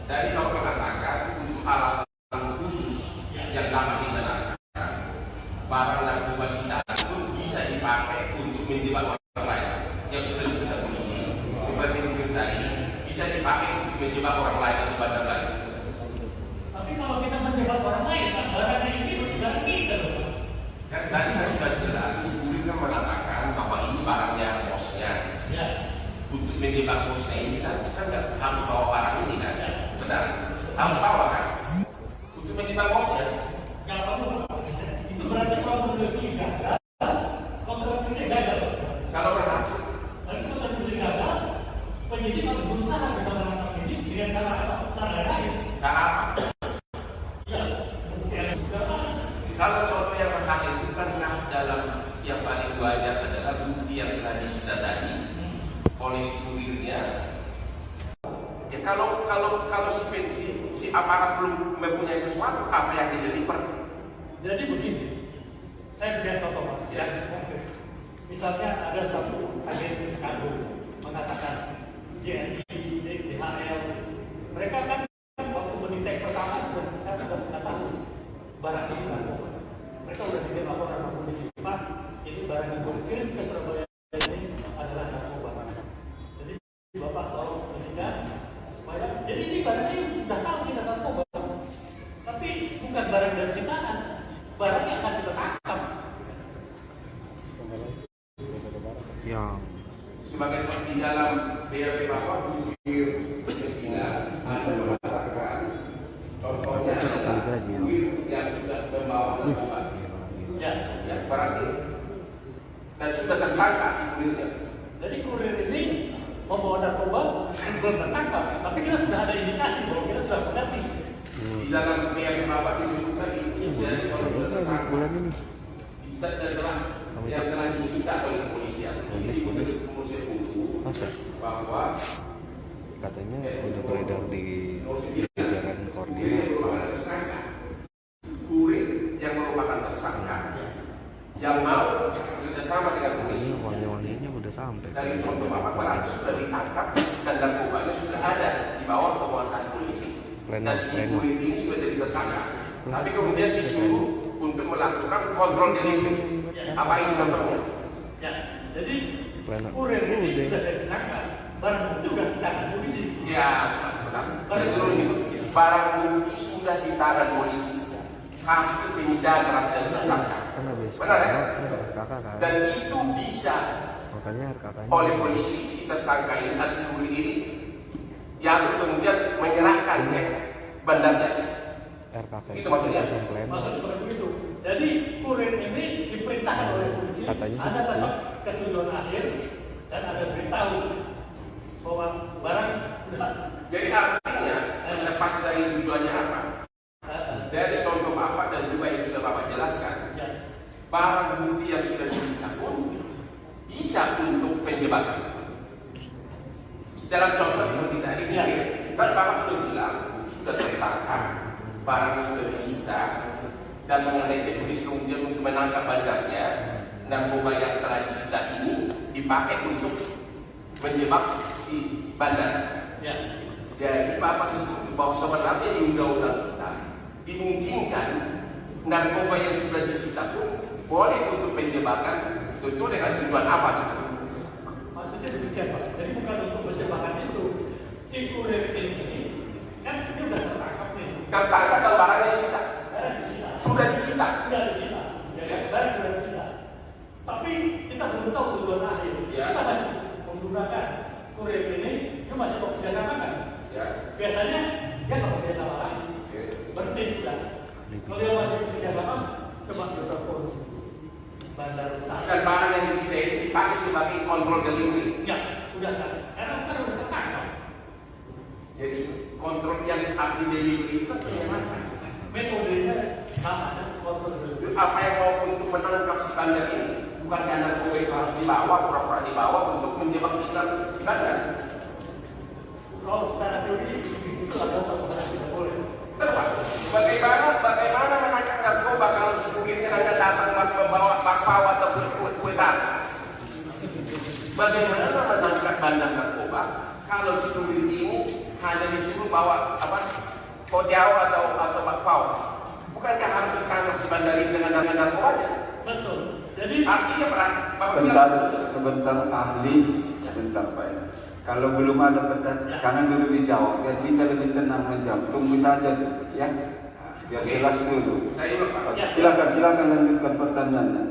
Dari kalau mengatakan untuk alasan khusus yang dapat dibenarkan, barang narkoba sitaan pun bisa dipakai untuk menjebak orang lain yang sudah disita polisi. Seperti mungkin tadi bisa dipakai untuk menjebak orang lain atau bandar lain. Tapi kalau kita menjebak orang lain, kan barangnya ini bukan kita loh. Kan tadi kan sudah jelas untuk menjebak bosnya ini kan nggak harus bawa barang ini kan, benar? Harus bawa kan? Untuk menjebak bosnya. Nggak perlu. Itu berarti kalau menurut gagal, kontraknya gagal. Kalau berhasil, Tapi kalau menurut gagal, penyidik harus berusaha bisa menangkap ini dengan cara apa? Cara lain. cara apa? Ya, Kalau contoh yang berhasil itu kan dalam yang paling wajar adalah bukti yang telah disita tadi oleh si kurirnya. Ya kalau si aparat belum mempunyai sesuatu, apa yang jadi jadi begini. Saya berikan contoh Pak. Ya. Misalnya ada satu agen kandung mengatakan JNI, DHL, mereka kan waktu mendetek pertama sudah tahu barang ini narkoba. Mereka sudah bikin laporan sama polisi. Pak, ini barang yang dikirim ke Surabaya ini adalah narkoba. Jadi Bapak tahu mendetek supaya jadi ini barang ini sudah tahu kita narkoba. Tapi bukan barang dari sitaan, barang yang akan kita tangkap. Ya. sebagai di dalam BAP Bapak Kurir Sepina ada mengatakan contohnya adalah kurir yang sudah membawa narkoba. Ya, berarti dan sudah tersangka si kurirnya. Jadi kurir ini membawa narkoba belum tertangkap, tapi kita sudah ada indikasi bahwa kita sudah mengerti. Di dalam BAP Bapak disebutkan itu jadi kalau sudah tersangka yang telah disita oleh kepolisian. Ini menurut Komisi Hukum bahwa Katanya udah beredar di jajaran koordinat. kurir merupakan tersangka. Kurir yang merupakan tersangka yang mau kerjasama dengan polisi. Ini wangi-wanginya udah sampai. Dari contoh Bapak berarti sudah ditangkap dan narkobanya sudah ada di bawah penguasaan polisi. Dan si kurir ini sudah jadi tersangka. Tapi kemudian disuruh untuk melakukan kontrol delivery. Apa ini contohnya? Ya, jadi kurir ini sudah ditangkap, barang bukti sudah di tangan polisi. Ya, sebentar. Barang bukti sudah di tangan polisi. Hasil penyelidikan dan tersangka. Benar ya? Dan itu bisa oleh polisi si tersangka ini dan si kurir ini yang kemudian menyerahkan ya bandarnya. Itu maksudnya. Maksudnya begitu. Jadi kurir ini diperintahkan oleh polisi. Ada tempat ketujuan akhir dan ada beritahu bahwa barang sudah. Jadi artinya lepas dari tujuannya apa? Dari contoh Bapak dan juga yang sudah Bapak jelaskan, barang bukti yang sudah disita pun bisa untuk penjebakan. Dalam contoh seperti tadi, kan Bapak belum bilang sudah tersangka, barang sudah disita dan mengenai teknis kemudian untuk menangkap bandarnya, narkoba yang telah disita ini dipakai untuk menjebak si bandar. Jadi Bapak setuju bahwa sebenarnya di undang-undang kita dimungkinkan narkoba yang sudah disita pun boleh untuk penjebakan, tentu dengan tujuan apa gitu? Maksudnya demikian Pak. Jadi bukan untuk penjebakan itu. Si kurir ini kan dia sudah tertangkap nih. Tertangkap dan barangnya disita. Sudah disita. Sudah disita. Barang sudah disita. Tapi kita belum tahu tujuan akhir. Kita masih menggunakan kurir ini, dia masih mau kerjasama kan? Biasanya dia nggak kerjasama lagi. Berhenti juga. Kalau dia masih kerjasama, coba kita telepon bandar besar. Dan barang yang disita itu dipakai sebagai kontrol delivery. Ya, sudah kan? Karena udah tertangkap. Jadi kontrol yang arti delivery itu kan bagaimana? Metodenya sama, kontrol delivery. Apa yang mau untuk menangkap si bandar ini? Bukan karena narkoba itu harus dibawa, pura-pura dibawa untuk menjebak si bandar. Kalau secara teori itu adalah satu hal yang tidak boleh. Bagaimana menangkap narkoba kalau si kurirnya hanya datang membawa bakpao atau kue tart? Bagaimana menangkap bandar narkoba kalau si kurir ini hanya disuruh bawa kotiao atau bakpao? Bukankah harus ditangkap si bandar ini dengan narkobanya? Betul. Jadi artinya sebentar ahli, sebentar Pak ya. Kalau belum ada pertanyaan, jangan dulu dijawab, biar bisa lebih tenang menjawab. Tunggu saja, ya. Biar jelas dulu. Saya Pak. Silakan lanjutkan pertanyaannya.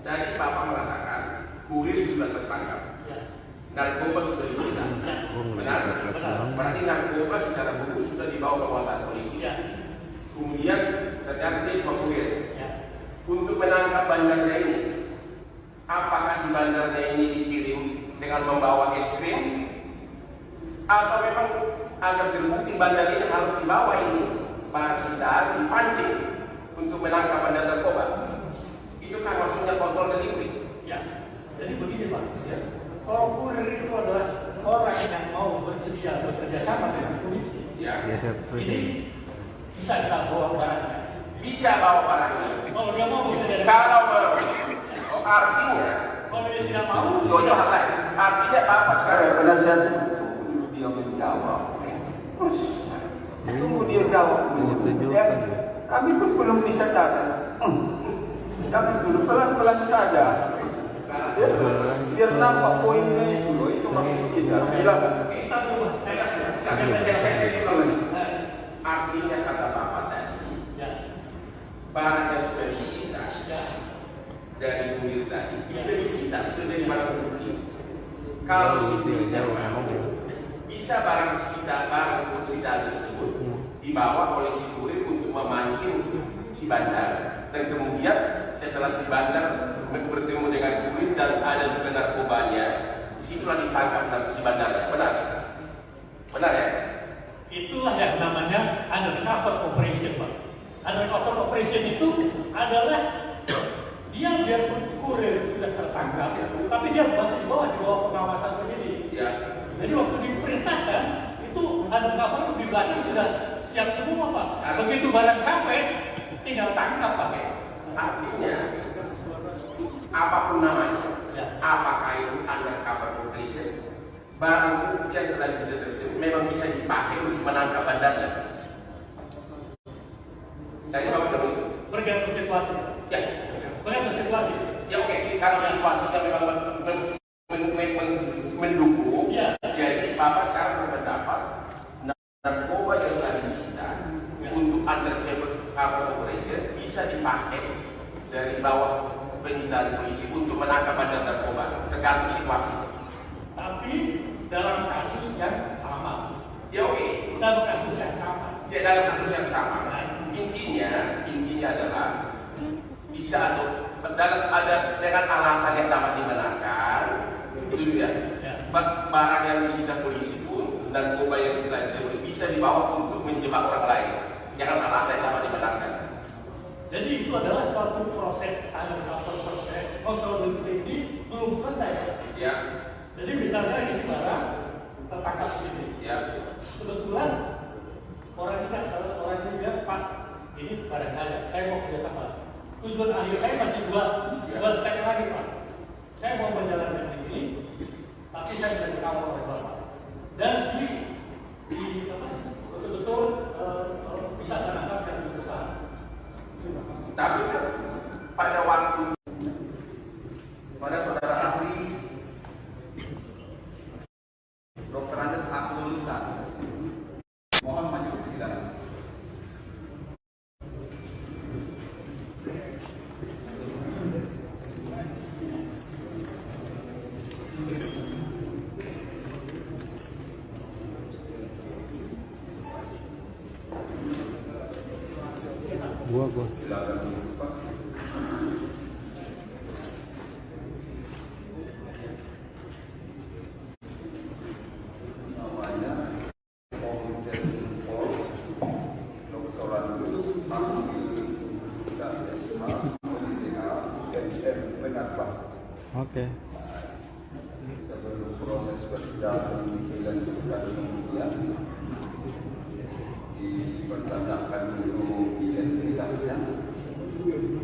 Tadi Bapak mengatakan kurir sudah tertangkap. narkoba sudah disita. Benar? Berarti narkoba secara hukum sudah dibawa kekuasaan polisi. Kemudian ternyata dia cuma kurir. Untuk menangkap bandarnya ini, apakah si bandarnya ini dikirim dengan membawa es krim, atau memang agar terbukti bandar ini harus dibawa ini barang sitaan dipancing untuk menangkap bandar narkoba? Itu kan maksudnya kontrol delivery. Ya, jadi begini Pak. Ya. Kalau kurir itu adalah orang yang mau bersedia bekerja sama dengan polisi. Ya. Ini bisa kita bawa barangnya. Bisa bawa barangnya. Kalau dia mau bisa dari. Kalau artinya, Kalau dia tidak mau, itu hal lain. Artinya apa sekarang? Penasihatnya dulu dia menjawab. Terus tunggu dia jawab. Ya, kami pun belum bisa catat. Kami dulu pelan-pelan saja. Ya, biar nampak poinnya itu maksud kita. Silakan. kita berubah. Artinya kata Bapak tadi, Ya, barang yang sudah disita ya, dari kurir tadi, sudah disita, sudah jadi barang bukti. Kalau sipilnya mau, bisa barang sitaan tersebut dibawa oleh si kurir untuk memancing si bandar, dan kemudian setelah si bandar bertemu dengan kurir dan ada juga narkobanya, disitulah ditangkap si bandarnya. Benar? Benar ya? itulah yang namanya undercover operation, Pak. Undercover operation itu adalah dia biarpun kurir sudah tertangkap, tapi dia masih di bawah pengawasan penyidik. Ya. Jadi waktu diperintahkan itu undercover di belakang sudah siap semua, Pak. Begitu barang sampai tinggal tangkap, Pak. Artinya, apapun namanya, Ya. apakah itu undercover operation, barang bukti yang telah disita tersebut memang bisa dipakai untuk menangkap bandarnya. Jadi Bapak tahu itu? Bergantung situasi. Ya, Bergantung situasi. ya oke sih. Kalau situasinya memang mendukung, Ya. jadi Bapak sekarang berpendapat narkoba yang telah disita untuk undercover operation bisa dipakai dari bawah penyitaan polisi untuk menangkap bandar narkoba, tergantung situasi. Tapi dalam kasus yang sama. Ya oke. Dalam kasus yang sama. Ya dalam kasus yang sama. Intinya adalah bisa atau ada dengan alasan yang dapat dibenarkan, itu ya. Barang yang disita polisi pun narkoba yang disita polisi bisa dibawa untuk menjebak orang lain. Jangan alasan yang dapat dibenarkan. Jadi itu adalah suatu proses kontrol ini belum selesai. Ya. Jadi misalnya ini barang tertangkap sini. Ya. Kebetulan orang ini bilang, Pak, ini barang saya mau kerjasama. Tujuan akhir saya masih dua step lagi, Pak. Saya mau menjalankan ini, tapi saya bisa dikawal oleh Bapak. Dan betul-betul bisa menangkap yang lebih besar. Tapi kan pada saudara ahli Dr. Andes Abdul Ustaz, mohon maju ke persidangan. Gua. Silakan duduk, Pak. Namanya Komjen Pol Dr. Andus Ahli dan SH Politika MM benar Pak. Oke. Sebelum proses persidangan dilanjutkan kemudian dipertanyakan dulu identitasnya.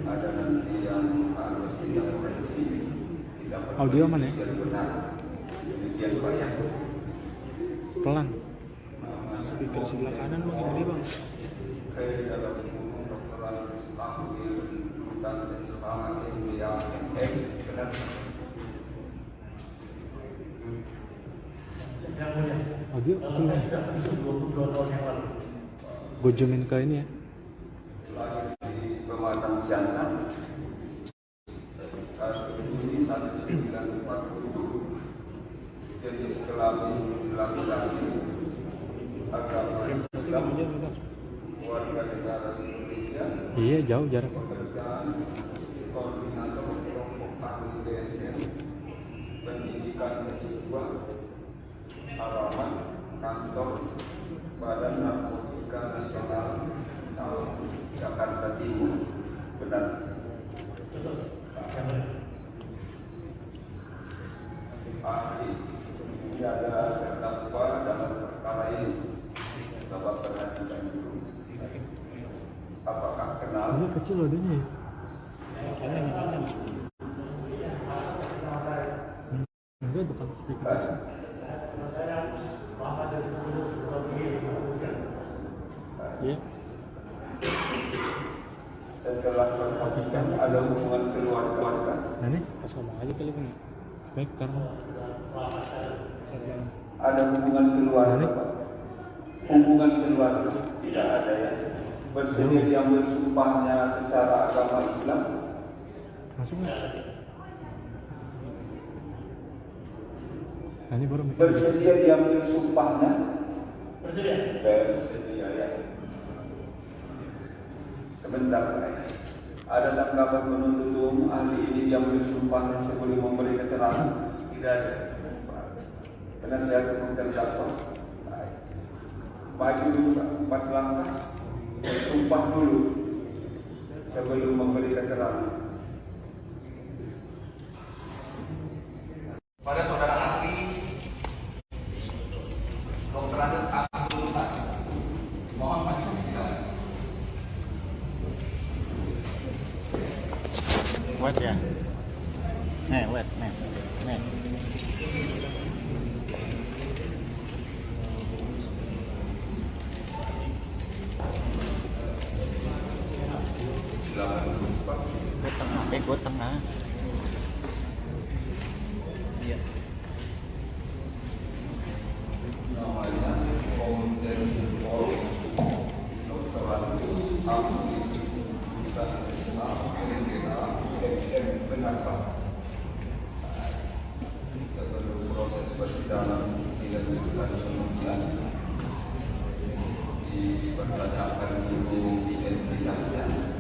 Ada nanti yang harus intervensi. Audio mana ya? Yang benar. Demikian Pak ya. Pelan. Speaker sebelah kanan lu gini bang. Dalam umum Dr. Andus Ahli dan SH MM benar. Yang mulia. Audio kecil. Sudah 22 tahun yang lalu. Gue zoomin ke ini ya. Lahir di Pematang Siantar 1 Juni 1947, laki-laki agama Islam, warga negara Indonesia, Iya, jauh jarak. pekerjaan koordinator kelompok tani BNN, pendidikan S2, alamat kantor Badan Narkotika Nasional Jakarta Timur. Benar. Ahli menjaga terdakwa dalam perkara ini. Bapak perhatikan dulu. Apakah kenal? Ini kecil loh dia. Enggak, bukan aplikasi. Iya. Setelah perhatikan ada hubungan keluarga. Nah nih, pas ngomong aja kali ini. Speaker. Ada hubungan keluarga, Pak. Hubungan keluarga tidak ada ya. Bersedia diambil sumpahnya secara agama Islam. Masuk nggak? Nah, ini baru mikir. Bersedia diambil sumpahnya. Bersedia. Bersedia ya. Sebentar ya. Ada tanggapan penuntut umum ahli ini diambil sumpahnya sebelum memberi keterangan? Tidak ada. Penasihat hukum terdakwa. Maju dulu 4 langkah. Sumpah dulu sebelum memberi keterangan. Pada saudara ahli Dr. Andes Abdul Mutar, mohon maju silakan. Wet ya. Nih, wet, nih. Gue tengah. Iya. Namanya Komite Pol Dr. Andes Abdul benar Pak. Sebelum proses persidangan tidak dilakukan kemudian dipertanyakan dulu identitasnya.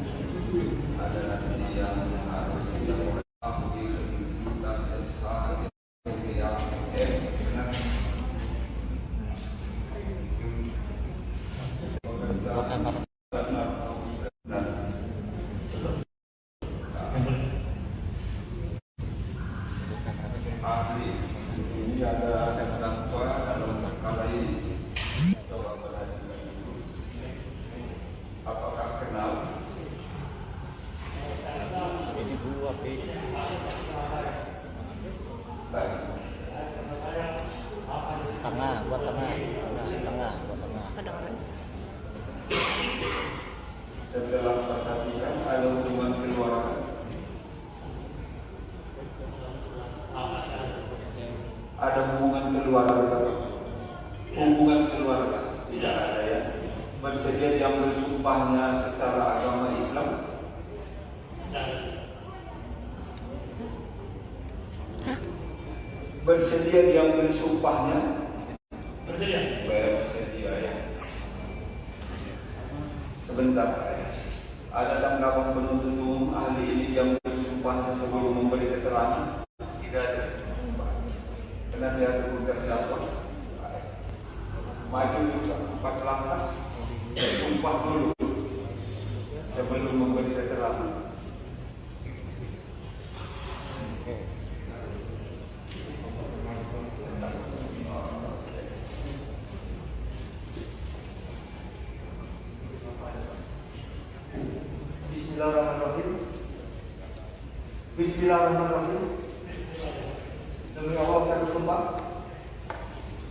Ada nanti yang harus dilakukan ahli kedudukan SH yang benar. Ahli ini ada terdakwa dalam perkara ini. Coba perhatikan dulu. Apakah kenal? Ini gua, Pi. Baik. Tengah, gua tengah. Setelah perhatikan ada hubungan keluarga. Ada hubungan keluarga. Hubungan keluarga tidak ada ya. Bersedia diambil sumpahnya secara agama Islam. Bersedia diambil sumpahnya. Bersedia. Bersedia ya. Sebentar ya. Ada tanggapan penuntut umum ahli ini diambil sumpahnya sebelum memberi keterangan? Tidak ada. Penasihat hukum terdakwa. Maju juga 4 langkah. Sumpah dulu sebelum memberi keterangan. Bismillahirrahmanirrahim. Bismillahirrahmanirrahim. Demi Allah saya bersumpah.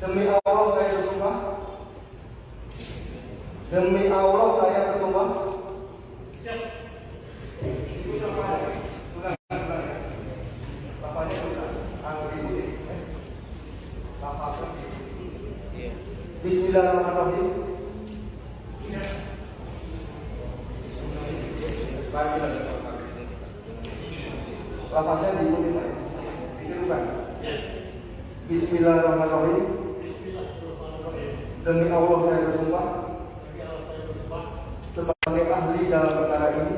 Demi Allah saya bersumpah. Demi Allah saya bersumpah. Bismillahirrahmanirrahim. Lafaznya diikuti Pak. Ditirukan. Bismillahirrahmanirrahim. Demi Allah saya bersumpah sebagai ahli dalam perkara ini,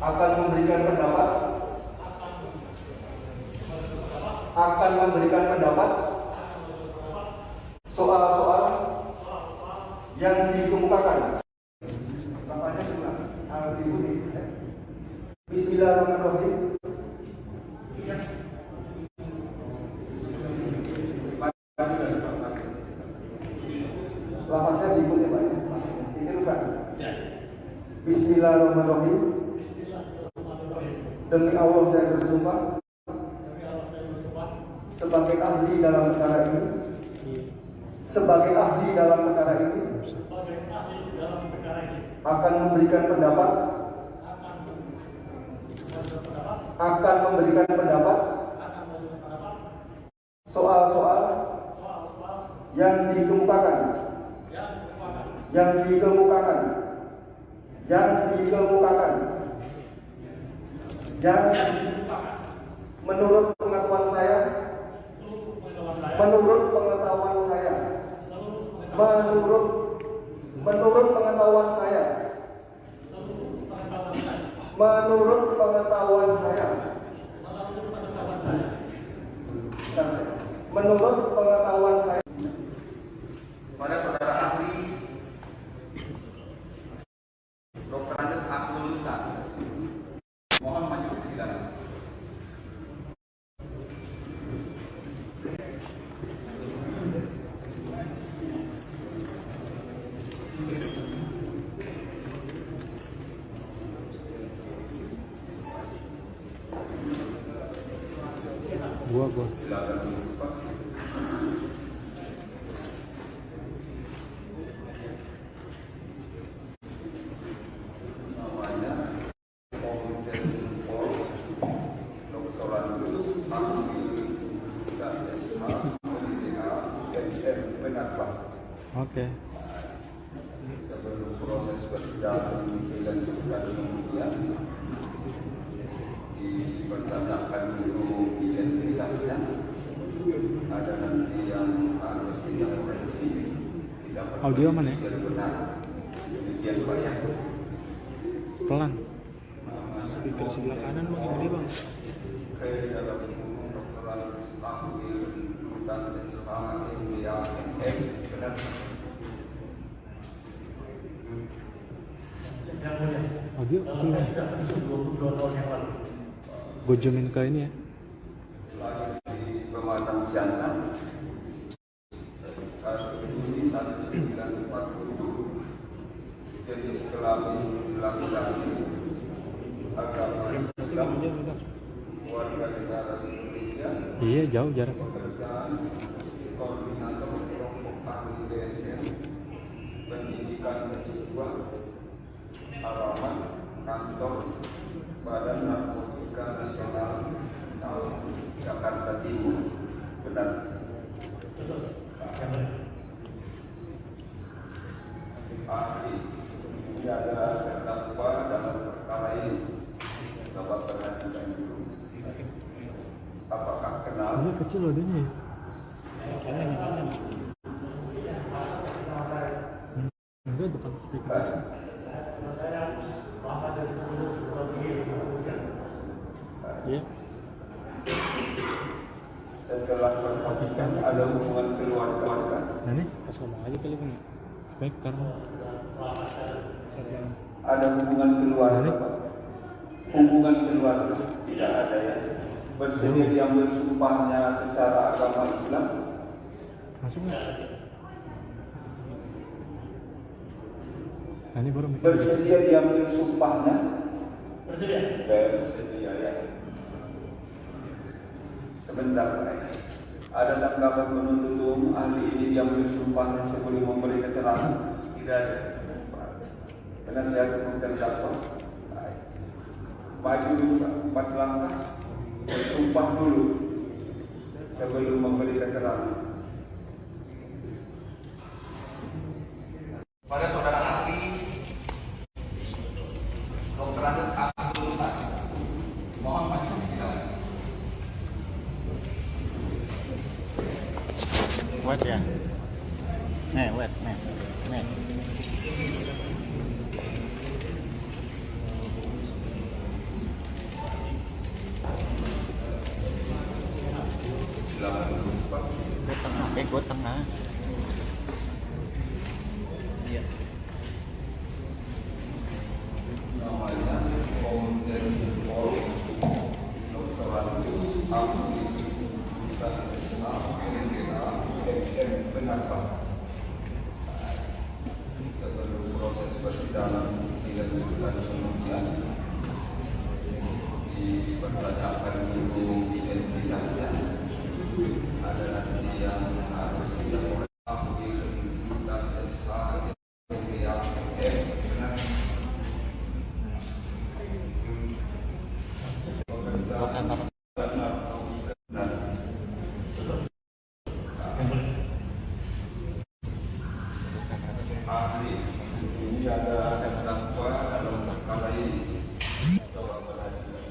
akan memberikan pendapat soal-soal yang dikemukakan. Bapaknya sebelah, Bismillahirrahmanirrahim. Lapasnya diikuti Pak. Ini bukan. Bismillahirrahmanirrahim. Demi Allah saya bersumpah sebagai ahli dalam perkara ini, akan memberikan pendapat soal-soal yang dikemukakan menurut pengetahuan saya Pada saudara ahli Dr. Andes Abdul Ustaz, mohon maju ke persidangan. Gua. Silakan duduk, Pak. Namanya Komite Pol Dr. Andes dan SH MM benar Pak. Oke. Sebelum proses berjalan dilanjutkan kemudian dipertanyakan dulu identitasnya, ada nanti yang harus diintervensi, Audio mana ya? biar benar. Demikian Pak ya. Pelan. Speaker sebelah kanan bang, yang gede bang. Ke dalam kedokteran ahli dan SHMM benar. Audio kecil bang. 22 tahun yang lalu. Gue zoomin ke ini ya. Lahir di Pematang Siantar, Juni 1947, jenis kelamin laki-laki, agama Islam, warga negara Indonesia, Iya jauh jarak. pekerjaan koordinator kelompok ahli BNN, pendidikan S2, alamat kantor Badan Narkotika Nasional Jakarta Timur. Benar. Ahli ada terdakwa dalam perkara ini. Bapak perhatikan dulu. Apakah kenal? Ini kecil loh dia. Enggak bukan speaker. Iya. Setelah berkahwin ada hubungan keluarga. Nah nih pas ngomong aja kali bang. Speaker. Ada hubungan keluarga, Pak. Hubungan keluarga tidak ada ya. Bersedia diambil sumpahnya secara agama Islam. Masuk nggak? Nah ini baru mikir. Bersedia diambil sumpahnya. Bersedia. Bersedia ya. Sebentar, Pak. Ada tanggapan penuntut umum ahli ini diambil sumpahnya sebelum memberi keterangan? Tidak ada. Penasihat hukum terdakwa. Maju dulu Pak, 4 langkah, bersumpah dulu sebelum memberi keterangan. Pada saudara ahli Dr. Andes Abdul Ustaz, mohon maju ke persidangan. wet ya. Nih, wet, nih. Nih. Gue tengah, gue tengah. Iya. Namanya Komjen Pol Dr. Abdi Pendapat. Sebelum proses persidangan 3 bulan kemudian dipertanyakan dulu identitasnya, ada nanti yang harus dilakukan ahli dan SH yang benar. Ahli ini ada terdakwa dalam perkara ini. Coba perhatikan.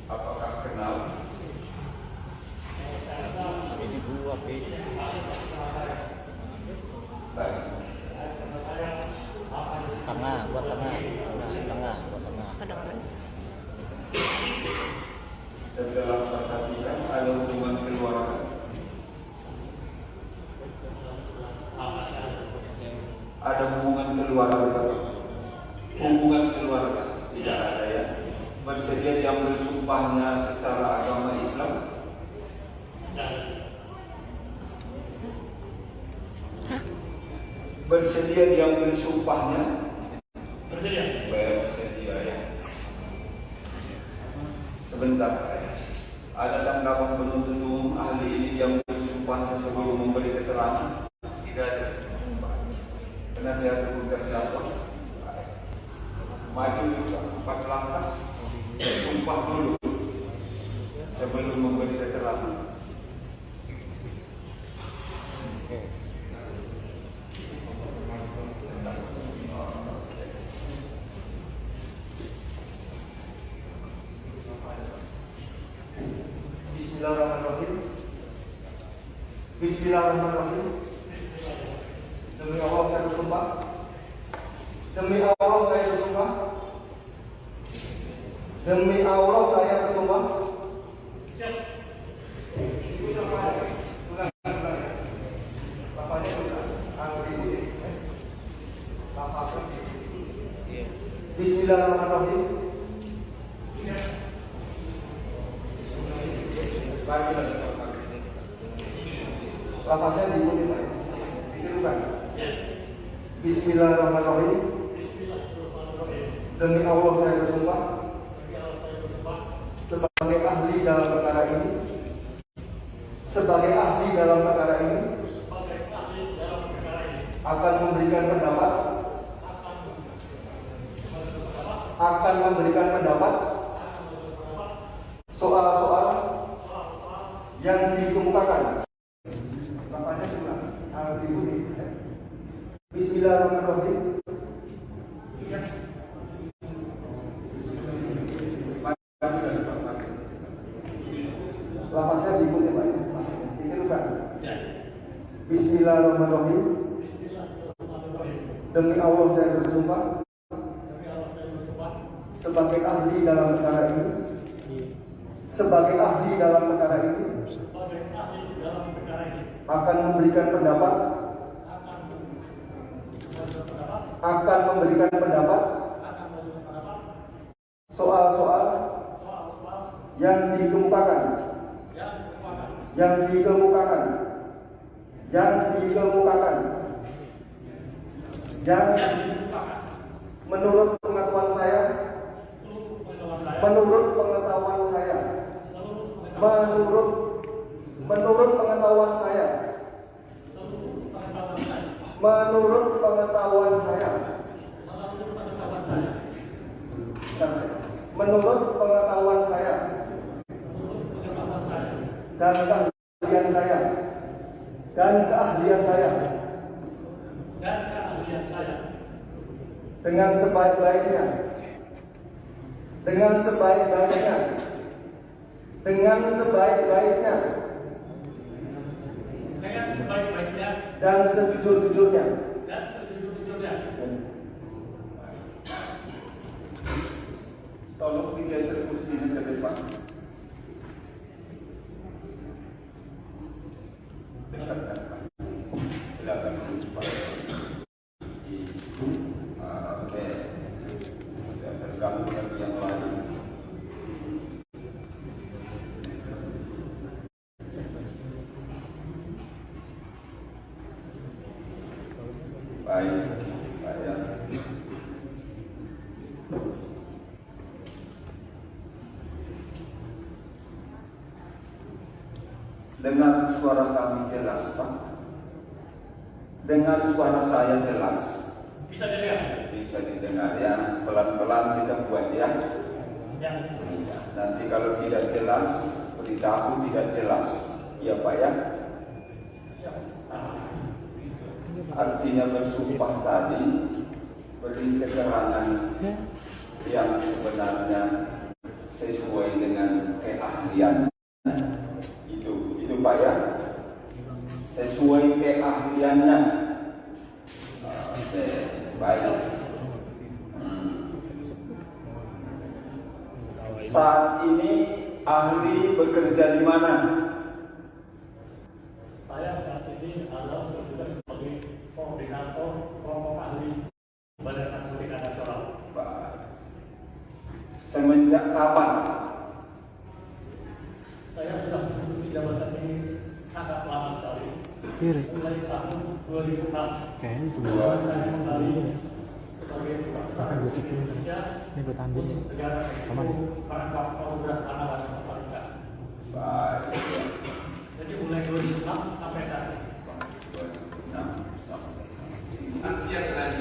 Apakah kenal? Ini gua, Pi. Baik. Tengah, gua tengah. Tengah, gua tengah. Setelah perhatikan ada hubungan keluarga. Ada hubungan keluarga. Hubungan keluarga tidak ada ya. Bersedia diambil sumpahnya secara agama Islam. Bersedia diambil sumpahnya. Bersedia ya. Sebentar ya. Ada tanggapan penuntut umum ahli ini diambil sumpahnya sebelum memberi keterangan? Tidak ada. Penasihat hukum terdakwa maju juga 4 langkah, sumpah dulu sebelum memberi keterangan. Bismillahirrahmanirrahim. Bismillahirrahmanirrahim. Demi Allah saya bersumpah. Demi Allah saya bersumpah. Demi Allah saya bersumpah. Bismillahirrahmanirrahim. Lapasnya diikuti Pak. Ditirukan. Bismillahirrahmanirrahim. Demi Allah saya bersumpah. Sebagai ahli dalam perkara ini. Sebagai ahli dalam perkara ini. Akan memberikan pendapat. Akan memberikan pendapat soal-soal yang dikemukakan. Makanya sudah harus diikuti. Bismillahirrahmanirrahim. Lapasnya diikuti Pak. Ditirukan. Bismillahirrahmanirrahim. Demi Allah saya bersumpah. Sebagai ahli dalam perkara ini. Sebagai ahli dalam perkara ini. Akan memberikan pendapat. Akan memberikan pendapat soal-soal yang dikemukakan. Yang dikemukakan. Yang dikemukakan. Yang menurut pengetahuan saya. Menurut pengetahuan saya. Menurut pengetahuan saya. Menurut pengetahuan saya. Menurut pengetahuan saya. Dan keahlian saya. Dan keahlian saya. Dengan sebaik-baiknya. Dengan sebaik-baiknya. Dengan sebaik-baiknya. dengan sebaik-baiknya dan sejujur-jujurnya. dan sejujur-jujurnya. Tolong digeser kursinya ke depan. Dekatkan. Silakan Pak. Oke. Sudah tergabung lagi yang lain. Baik, saya dengar suara kami jelas, Pak. Dengar suara saya jelas. Bisa dilihat. Bisa didengar ya. Pelan-pelan kita buat ya. Ya. Iya. Nanti kalau tidak jelas, beritahu tidak jelas. Ya Pak ya. Artinya bersumpah tadi beri keterangan yang sebenarnya sesuai dengan keahlian. Itu Pak ya, sesuai keahliannya. Oke, baik. Saat ini ahli bekerja di mana? Saya saat ini adalah bertugas sebagai koordinator kelompok ahli Badan Narkotika Nasional. Pak, semenjak kapan? Saya sudah menduduki jabatan ini sangat lama sekali. Mulai tahun 2006. Kayaknya Sebelum saya kembali sebagai tukang usaha di Indonesia ini buat ambil untuk negara menangkap progres anak dan masyarakat. Baik. Jadi mulai 2006 sampai saat ini. Nanti yang tadi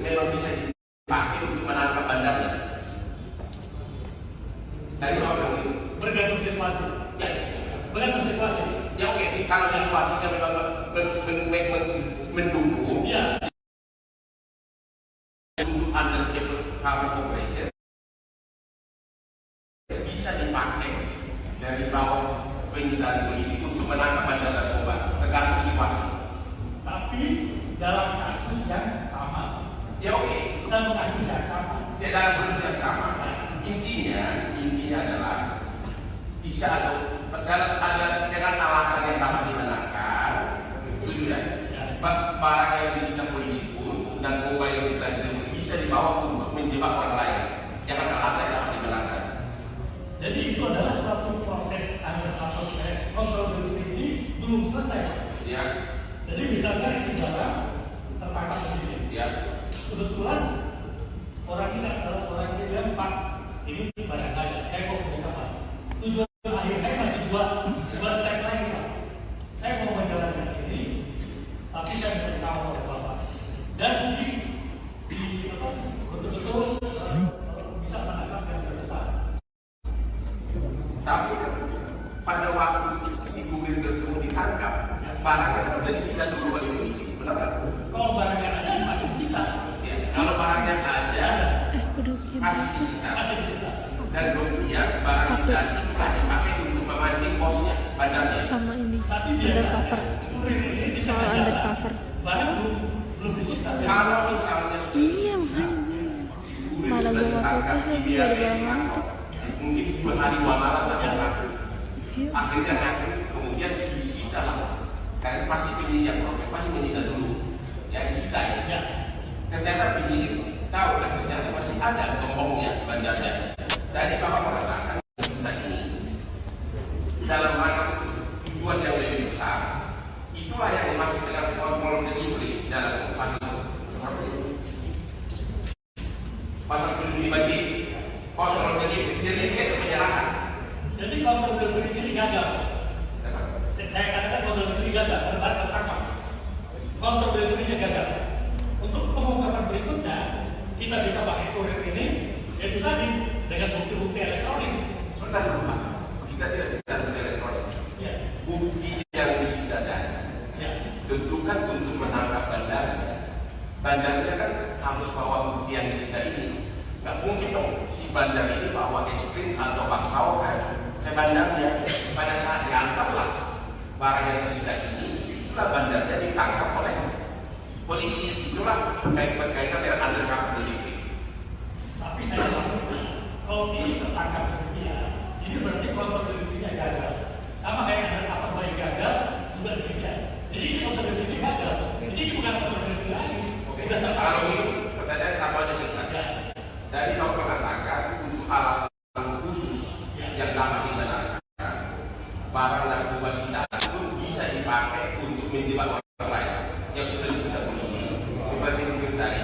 memang bisa dipakai untuk menangkap bandarnya. Dari orang ini Bergantung situasi. ya, Bergantung situasi. ya oke sih kalau situasinya memang mendukung Iya. untuk undercover cover operation bisa dipakai dari bawah penyitaan polisi untuk menangkap bandar narkoba tergantung situasi. Tapi dalam kasus yang sama. Ya oke, Dalam kasus yang sama. ya dalam kondisi yang sama. Intinya adalah bisa ada dengan alasan yang dapat dibenarkan, setuju ya? Barang yang disita polisi pun dan narkoba yang disita bisa dibawa untuk menjebak orang lain. Jangan alasan yang dapat dibenarkan. Jadi itu adalah suatu proses kontrol ini belum selesai. Ya, Jadi misalnya ini barang tertangkap sendiri. ya. Kebetulan orang ini adalah orang yang bilang, Pak, ini barang saya mau kerja sama. Tujuan akhir saya masih dua step lain, Pak. Saya mau menjalankan ini, tapi saya bersama oleh Bapak. Dan betul-betul bisa menangkap yang besar. Tapi pada waktu si kurir tersebut ditangkap, barangnya sudah disita dulu oleh polisi, benar kan? Kalau barang yang ada masih disita. Ya. Kalau barangnya ada, masih disita. Masih disita. Dan kemudian barang sitaan itulah dipakai untuk memancing bosnya, bandarnya. Sama ini Tapi undercover, kurir ini bisa soal menjaga. undercover. Barang belum disita. Kalau misalnya Iya, kurir malah sudah gua ditangkap, fokus lagi dibiarkan gara-gara ngantuk. Mungkin 2 hari 2 malam nggak ngaku. Iya. Akhirnya ngaku, kemudian disita lah. Karena pasti penyidik problem, pasti menyita dulu. Ya disita ya. Ternyata penyidik tahu kan ternyata masih ada gembongnya di bandarnya. Jadi Bapak mengatakan disita ini dalam rangka tujuan yang lebih besar. Itulah yang dimaksud dengan kontrol delivery dalam pasal seperti itu. Pasal 75 di kontrol delivery itu penyerahan. Jadi kontrol delivery ini gagal. Saya katakan kontrol delivery gagal, tertangkap. Kontrol delivery-nya gagal. Untuk pengungkapan berikutnya, kita bisa pakai kurir ini, yaitu tadi dengan bukti-bukti elektronik. Sebentar dulu Pak, kita tidak bisa bukti elektronik. Ya, Bukti yang disita ya. tentukan untuk menangkap bandar. Bandarnya kan harus bawa bukti yang disita ini. Nggak mungkin dong si bandar ini bawa es krim atau bakpao ke bandarnya. Pada saat diantarlah barang yang disita ini itulah bandarnya ditangkap oleh polisi. Itulah berkaitan dengan undercover delivery. Tapi saya tahu kalau ini tertangkap dia, ini berarti kontrol delivery-nya gagal. Sama kayak ada apa baik gagal sudah demikian. Jadi ini kontrol delivery gagal. Jadi ini bukan kontrol delivery lagi. Oke. Sudah tertangkap. Kalau ini pertanyaan sama aja singkat. Dari dokter mengatakan untuk alasan khusus yang dapat dibenarkan, barang narkoba sitaan pun bisa dipakai untuk menjebak orang lain yang sudah disita polisi. Seperti mungkin tadi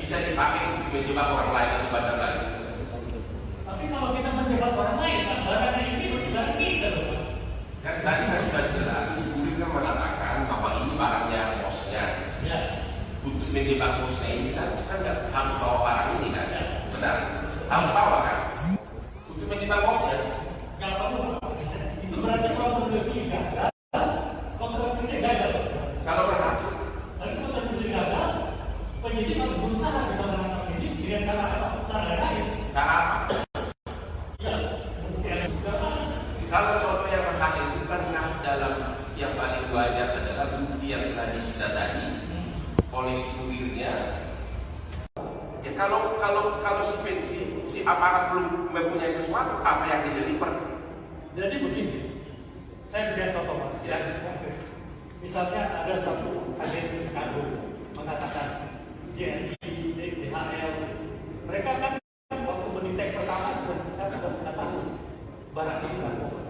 bisa dipakai untuk menjebak orang lain atau bandar lain. Tapi kalau kita menjebak orang lain, kan barangnya ini bukan kita loh. Kan tadi kan sudah jelas, Kurir kan mengatakan bahwa ini barangnya bosnya. Ya. Untuk menjebak bosnya ini kan nggak harus bawa barang ini kan? Benar? Harus bawa kan? Untuk menjebak bosnya. Kalau kamu itu berarti kontrol delivery gagal. Kontrol delivery gagal. Kalau berhasil, Tapi kontrol delivery gagal, penyidik harus berusaha bisa menangkap ini dengan cara apa? Cara lain. cara apa? Ya, bukti yang juga. Kalau contoh yang berhasil itu karena dalam yang paling wajar adalah bukti yang telah disita tadi oleh si kurirnya. Ya kalau si aparat belum mempunyai sesuatu, apa yang dia deliver? Jadi begini, saya berikan contoh Mas. Ya. Misalnya ada satu agen Chicago mengatakan JNI, DHL, mereka kan waktu menitek pertama sudah tahu barang ini narkoba.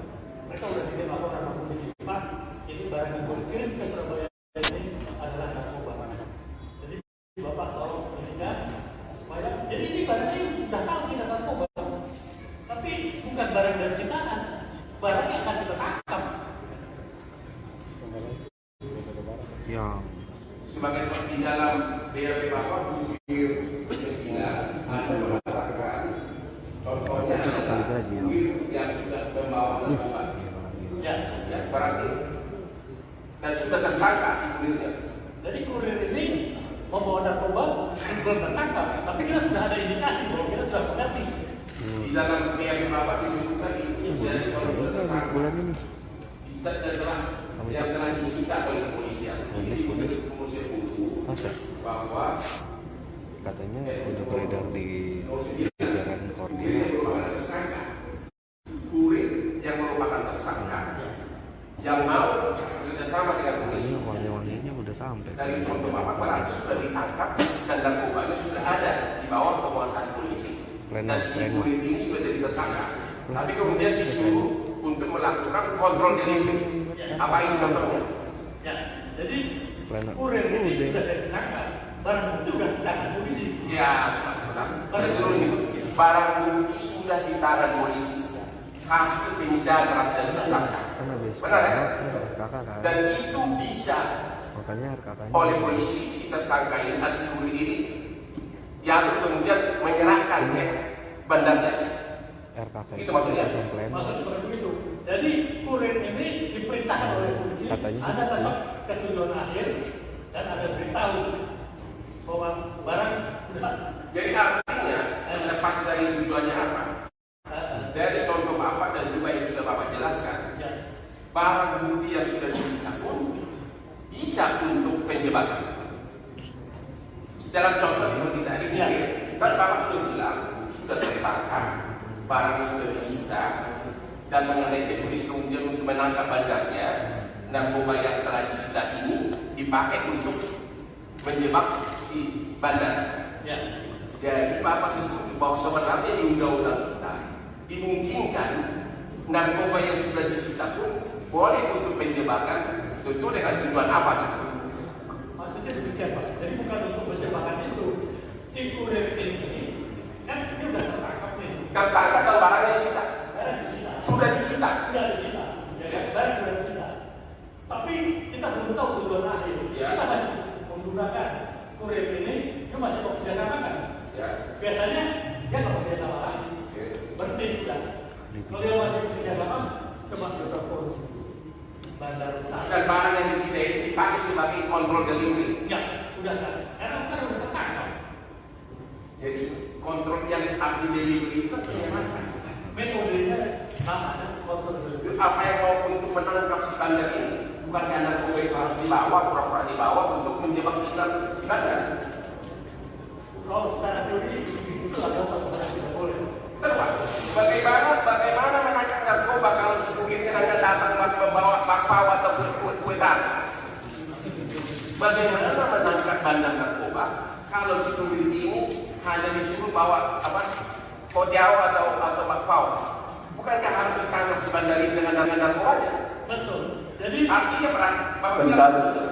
Mereka sudah tidak laporan sama polisi, Pak, ini barang yang dikirim ke Surabaya ini adalah narkoba. Jadi Bapak tolong berikan supaya, jadi ini barangnya sudah tahu ini narkoba, tapi bukan barang dari sitaan, barang yang akan kita tangkap. Ya. Sebagai di dalam BAP Bapak Kurir Sekila ada mengatakan contohnya adalah kurir yang sudah membawa narkoba. Ya. Ya, berarti dan sudah tersangka si kurirnya. Jadi kurir ini membawa narkoba belum tertangkap, tapi kita sudah ada indikasi bahwa kita sudah mengerti. Di dalam BAP Bapak disebutkan ini jadi kalau sudah tersangka Bulan ini. yang telah disita oleh kepolisian ini menurut Masa? bahwa Katanya udah beredar di jajaran kurir koordinat. yang merupakan tersangka, kurir yang merupakan tersangka yang mau bekerjasama dengan polisi. Ini wangi-wanginya udah sampai. Dari contoh Bapak berarti sudah ditangkap dan narkobanya sudah ada di bawah penguasaan polisi. Dan si kurir ini sudah jadi tersangka. Tapi kemudian disuruh untuk melakukan kontrol delivery. Apa ini contohnya? Ya, jadi Plena. kurir ini sudah ditangkap, barang itu sudah di tangan polisi. Ya, sebentar. Pada dulu itu barang bukti sudah di tangan polisi. Hasil pemindahan terhadap tersangka. Kan habis Benar ya? RKK kan. Dan itu bisa Makanya RKK-nya oleh polisi si tersangka ini dan si kurir ini yang kemudian menyerahkan ya bandarnya. RKK Itu maksudnya? bukan Plena. Maksudnya seperti itu. Jadi kurir ini diperintahkan oleh polisi, Katanya ada gitu. tetap ketujuan akhir dan ada beritahu bahwa barang sudah. Jadi artinya lepas dari tujuannya apa? Dari contoh Bapak dan juga yang sudah Bapak jelaskan, Ya. barang bukti yang sudah disita pun bisa untuk penjebakan. Dalam contoh seperti tadi, Ya. kan Bapak belum bilang sudah tersangka, barang sudah disita, dan mengenai teknis kemudian untuk menangkap bandarnya, narkoba yang telah disita ini dipakai untuk menjebak si bandar. Ya. Jadi Bapak setuju bahwa sebenarnya di undang-undang kita dimungkinkan narkoba yang sudah disita pun boleh untuk penjebakan, tentu dengan tujuan apa? Maksudnya demikian Pak. Jadi bukan untuk penjebakan itu. Si kurir ini kan dia sudah tertangkap nih. Tertangkap kalau barangnya disita, Barang disita. sudah disita. Sudah disita. Ya kan? Barang sudah disita. Tapi kita belum tahu tujuan akhir. Ya. Kita masih menggunakan kurir ini, dia masih mau kerjasama kan? Ya. Biasanya dia nggak kerjasama lagi. Oke. Berhenti sudah. Kalau dia masih kerjasama, coba kita telepon bandar besar. Dan barang yang disita ini dipakai sebagai kontrol delivery. Ya, sudah kan? Karena kan udah tertangkap. Jadi kontrol yang arti delivery itu bagaimana? Metodenya sama, kontrol dulu. Apa yang mau untuk menangkap si bandar ini? Bukankah narkoba itu harus dibawa, pura-pura dibawa untuk menjebak si bandar? Kalau secara teori itu adalah satu hal yang tidak boleh. Terus, bagaimana menangkap narkoba kalau si kurirnya hanya datang membawa bakpao atau kue tarik? Bagaimana menangkap bandar narkoba kalau si kurir ini hanya disuruh bawa kotiao atau bakpao? Bukankah harus ditangkap si bandar ini dengan narkobanya? Betul. Jadi artinya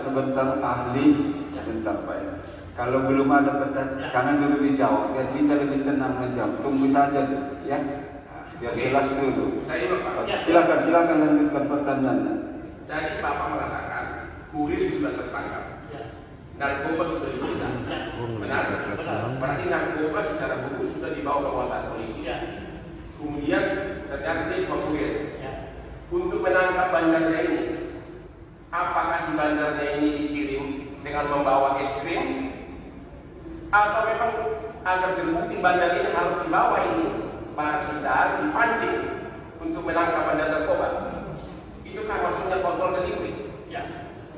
sebentar ahli, sebentar Pak ya. Kalau belum ada pertanyaan, jangan dulu dijawab, biar bisa lebih tenang menjawab. Tunggu saja dulu, ya. Nah, biar jelas dulu. Saya Pak. Silakan lanjutkan pertanyaannya. Tadi Bapak mengatakan kurir sudah tertangkap, narkoba sudah disita. Benar? Berarti narkoba secara hukum sudah dibawa ke kekuasaan polisi. Kemudian ternyata dia cuma kurir. Untuk menangkap bandarnya ini, apakah si bandarnya ini dikirim dengan membawa es krim? Atau memang agar terbukti bandar ini harus dibawa ini barang sedang dipancing untuk menangkap bandar narkoba? Itu kan maksudnya kontrol delivery. ya,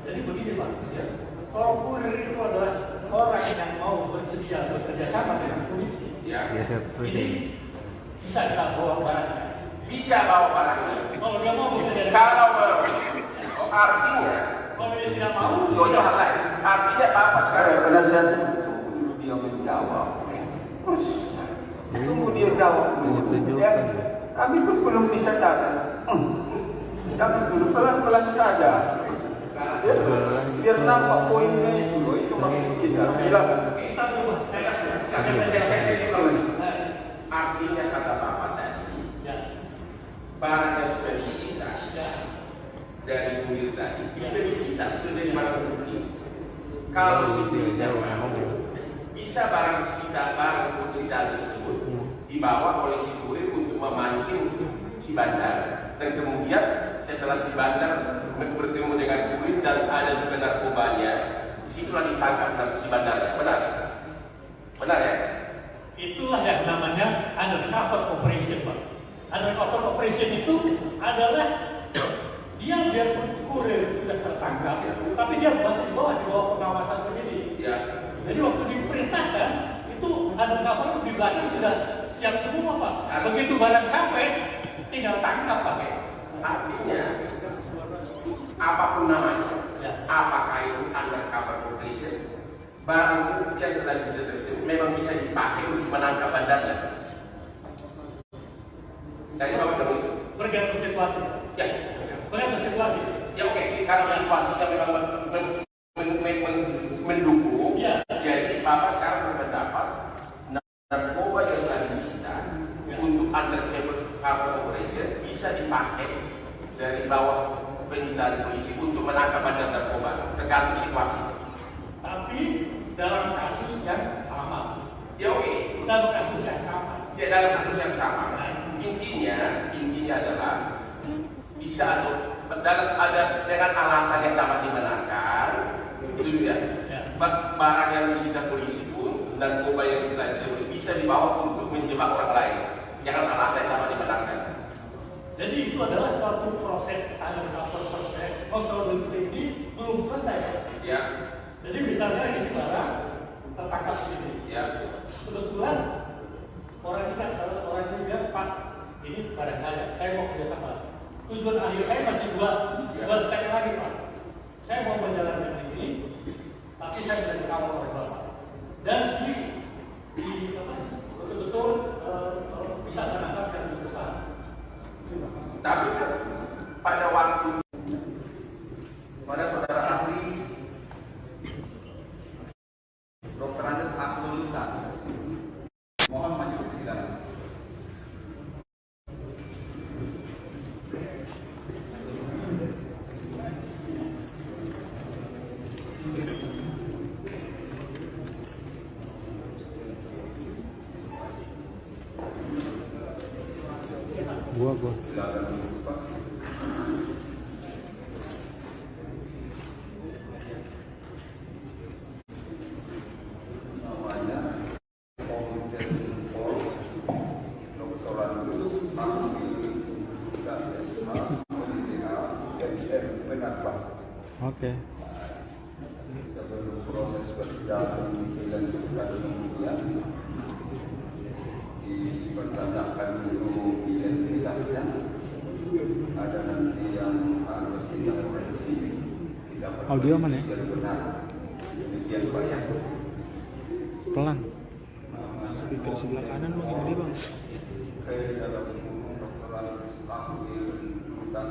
jadi begini Pak. Ya. Kalau kurir itu adalah orang yang mau bersedia bekerja sama dengan polisi. Ya. Ini bisa kita bawa barangnya. Bisa bawa barangnya. Kalau dia mau bisa jadi. Kalau mau, artinya Kalau dia tidak mau, itu hal lain. Artinya Bapak sekarang Penasihat dulu dia menjawab. Terus tunggu dia jawab dulu. Ya, kami pun belum bisa catat. Jangan dulu pelan-pelan saja. Biar nampak poinnya itu maksud kita. Silakan. kita berubah. artinya kata Bapak tadi, Ya. barang yang sudah disita dari kurir tadi, itu disita sudah dari barang bukti. Kalau si kurirnya mau, bisa barang sita tersebut dibawa oleh si kurir untuk memancing si bandar, dan kemudian setelah si bandar bertemu dengan kurir dan ada juga narkobanya, disitulah ditangkap si bandarnya. Benar ya? Itulah yang namanya undercover operation, Pak. Undercover operation itu adalah dia biarpun kurir sudah tertangkap, tapi dia masih di bawah pengawasan penyidik. Ya. Jadi waktu diperintahkan itu undercover di belakang sudah siap semua, Pak. Begitu barang sampai, tinggal tangkap, Pak. Artinya, apapun namanya, Ya. apakah itu undercover operation, barang bukti yang telah disita tersebut memang bisa dipakai untuk menangkap bandarnya. Dari bawah dulu itu. Bergantung situasi. Ya, Bergantung situasi. ya oke sih. Kalau situasinya memang mendukung, Ya. jadi Bapak sekarang berpendapat narkoba yang telah disita untuk undercover operation bisa dipakai dari bawah penyitaan polisi untuk menangkap bandar narkoba, tergantung situasi. Tapi dalam kasus yang sama. Ya oke. Dalam kasus yang sama. Ya dalam kasus yang sama. Intinya adalah bisa atau ada dengan alasan yang dapat dibenarkan, itu ya. Barang yang disita polisi pun narkoba yang disita bisa dibawa untuk menjebak orang lain. Jangan alasan yang dapat dibenarkan. Jadi itu adalah suatu proses undercover proses kontrol ini belum selesai. Ya. Jadi misalnya di barang tertangkap sini. Ya. Kebetulan orang ini adalah orang ini bilang, Pak, ini barang saya mau kerjasama. Tujuan akhir saya masih dua step lagi, Pak. Saya mau menjalankan ini, tapi saya bisa dikawal oleh Bapak. Dan betul-betul bisa menangkap yang lebih besar. Tapi kan pada waktu saudara ahli Dr. Andes Abdul Mutar, mohon maju ke silakan. Gua. Silakan duduk, Pak. Namanya Komite Pol Dr. Andus Ahli KSH MDA MM benar Pak. Oke. Sebelum proses persidangan dilanjutkan kemudian dipertanyakan dulu identitasnya. Ada nanti yang harus dilakukan Audio mana ya? benar. Demikian Pak ya. Pelan. Speaker sebelah kanan bang, ini bang. Dalam kedokteran ahli dan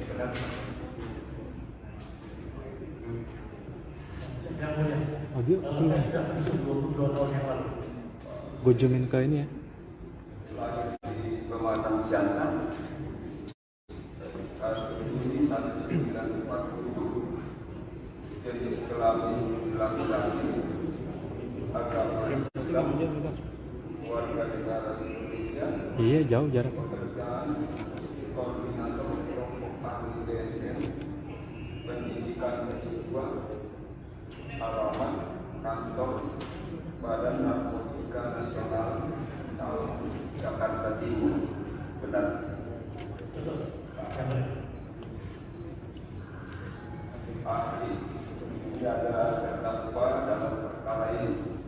benar. Yang mulia. Audio kecil bang. Sudah 22 tahun yang lalu. Gue zoomin ke ini ya. Di Pematang Siantar kasus ini 1940 jenis kelamin laki-laki agama Islam warga negara Indonesia Iya jauh jarak. pekerjaan koordinator kelompok ahli BSN pendidikan S2 alamat kantor Badan Narkotika Nasional Jakarta Timur. Benar. Ahli ini ada terdakwa dalam perkara ini.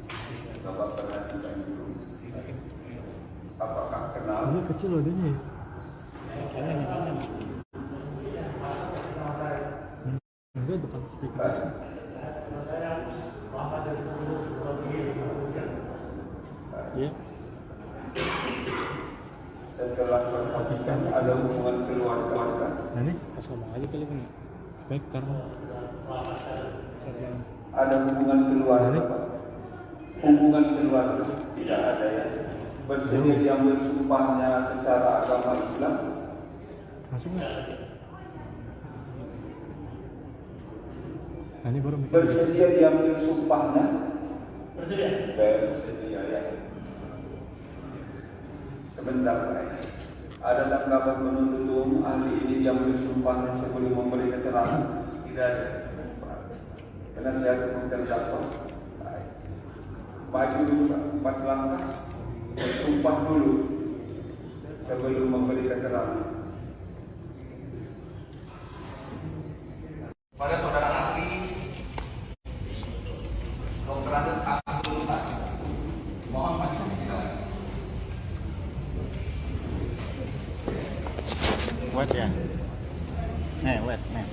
Bapak perhatikan dulu. Apakah kenal? Ini kecil loh dia. Enggak bukan speaker. Saya lama dari dulu Iya. Setelah berhubungan ada hubungan keluarga. Nah ini pas ngomong aja kali bang. Speaker. Ada hubungan keluarga, Pak. Hubungan keluarga tidak ada ya. Bersedia diambil sumpahnya secara agama Islam. Masuk nggak? Nah, ini baru mikir. Bersedia diambil sumpahnya. Bersedia. Bersedia ya. Sebentar Pak. Ada tanggapan penuntut umum ahli ini diambil sumpahnya sebelum memberi keterangan? Tidak ada. Penasihat hukum terdakwa. Maju dulu Pak, 4 langkah. Bersumpah dulu sebelum memberi keterangan. Pada saudara ahli Dr. Andes Abdul Mutar, mohon maju silakan. Wet ya. Wet, nih.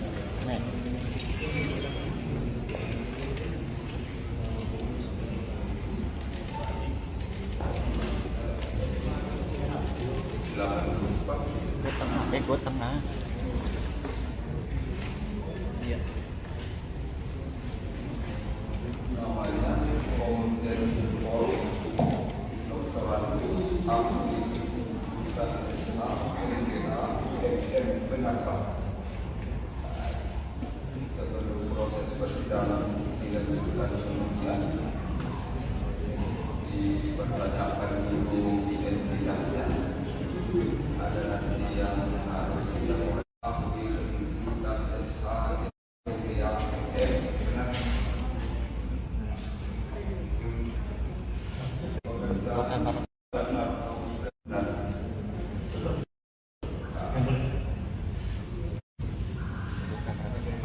Gue tengah. Iya. Namanya Komjen Pol Dr. Ahli dan benar Pak. Sebelum proses persidangan dilanjutkan kemudian dipertanyakan dulu identitasnya. Ada nanti yang harus dilakukan ahli dan SH yang benar.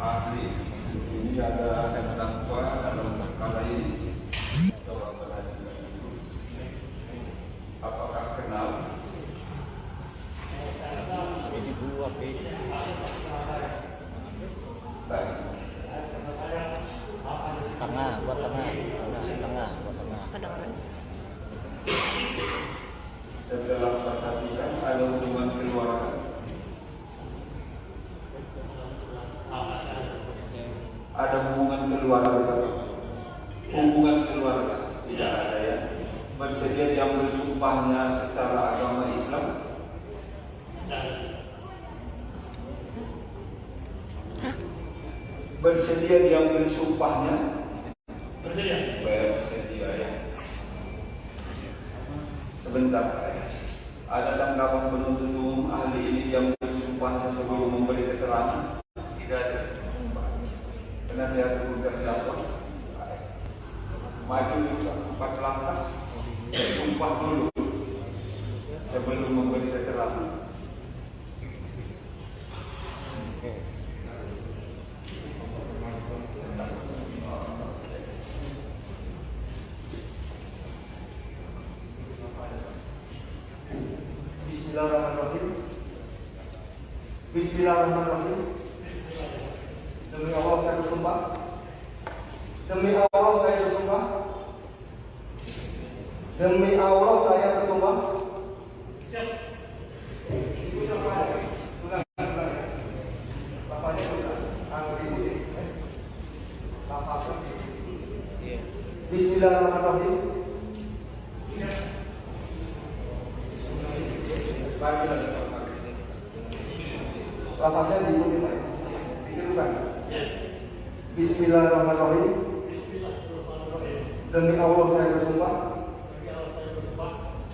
Ahli ini ada terdakwa dalam perkara ini. Apakah kenal? Ini gua Baik. tengah, buat tengah. Setelah perhatikan ada hubungan keluarga. Ada hubungan keluarga. Hubungan keluarga tidak ada ya. Bersedia diambil sumpahnya secara agama Islam. Bersedia diambil sumpahnya. Bersedia. Bersedia ya. Sebentar ya. Ada tanggapan penuntut umum ahli ini diambil sumpahnya sebelum memberi keterangan? Tidak ada. Penasihat hukum terdakwa. Maju juga 4 langkah. Sumpah dulu sebelum memberi keterangan. Bismillahirrahmanirrahim. Demi Allah saya bersumpah. Demi Allah saya bersumpah. Demi Allah saya bersumpah. Bismillahirrahmanirrahim. Lafaznya diikuti Pak. Ditirukan. Bismillahirrahmanirrahim. Demi Allah saya bersumpah.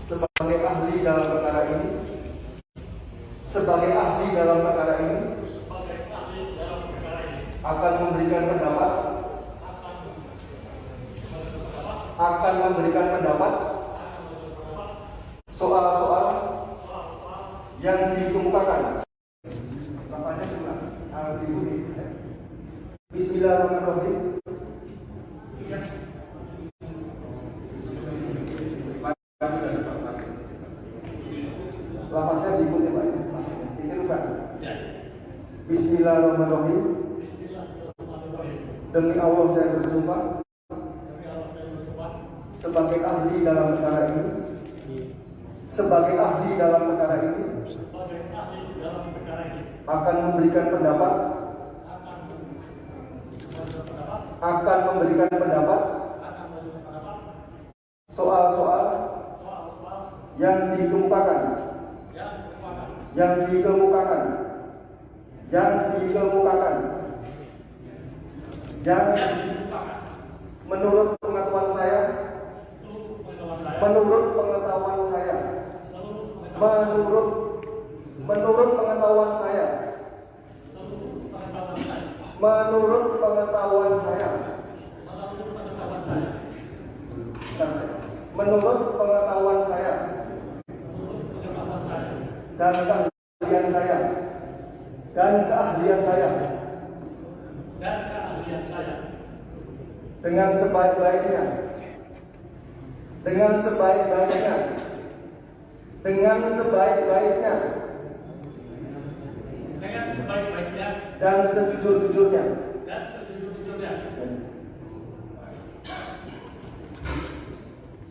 Sebagai ahli dalam perkara ini. Sebagai ahli dalam perkara ini. Akan memberikan pendapat. Akan memberikan pendapat soal-soal yang dikemukakan. Bapaknya sudah harus diikuti. Bismillahirrahmanirrahim. Lapasnya diikuti Pak. Ditirukan. Bismillahirrahmanirrahim. Demi Allah saya bersumpah. Sebagai ahli dalam perkara ini. Sebagai ahli dalam perkara ini. Akan memberikan pendapat. Akan memberikan pendapat soal-soal yang dikemukakan. Yang dikemukakan. Yang dikemukakan. Yang menurut pengetahuan saya. Menurut pengetahuan saya. Menurut pengetahuan saya. Menurut pengetahuan saya. Menurut pengetahuan saya. Dan keahlian saya. Dan keahlian saya. Dengan sebaik-baiknya. Dengan sebaik-baiknya. Dengan sebaik-baiknya. Dan sejujur-jujurnya.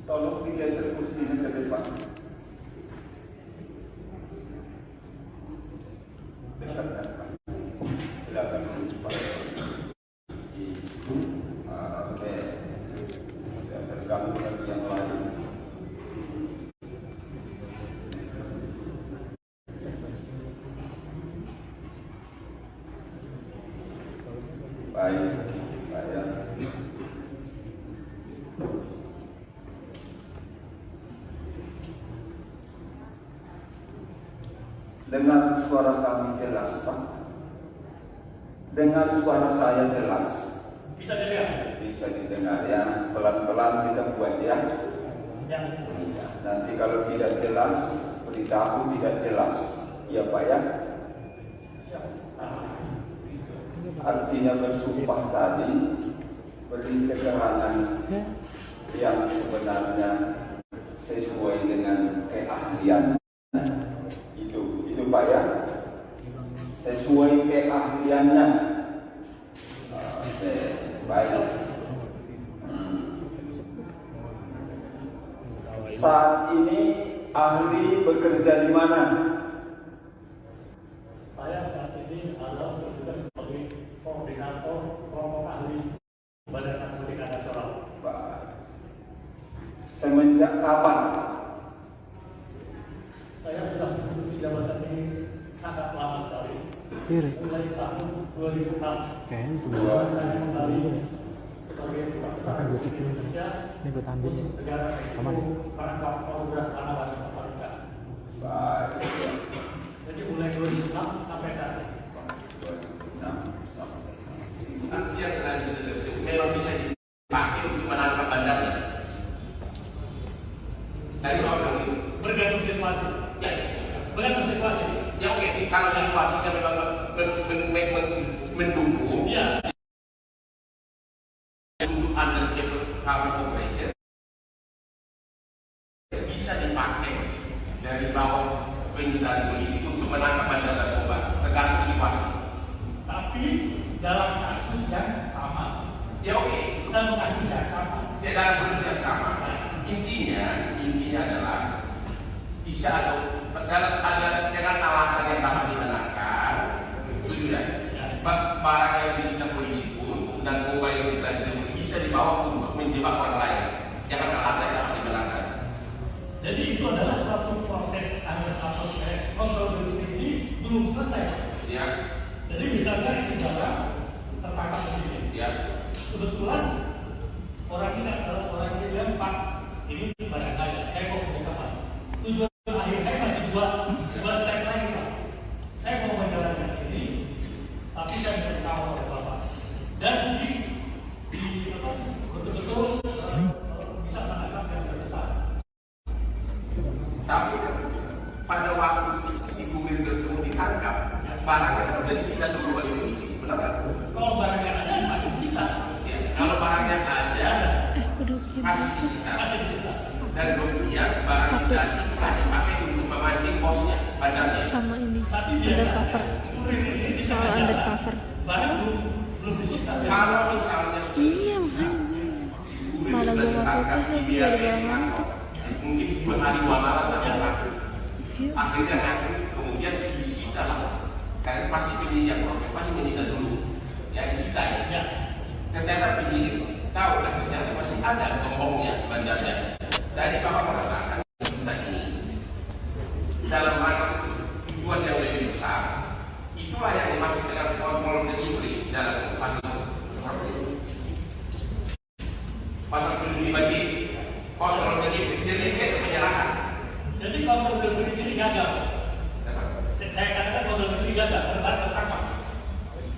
Tolong digeser kursinya ke depan. Dekat. Silakan Pak. Oke. Sudah bergabung lagi yang lain. Baik. Dengar suara kami jelas, Pak. Dengar suara saya jelas. Bisa didengar? Bisa didengar ya. Pelan-pelan kita buat ya. Ya. Iya. Nanti kalau tidak jelas, beritahu tidak jelas. Ya Pak ya. Artinya bersumpah tadi beri keterangan yang sebenarnya sesuai dengan keahlian. Itu Pak ya, sesuai keahliannya. Oke, baik. Saat ini ahli bekerja di mana? Saya saat ini adalah bertugas sebagai koordinator kelompok ahli Badan Narkotika Nasional. Pak, semenjak kapan? Saya sudah menduduki jabatan ini sangat lama sekali. Mulai tahun 2006. Saya kembali sebagai tukang usaha di Indonesia. Ini buat ambil. Negara merangkap progres tanaman Afrika. Baik. Jadi mulai 2006 sampai saat ini. Artinya memang bisa dipakai untuk menangkap bandarnya. Dari orang ini Bergantung situasi. ya, Bergantung situasi. ya oke sih. Kalau situasinya memang mendukung Iya. untuk undercover operation bisa dipakai dari bawah penyitaan polisi untuk menangkap bandar narkoba. Terkadang dalam proses yang sama. Intinya adalah bisa ada dengan alasan yang dapat dibenarkan, setuju ya? Barang yang disita polisi pun dan mobile yang kita bisa dibawa untuk menjebak orang lain. Jangan alasan yang dapat dibenarkan. Jadi itu adalah suatu proses kontrol ini belum selesai. Ya. Jadi misalnya isi barang tertangkap sendiri. Ya. Kebetulan orang ini adalah orang yang bilang, Pak, ini barang saya mau punya sama. Tujuan akhir saya masih dua step lagi, Pak. Saya mau menjalankan ini, tapi saya bisa kawal oleh Bapak. Dan betul-betul bisa menangkap yang besar. Tapi pada waktu si kurir tersebut ditangkap, barangnya sudah disita dulu oleh polisi, benar nggak? Kalau barang yang ada masih disita. Ya. Kalau barang yang ada masih disita. Dan kemudian barang sita itulah dipakai untuk memancing bosnya, bandarnya. Sama ini Tapi undercover, soal undercover. barang belum disita. Kalau misalnya Iya makanya malah gue nggak fokus lagi gara-gara ngantuk. mungkin 2 hari 2 malam dan ngaku. Akhirnya ngaku, kemudian disita lah. Karena pasti penyidik problem, pasti menyita dulu. Ya disita ya. Ternyata penyidik tahu kan ternyata masih ada gembongnya di bandarnya. Tadi Bapak mengatakan disita ini dalam rangka tujuan yang lebih besar. Itulah yang dimaksud dengan kontrol delivery dalam fase seperti itu. Pasal 75 bagi kontrol delivery penyerahan. Jadi kontrol delivery ini gagal. Saya katakan kontrol delivery gagal, tertangkap.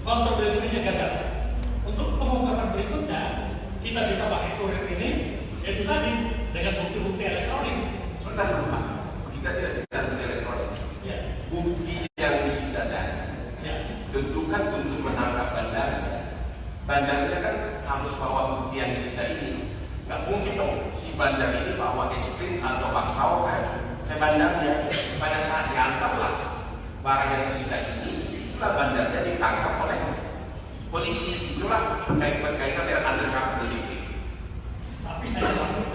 Kontrol delivery-nya gagal. Untuk pengungkapan berikutnya, kita bisa pakai kurir ini, yaitu tadi dengan bukti-bukti elektronik. Sebentar Pak, kita tidak bisa bukti elektronik. Ya. Bukti yang disita Ya. tentukan untuk menangkap bandar. Bandarnya kan harus bawa bukti yang disita ini. Nggak mungkin dong si bandar ini bawa es krim atau bakpao ke bandarnya. Pada saat diantarlah barang yang disita ini, itulah bandarnya ditangkap oleh polisi. Itulah berkaitan dengan undercover delivery. Tapi saya takut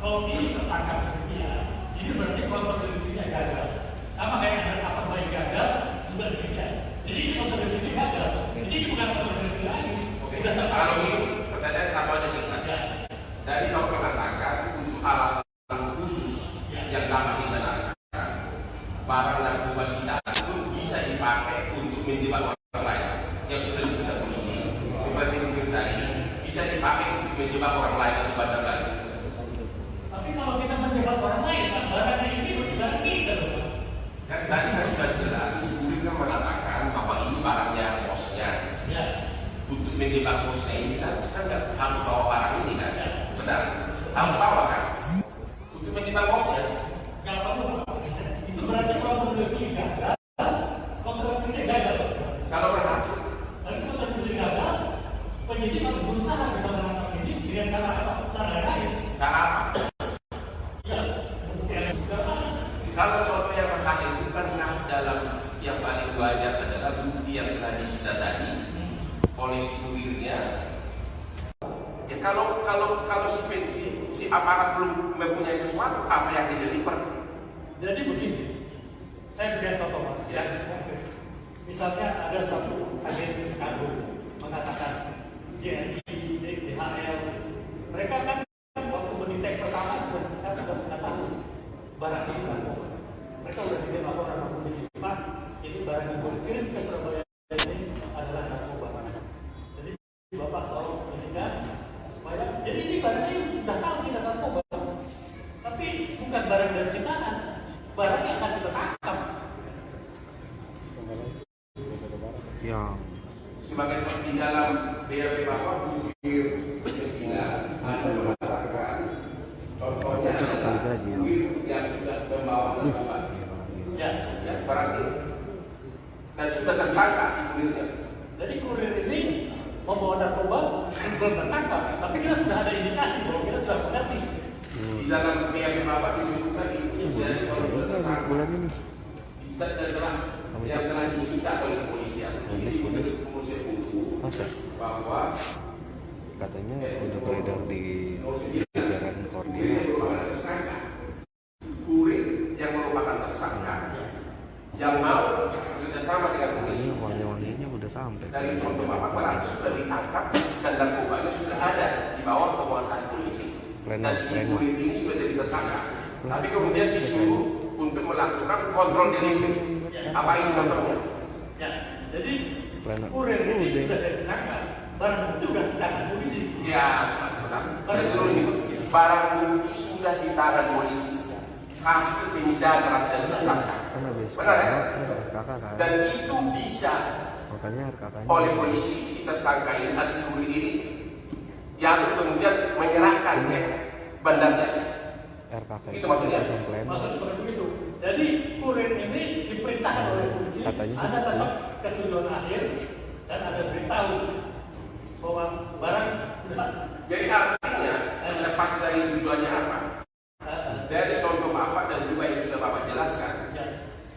kalau ini tertangkap dia, ini berarti kontrol delivery-nya gagal. Sama kayak ada apa baik gagal, sudah demikian. Jadi ini kontrol delivery gagal. Jadi ini bukan kontrol delivery lagi. Oke, Sudah tertangkap. kalau ini pertanyaan satu aja singkat. Dari dokter mengatakan untuk alasan khusus yang dapat dibenarkan, barang narkoba sitaan pun bisa dipakai untuk menjebak orang lain yang sudah disita polisi. Seperti mungkin tadi bisa dipakai untuk menjebak orang lain atau bandar lain. Tapi kalau kita menjebak orang lain, kan barangnya ini bukan kita loh. Kan tadi kan sudah jelas, kurir kan mengatakan bahwa ini barangnya bosnya. Ya. Untuk menjebak bosnya ini kan nggak harus bawa barang ini kan? Benar? Harus bawa kan? Untuk menjebak bosnya. Nggak perlu. Itu berarti kontrol delivery gagal. Kontrol delivery gagal. Kalau berhasil, Tapi kontrol delivery gagal, penyidik harus berusaha bisa menangkap ini dengan cara apa? Cara lain. cara apa? Ya. Bukti elektronik. Kalau contoh yang berhasil itu kan dalam yang paling wajar adalah bukti yang telah disita tadi oleh si kurirnya. Ya kalau si aparat belum mempunyai sesuatu, apa yang dideliver? Jadi begini, saya berikan contoh Mas. Ya. Misalnya ada satu agen kargo mengatakan JNI, DHL, mereka kan waktu mendetek pertama kita sudah mengatakan barang ini narkoba. Mereka sudah kirim laporan polisi, Pak, ini barang yang dikirim ke Surabaya ini adalah narkoba. Jadi Bapak tahu ini kan supaya jadi ini barangnya sudah tahu tidak narkoba, tapi bukan barang dari sitaan, barang yang akan kita tangkap. Ya. Sebagai di dalam BAP Bapak kurir sembilan ada mengatakan contohnya adalah kurir yang sudah membawa narkoba. Ya, berarti dan sudah tersangka si kurirnya. Jadi kurir ini membawa narkoba belum tertangkap, tapi kita sudah ada indikasi bahwa kita sudah mengerti. Di dalam BAP Bapak disebutkan itu jadi kalau sudah tersangka Bulan ini. yang telah disita oleh kepolisian ini kepolisian itu bahwa Katanya udah beredar di jajaran koordinat. Tersangka, kurir yang merupakan tersangka, yang mau kerjasama dengan polisi. Ini wangi-wanginya udah sampai. Dari contoh Bapak berarti sudah ditangkap dan narkobanya sudah ada di bawah penguasaan polisi. Dan si kurir ini sudah jadi tersangka. Tapi kemudian disuruh untuk melakukan kontrol delivery. Apa ini contohnya? Ya, jadi kurir ini sudah ditangkap, barang bukti sudah di tangan polisi. Ya, sebentar. Barang bukti sudah di tangan polisi. Hasil penyelidikan dan tersangka. Benar ya? Dan itu bisa oleh polisi si tersangka ini, si kurir ini, yang kemudian menyerahkan ya bandarnya. Itu maksudnya. Maksudnya begitu. Jadi kurir ini diperintahkan oleh polisi, ada tempat ketujuan akhir dan ada beritahu bahwa barang. Jadi artinya lepas dari tujuannya apa? Dari contoh Bapak dan juga yang sudah Bapak jelaskan,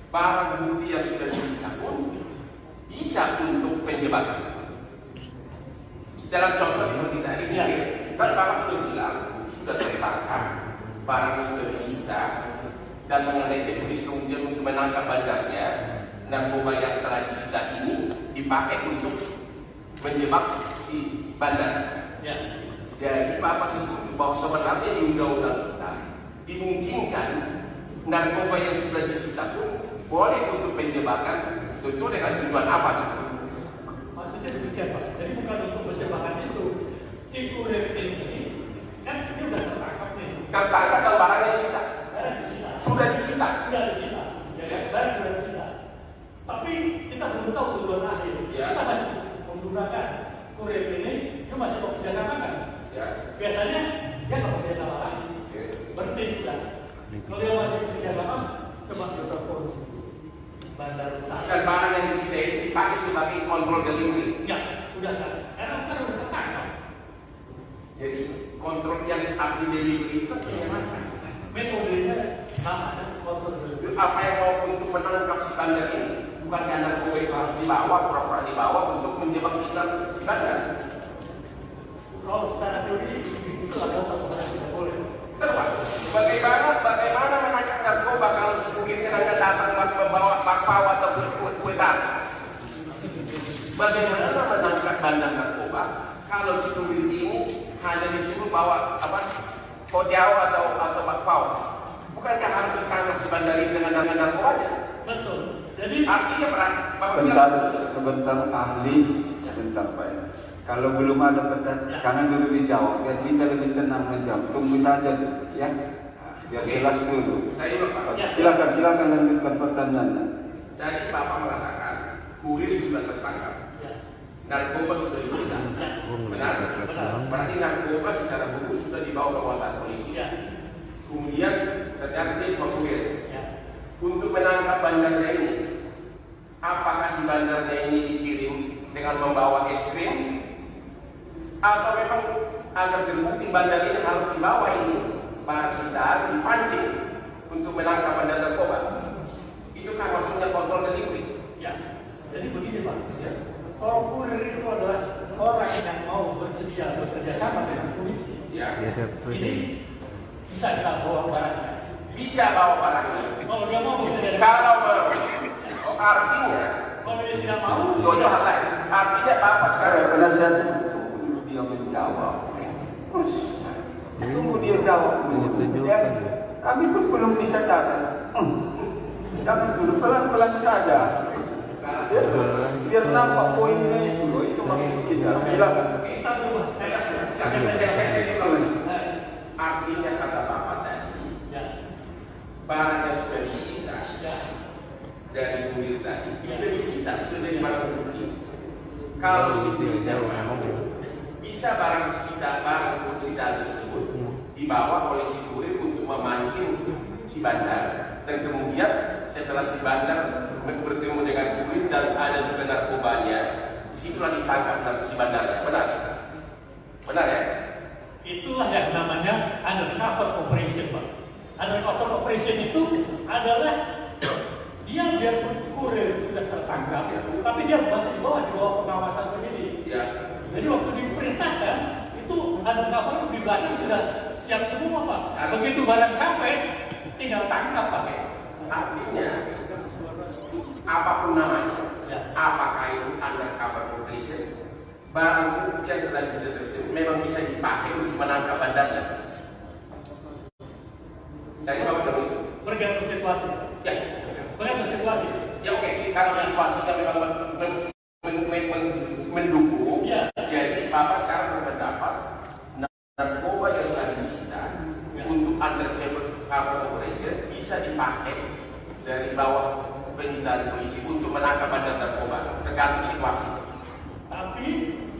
barang bukti yang sudah disita pun bisa untuk penjebakan. Dalam contoh seperti tadi, kan Bapak sudah bilang sudah tersangka, barangnya sudah disita, dan mengenai teknis kemudian untuk menangkap bandarnya, narkoba yang telah disita ini dipakai untuk menjebak si bandar. Jadi Bapak setuju bahwa sebenarnya di undang-undang kita dimungkinkan narkoba yang sudah disita pun boleh untuk penjebakan, tentu dengan tujuan apa itu? Maksudnya demikian Pak. Jadi bukan untuk penjebakan itu. Si kurir ini kan dia sudah tertangkap nih. Tertangkap dan barangnya disita. Sudah disita. Sudah disita. Ya, barang sudah disita. Tapi kita belum tahu tujuan akhir. Kita masih menggunakan kurir ini, dia masih mau kerjasama kan? Biasanya dia nggak kerjasama lagi. Berhenti sudah. Kalau dia masih kerjasama, coba kita telepon bandar besar. Dan barang yang disita ini dipakai sebagai kontrol delivery. Ya, sudah kan. Karena kan sudah tertangkap. Jadi kontrol yang arti delivery itu bagaimana? Metodenya sama dan kontrol delivery. Apa yang mau untuk menangkap si bandar ini? Bukan karena narkoba itu harus dibawa, pura-pura dibawa untuk menjebak si bandar. Kalau secara teori itu adalah satu hal yang tidak boleh. Kenapa? Bagaimana menangkap narkoba kalau si kurirnya hanya datang membawa bakpao atau kue tart? Bagaimana menangkap bandar narkoba kalau si kurir ini hanya disuruh bawa kotiao atau bakpao? Bukankah harus ditangkap si bandar ini dengan narkobanya? Betul. Jadi artinya sebentar ahli, sebentar Pak ya. Kalau belum ada pertanyaan, jangan dulu dijawab, biar bisa lebih tenang menjawab. Tunggu saja, ya. Biar jelas dulu. Saya Pak. Silakan lanjutkan pertanyaannya. Tadi Bapak mengatakan kurir sudah tertangkap, narkoba sudah disita. Benar? Berarti narkoba secara hukum sudah dibawa ke kekuasaan polisi. Kemudian ternyata dia cuma kurir. Untuk menangkap bandarnya ini, apakah si bandarnya ini dikirim dengan membawa es krim? Atau memang agar terbukti bandar ini harus dibawa ini barang sitaan dipancing untuk menangkap bandar narkoba? Itu kan maksudnya kontrol delivery. Ya, jadi begini Pak. Ya. Kalau kurir itu adalah orang yang mau bersedia bekerja sama dengan polisi. Ya. Ini bisa kita bawa barangnya. Bisa bawa barangnya. Kalau dia mau bekerja. Kalau artinya, kalau dia tidak mau, itu hal lain. Artinya Bapak sekarang penasihat dia menjawab. Tunggu dia jawab dulu. Ya, kami pun belum bisa catat. Kami dulu pelan-pelan saja. Biar nampak poinnya itu loh. Itu maksud kita. Silakan. kita berubah. Artinya kata Bapak tadi, barang yang sudah disita dari kurir tadi, sudah disita, sudah dari barang bukti. Kalau sipilnya bisa barang sita tersebut dibawa oleh si kurir untuk memancing si bandar, dan kemudian setelah si bandar bertemu dengan kurir dan ada juga narkobanya, disitulah ditangkap si bandar. Benar ya? Itulah yang namanya undercover operation Pak. Undercover operation itu adalah dia biarpun kurir sudah tertangkap, tapi dia masih di bawah pengawasan penyidik. Ya. Jadi waktu diperintahkan undercover di belakang sudah siap semua Pak. Begitu barang sampai, tinggal tangkap Pak. Artinya, apapun namanya, Ya. apakah itu undercover operation, barang bukti yang telah disediakan memang bisa dipakai untuk menangkap bandarnya. Jadi apa itu? Bergantung situasi. Ya, Bergantung situasi. ya oke sih, kalau situasinya memang mendukung, Ya. jadi Bapak sekarang berpendapat narkoba yang telah disita untuk undercover operation bisa dipakai dari bawah penyitaan polisi untuk menangkap bandar narkoba, tergantung situasi. Tapi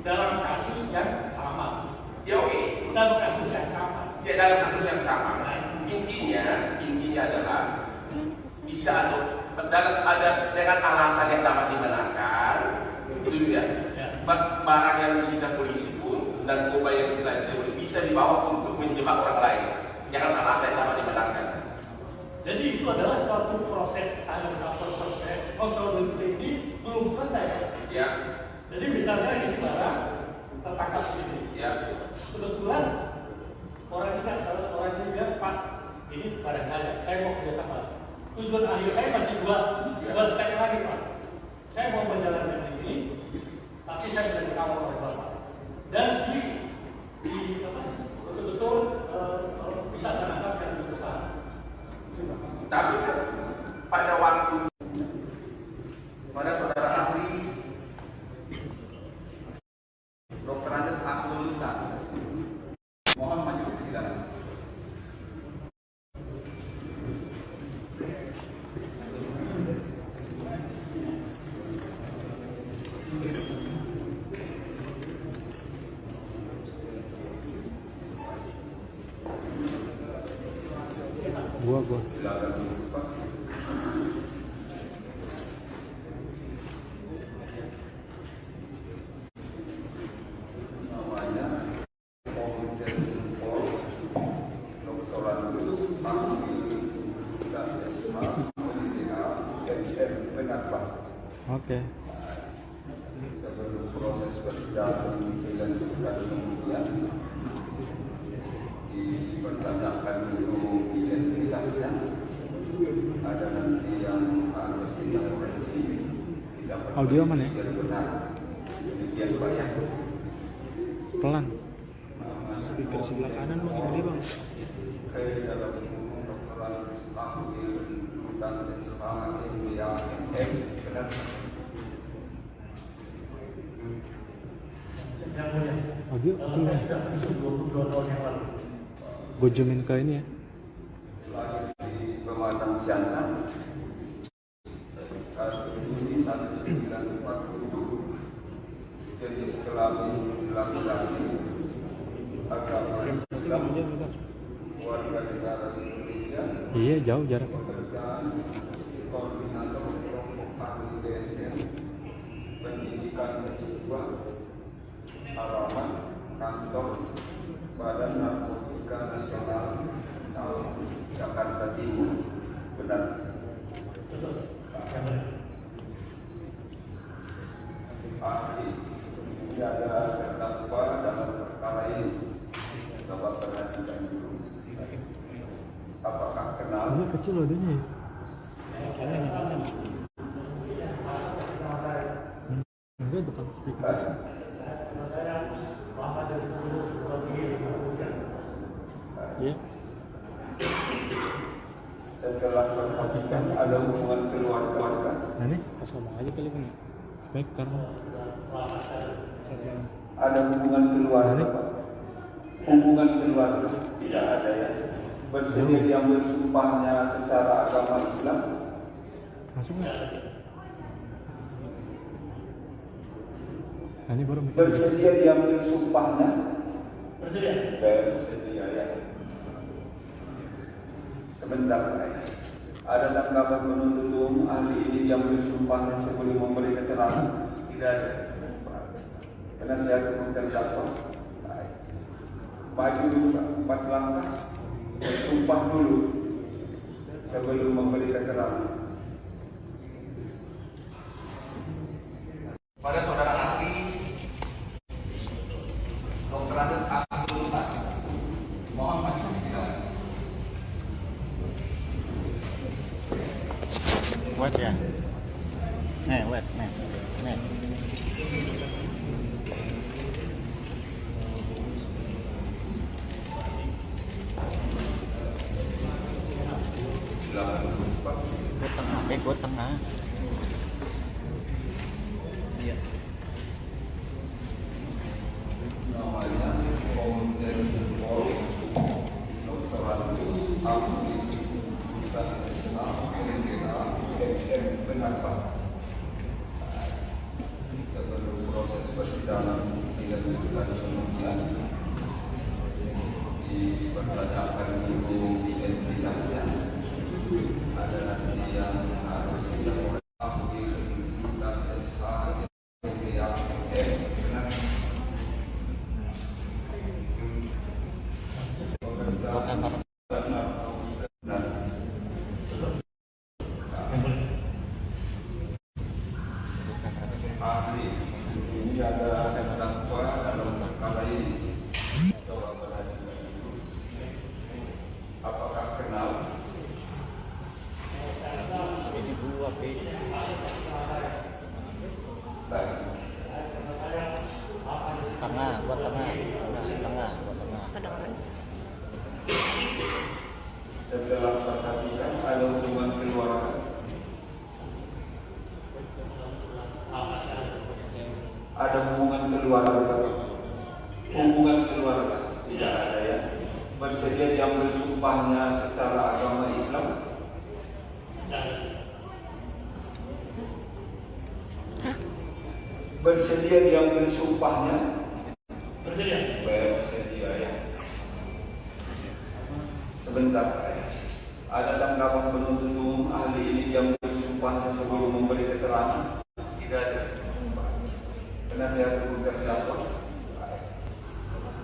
dalam kasus yang sama. Ya oke, Dalam kasus yang sama. ya dalam kasus yang sama. Intinya adalah bisa atau ada dengan alasan yang dapat dibenarkan, itu ya. Barang yang disita polisi pun narkoba yang disita bisa dibawa untuk menjebak orang lain. Jangan alasan yang dapat dibenarkan. Jadi itu adalah suatu proses kontrol ini belum selesai. Ya, Jadi misalnya ini barang tertangkap ini. ya. Kebetulan orang ini bilang Pak, ini barang saya mau kerjasama. Tujuan akhir saya masih dua step lagi Pak. Saya mau menjalankan ini, tapi saya bisa dikawal oleh Bapak. Dan betul-betul bisa menangkap yang lebih besar. Tapi kan pada waktu saudara ahli Dr. Andes Absoluta mohon maju ke silakan. Gua. Silakan duduk, Pak. Namanya Komite Impor Dr. Andus Ahli dan SH MM benar Pak. Oke. Sebelum proses persidangan dilanjutkan kemudian dipertanyakan dulu identitasnya, ada nanti yang harus dilakukan Audio mana ya? benar. Demikian Pak ya. Pelan. Speaker sebelah kanan bang, ini bang. Dalam Dr. Andus Ahli dan SH MM benar. Yang mulia. Audio kecil bang. 22 tahun yang lalu. Gue zoomin ke ini ya. Di Pematang Siantar kasus Juni 1947 jenis kelamin laki-laki agama Islam warga negara Indonesia Iya jauh jarak. pekerjaan koordinator kelompok ahli BSN pendidikan S2 alamat kantor Badan Narkotika Nasional Jakarta Timur benar. Ahli ini ada terdakwa dalam perkara ini. Coba perhatikan dulu. Apakah kenal? Ini kecil loh dia. Enggak bukan speaker. Iya. Setelah berhubungan ada hubungan keluarga. Nah ini pas ngomong aja kali bang. Speaker. Ada hubungan keluarga, Pak. Hubungan keluarga tidak ada ya. Bersedia diambil sumpahnya secara agama Islam. Masuk nggak? Nah, ini baru mikir. Bersedia diambil sumpahnya. Bersedia. Bersedia ya. Sebentar, Pak. Ada tanggapan penuntut umum ahli ini diambil sumpahnya sebelum memberi keterangan? Tidak ada. Penasihat hukum terdakwa. Maju dulu Pak, 4 langkah. Bersumpah dulu sebelum memberi keterangan. Pada saudara ahli Dr. Andes Absoluta ya. Nih, wait, nih. Gue tengah. Iya. Namanya Komjen Pol Dr. Abdi dan pendapat sebelum proses persidangan 3 bulan kemudian dipertanyakan dulu identitasnya adalah yang harus dilakukan ahli dan SH yang benar. Ahli ini ada terdakwa dalam perkara ini. Apakah kenal? Ini dulu api. Baik. Tengah, buat tengah. Setelah perhatikan ada hubungan keluarga. Ada hubungan keluarga. Hubungan keluarga tidak ada ya. Bersedia diambil sumpahnya secara agama Islam. Bersedia diambil sumpahnya. Bersedia ya. Sebentar ya. Ada tanggapan penuntut umum ahli ini diambil sumpahnya sebelum memberi keterangan? Tidak ada. Penasihat hukum terdakwa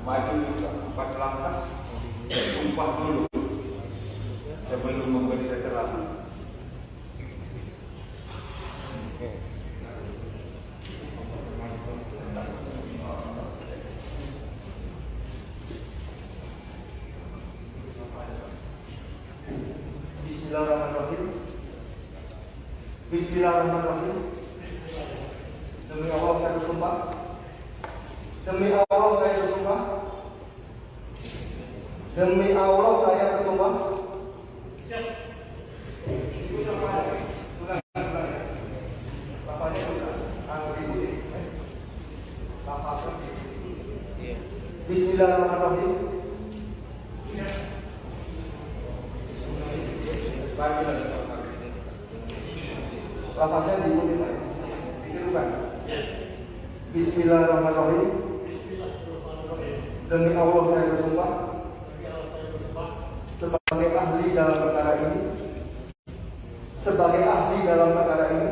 maju juga 4 langkah, sumpah dulu sebelum memberi keterangan. Bismillahirrahmanirrahim. Bismillahirrahmanirrahim. Demi Allah saya bersumpah. Demi Allah saya bersumpah. Demi Allah saya bersumpah. Bismillahirrahmanirrahim. Lafaznya diikuti Pak. Ditirukan. Bismillahirrahmanirrahim. Demi Allah saya bersumpah sebagai ahli dalam perkara ini. Sebagai ahli dalam perkara ini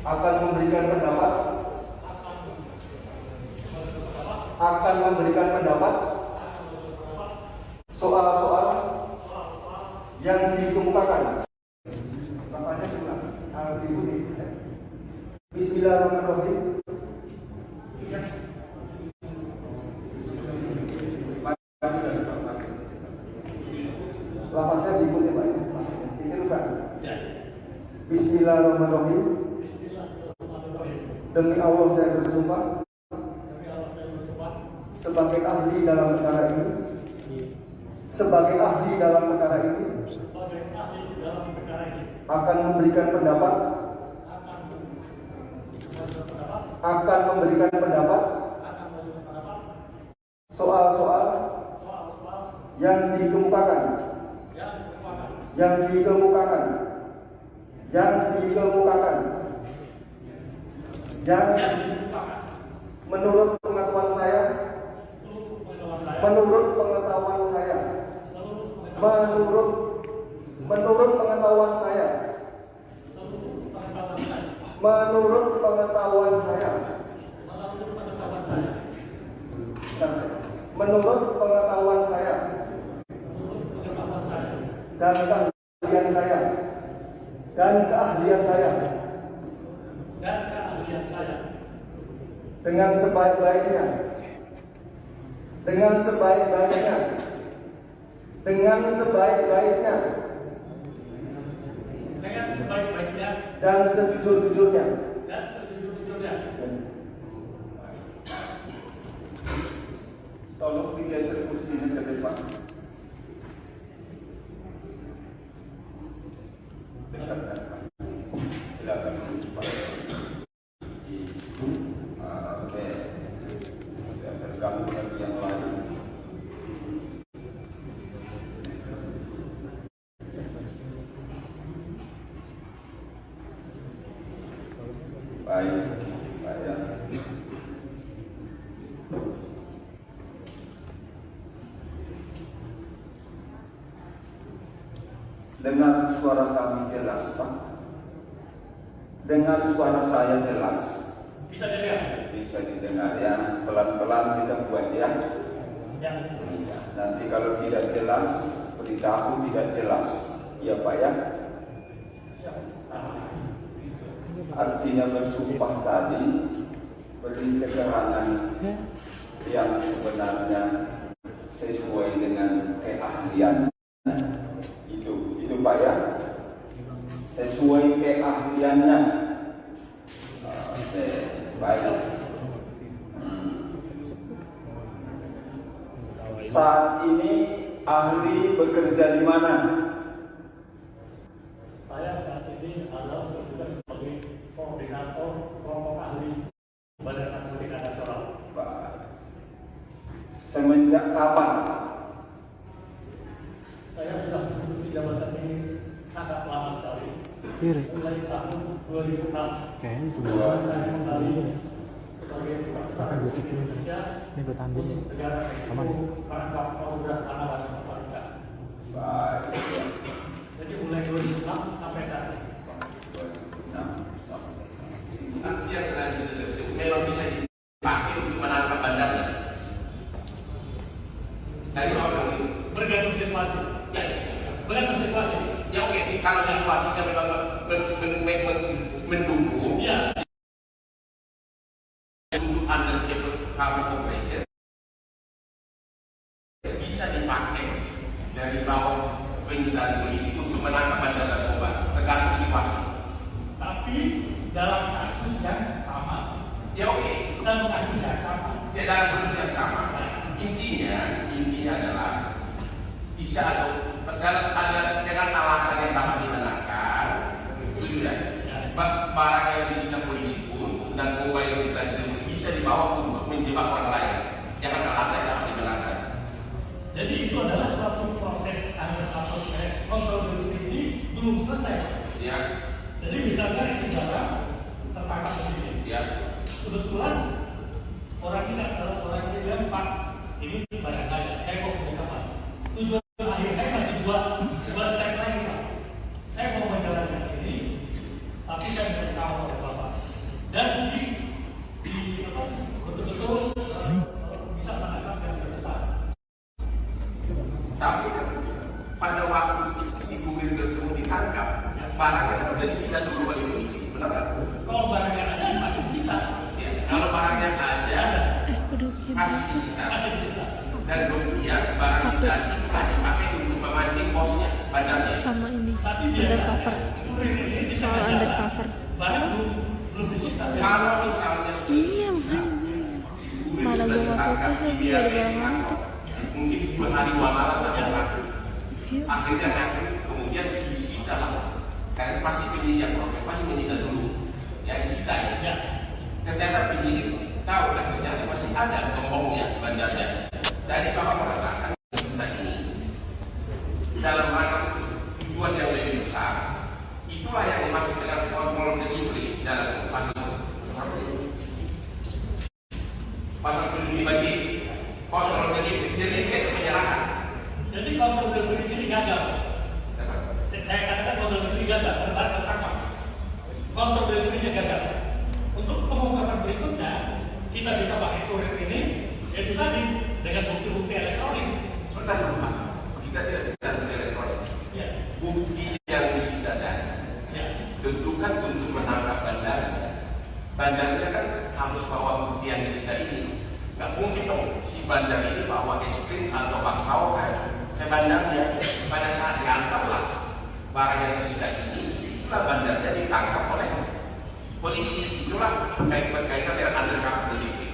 akan memberikan pendapat. Akan memberikan pendapat soal-soal yang dikemukakan. Bapaknya bilang, diikuti. Bismillahirrahmanirrahim. Lafaznya diikuti Pak. Ditirukan. Bismillahirrahmanirrahim. Demi Allah saya bersumpah sebagai ahli dalam perkara ini. Sebagai ahli dalam perkara ini akan memberikan pendapat. Akan memberikan pendapat soal-soal yang dikemukakan. Yang dikemukakan. Yang dikemukakan. Yang menurut pengetahuan saya. Menurut pengetahuan saya. Menurut pengetahuan saya. Menurut pengetahuan saya. Menurut pengetahuan saya. Dan keahlian saya. Dan keahlian saya. Dengan sebaik-baiknya. Dengan sebaik-baiknya. Dengan sebaik-baiknya. dengan sebaik-baiknya dan sejujur-jujurnya. dan sejujur-jujurnya. Tolong digeser kursinya ke depan. Dekat. Silakan. Oke. Sudah bergabung lagi yang lain. Baik, ya. Dengar suara kami jelas, Pak. Dengar suara saya jelas. Bisa dilihat. Bisa didengar ya. Pelan-pelan kita buat ya. Ya. Iya. Nanti kalau tidak jelas, beritahu tidak jelas. Ya Pak ya. Artinya bersumpah tadi beri keterangan yang sebenarnya sesuai dengan keahlian. Itu Pak ya, sesuai keahliannya. Oke, baik. Saat ini ahli bekerja di mana? Saya saat ini adalah bertugas sebagai koordinator kelompok ahli Badan Narkotika Nasional. Pak, semenjak kapan? Saya sudah menduduki jabatan ini sangat lama sekali. Mulai tahun 2006. Kayaknya Saya kembali sebagai duta besar Republik Indonesia ini buat ambil untuk negara Kesatuan Rangka Progres Anak dan Wanita. Baik. Jadi mulai 2006 sampai saat ini. Artinya memang bisa dipakai untuk menangkap bandarnya. Dari orang ini Bergantung situasi. ya, Bergantung situasi. ya oke sih kalau situasinya memang mendukung Ya. untuk undercover operation bisa dipakai dari bawah penyitaan polisi untuk menangkap bandar narkoba tergantung situasi. Tapi dalam kasus yang sama. Ya oke, Dalam kasus yang sama. ya dalam kondisi yang sama. Intinya adalah bisa atau ada dengan alasan yang dapat dibenarkan, setuju ya? Barang yang disita polisi pun dan narkoba yang kita bisa dibawa untuk menjebak orang lain dengan alasan yang dapat dibenarkan. Jadi itu adalah suatu proses kontrol ini belum selesai. Ya, Jadi misalnya ini barang tertangkap sendiri. ya. Kebetulan orang ini adalah orang yang bilang, Pak, ini barang saya mau bersama. Tujuan akhir saya masih dua step lagi, Pak. Saya mau menjalankan ini, tapi saya bersama oleh Bapak. Dan betul-betul bisa menangkap yang besar. Tapi pada waktu si kurir tersebut ditangkap, barangnya sudah disita dulu oleh polisi, benar kan? Kalau barang yang ada masih disita. Ya, kalau barang yang ada masih disita. Masih disita. Dan kemudian barang sitaan itu dipakai untuk memancing bosnya, bandarnya. Sama ini Tapi undercover, kurir ini bisa soal menjalankan. undercover. Barang belum disita. Kalau misalnya Iya, kurir malah sudah gua nggak ditangkap, fokus lagi dibiarkan gara-gara ditangkap, mungkin 2 hari 2 malam tak mengaku. Iya. Akhirnya ngaku, kemudian disita lah. Karena pasti penyidik problem, pasti menyita dulu. Ya disita ya. Ternyata penyidik tahu kan ternyata masih ada gembongnya bandarnya. Jadi Bapak mengatakan disita ini dalam rangka tujuan yang lebih besar. Itulah yang dimaksud dengan kontrol delivery dalam pasal 75G. Kontrol delivery itu penyerahan. Jadi kontrol delivery ini gagal. Saya katakan kontrol delivery gagal, tertangkap. Kontrol delivery-nya gagal. Untuk pengungkapan berikutnya, kita bisa pakai kurir ini, yaitu tadi dengan bukti-bukti elektronik. Sebentar dulu Pak, kita tidak bisa bukti elektronik. Ya. Bukti yang disita tadi, Ya. tentu kan untuk menangkap bandar. Bandarnya kan harus bawa bukti yang disita ini. Nggak mungkin dong si bandar ini bawa es krim atau bakpao ke bandarnya. Pada saat diantar lah barang yang disita ini, si itulah bandarnya ditangkap oleh polisi. Itulah berkaitan dengan undercover delivery.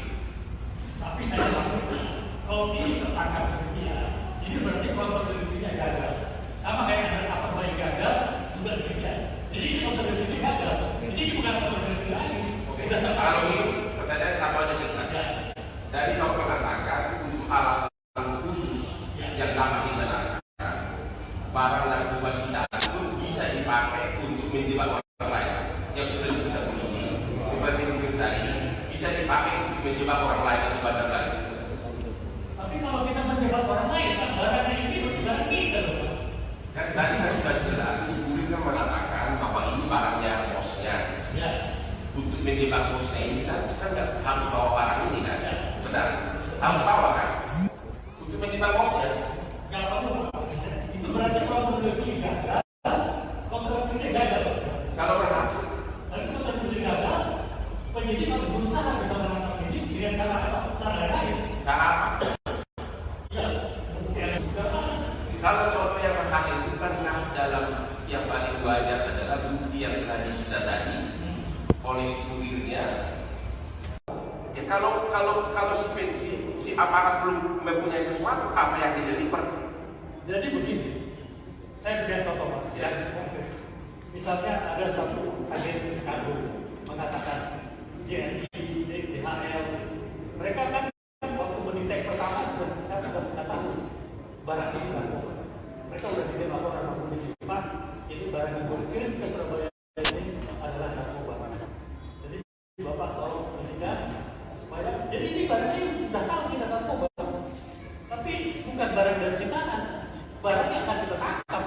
Tapi saya maksudnya, kalau ini tertangkap dia, ini berarti kontrol delivery-nya gagal. Sama kayak undercover bayi gagal, sudah demikian. Jadi ini kontrol delivery gagal. Ini bukan kontrol delivery lagi. Oke, Sudah tertangkap. kalau ini pertanyaan satu aja singkat. Dari kalau mengatakan untuk alasan khusus yang dapat digunakan, barang narkoba sitaan pun bisa dipakai untuk menjebak orang lain yang sudah disita polisi. Seperti itu tadi, bisa dipakai untuk menjebak orang lain atau bandar lain. Tapi kalau kita menjebak orang lain, kan barangnya ini bukan kita loh. Kan tadi kan sudah jelas, Kurir kan mengatakan bahwa ini barangnya bosnya. Ya. Untuk menjebak bosnya ini kan nggak harus bawa barang ini kan? Benar? Harus bawa kan? Untuk menjebak bosnya. Kalau kamu itu berarti kontrol delivery gagal, kontrol delivery gagal. Kalau berhasil, Tapi kontrol delivery gagal, penyidik harus berusaha bisa menangkap ini dengan cara apa? Cara lain. cara apa? Ya, yang juga. Kalau contoh yang berhasil itu kan dalam yang paling wajar adalah bukti yang telah disita tadi oleh si kurirnya. Ya kalau si aparat belum mempunyai sesuatu, apa yang dideliver? Jadi begini, saya berikan contoh Pak. Ya. Misalnya ada satu agen kargo mengatakan JNI, DHL, mereka kan waktu mendetek pertama sudah mengatakan barang ini narkoba. Mereka sudah tidak laporan maupun Pak, ini barang yang dikirim ke Surabaya ini adalah narkoba. Jadi Bapak tolong pastikan supaya jadi ini barangnya sudah tahu tidak narkoba, tapi bukan barang dari sitaan, barang yang akan kita tangkap.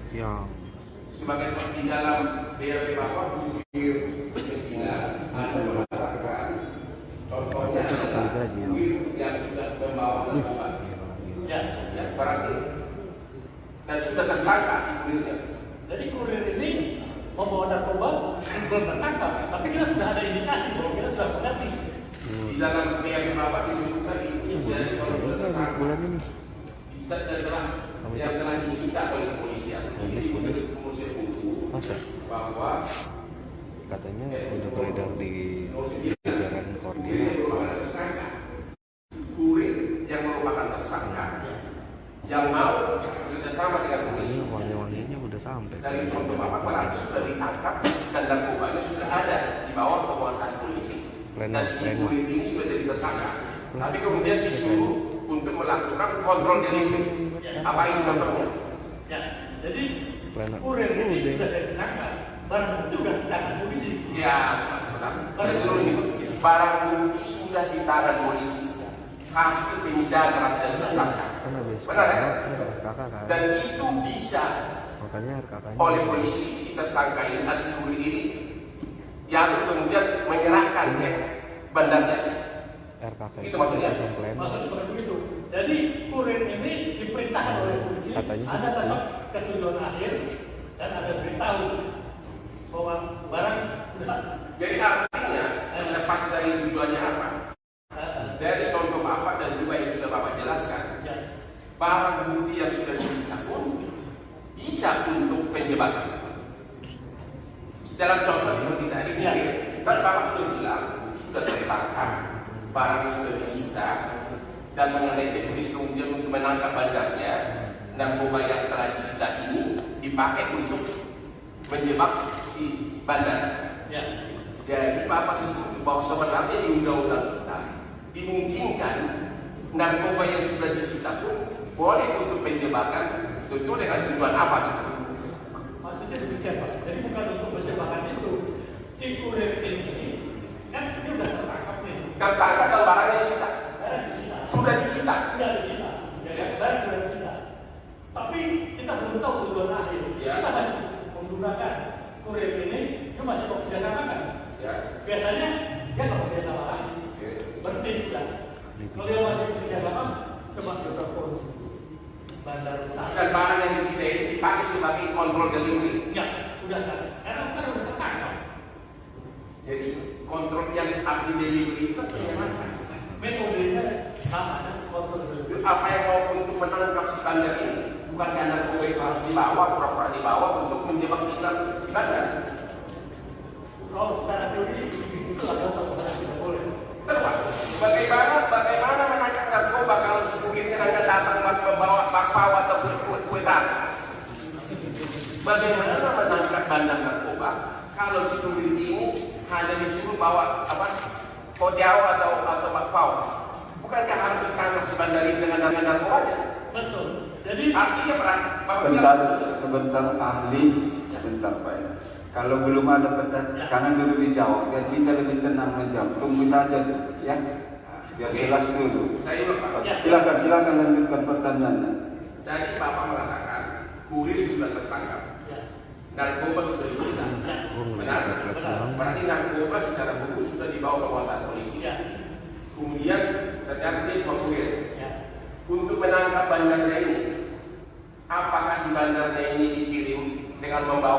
Ya. Sebagai di dalam BAP Bapak Kurir 9 ada mengatakan contohnya adalah kurir yang sudah membawa narkoba. Ya. Ya, berarti dan sudah tersangka si kurirnya. Jadi kurir ini membawa narkoba belum tertangkap, tapi kita sudah ada indikasi bahwa kita sudah mengerti. Di dalam BAP Bapak disebutkan itu jadi kalau sudah tersangka Bulan ini. yang telah disita oleh kepolisian. Ini menurut hukum Masa? bahwa Katanya udah beredar di jajaran koordinat. kurir yang merupakan tersangka, kurir yang merupakan tersangka, yang mau kerjasama dengan Ini polisi. wangi-wanginya udah sampai. Dari contoh Bapak berarti sudah ditangkap dan narkobanya sudah ada di bawah penguasaan polisi. Dan si kurir ini sudah jadi tersangka. Tapi kemudian disuruh untuk melakukan kontrol delivery. Apa ini contohnya? Ya, jadi Planet. kurir ini sudah ditangkap, barang itu sudah di tangan polisi. Ya, sebentar. Barang bukti sudah di tangan polisi. Hasil penyelidikan dan tersangka. Kan habis Benar ya? kakak kan. Dan itu bisa Makanya kakaknya. oleh polisi si tersangka ini dan si kurir ini yang kemudian menyerahkan ya bandarnya. RKK Itu maksudnya? plan. Maksudnya seperti begitu. Jadi kurir ini diperintahkan oleh polisi, Katanya ada seperti tempat ketujuan akhir dan ada beritahu bahwa barang sudah. Jadi artinya lepas dari tujuannya apa? Dari contoh Bapak dan juga yang sudah Bapak jelaskan, Ya. barang bukti yang sudah disita pun bisa untuk penjebakan. Dalam contoh seperti tadi, Ya. kan Bapak belum bilang sudah tersangka, barang sudah disita dan mengenai teknis kemudian untuk menangkap bandarnya, narkoba yang telah disita ini dipakai untuk menjebak si bandar. Ya. Jadi Bapak setuju bahwa sebenarnya di undang-undang kita dimungkinkan narkoba yang sudah disita pun boleh untuk penjebakan, tentu dengan tujuan apa gitu? Maksudnya demikian Pak. Jadi bukan untuk penjebakan itu. Si kurir ini kan dia sudah tertangkap nih. Tertangkap dan barangnya disita, Barang disita. sudah disita. Sudah disita. Ya, barang sudah disita. Tapi kita belum tahu tujuan akhir. Ya. Kita masih menggunakan kurir ini, dia masih mau kerjasama kan? Ya. Biasanya dia nggak kerjasama lagi. Oke. Berhenti sudah. Kalau dia masih kerjasama, coba kita telepon bandar besar. Dan barang yang disita ini dipakai sebagai kontrol delivery. Ya, sudah kan? Karena kan udah tertangkap. Jadi kontrol yang arti delivery itu bagaimana? Metodenya sama kan? Kontrol dulu. Apa yang mau untuk menangkap si bandar ini? Bukan karena narkoba itu harus dibawa, pura-pura dibawa untuk menjebak si bandar. Kalau secara teori itu adalah satu hal yang tidak boleh. Terus, bagaimana menangkap narkoba kalau si kurirnya hanya datang membawa bakpao atau kue tarik? Bagaimana menangkap bandar narkoba kalau si kurir ini hanya disuruh bawa kojau atau bakpao? Bukankah harus ditangkap si bandar ini dengan narkobanya? Betul. Jadi Artinya Sebentar ahli, sebentar Pak ya. Kalau belum ada jangan dulu dijawab, biar bisa lebih tenang menjawab. Tunggu saja ya, biar jelas dulu. Saya lupa. Silakan lanjutkan pertanyaannya. Jadi Bapak mengatakan kurir sudah tertangkap, narkoba sudah disita. Benar? Berarti narkoba secara hukum sudah dibawa ke kekuasaan polisi. Kemudian ternyata dia cuma kurir. Untuk menangkap bandarnya ini, apakah si bandarnya ini dikirim dengan membawa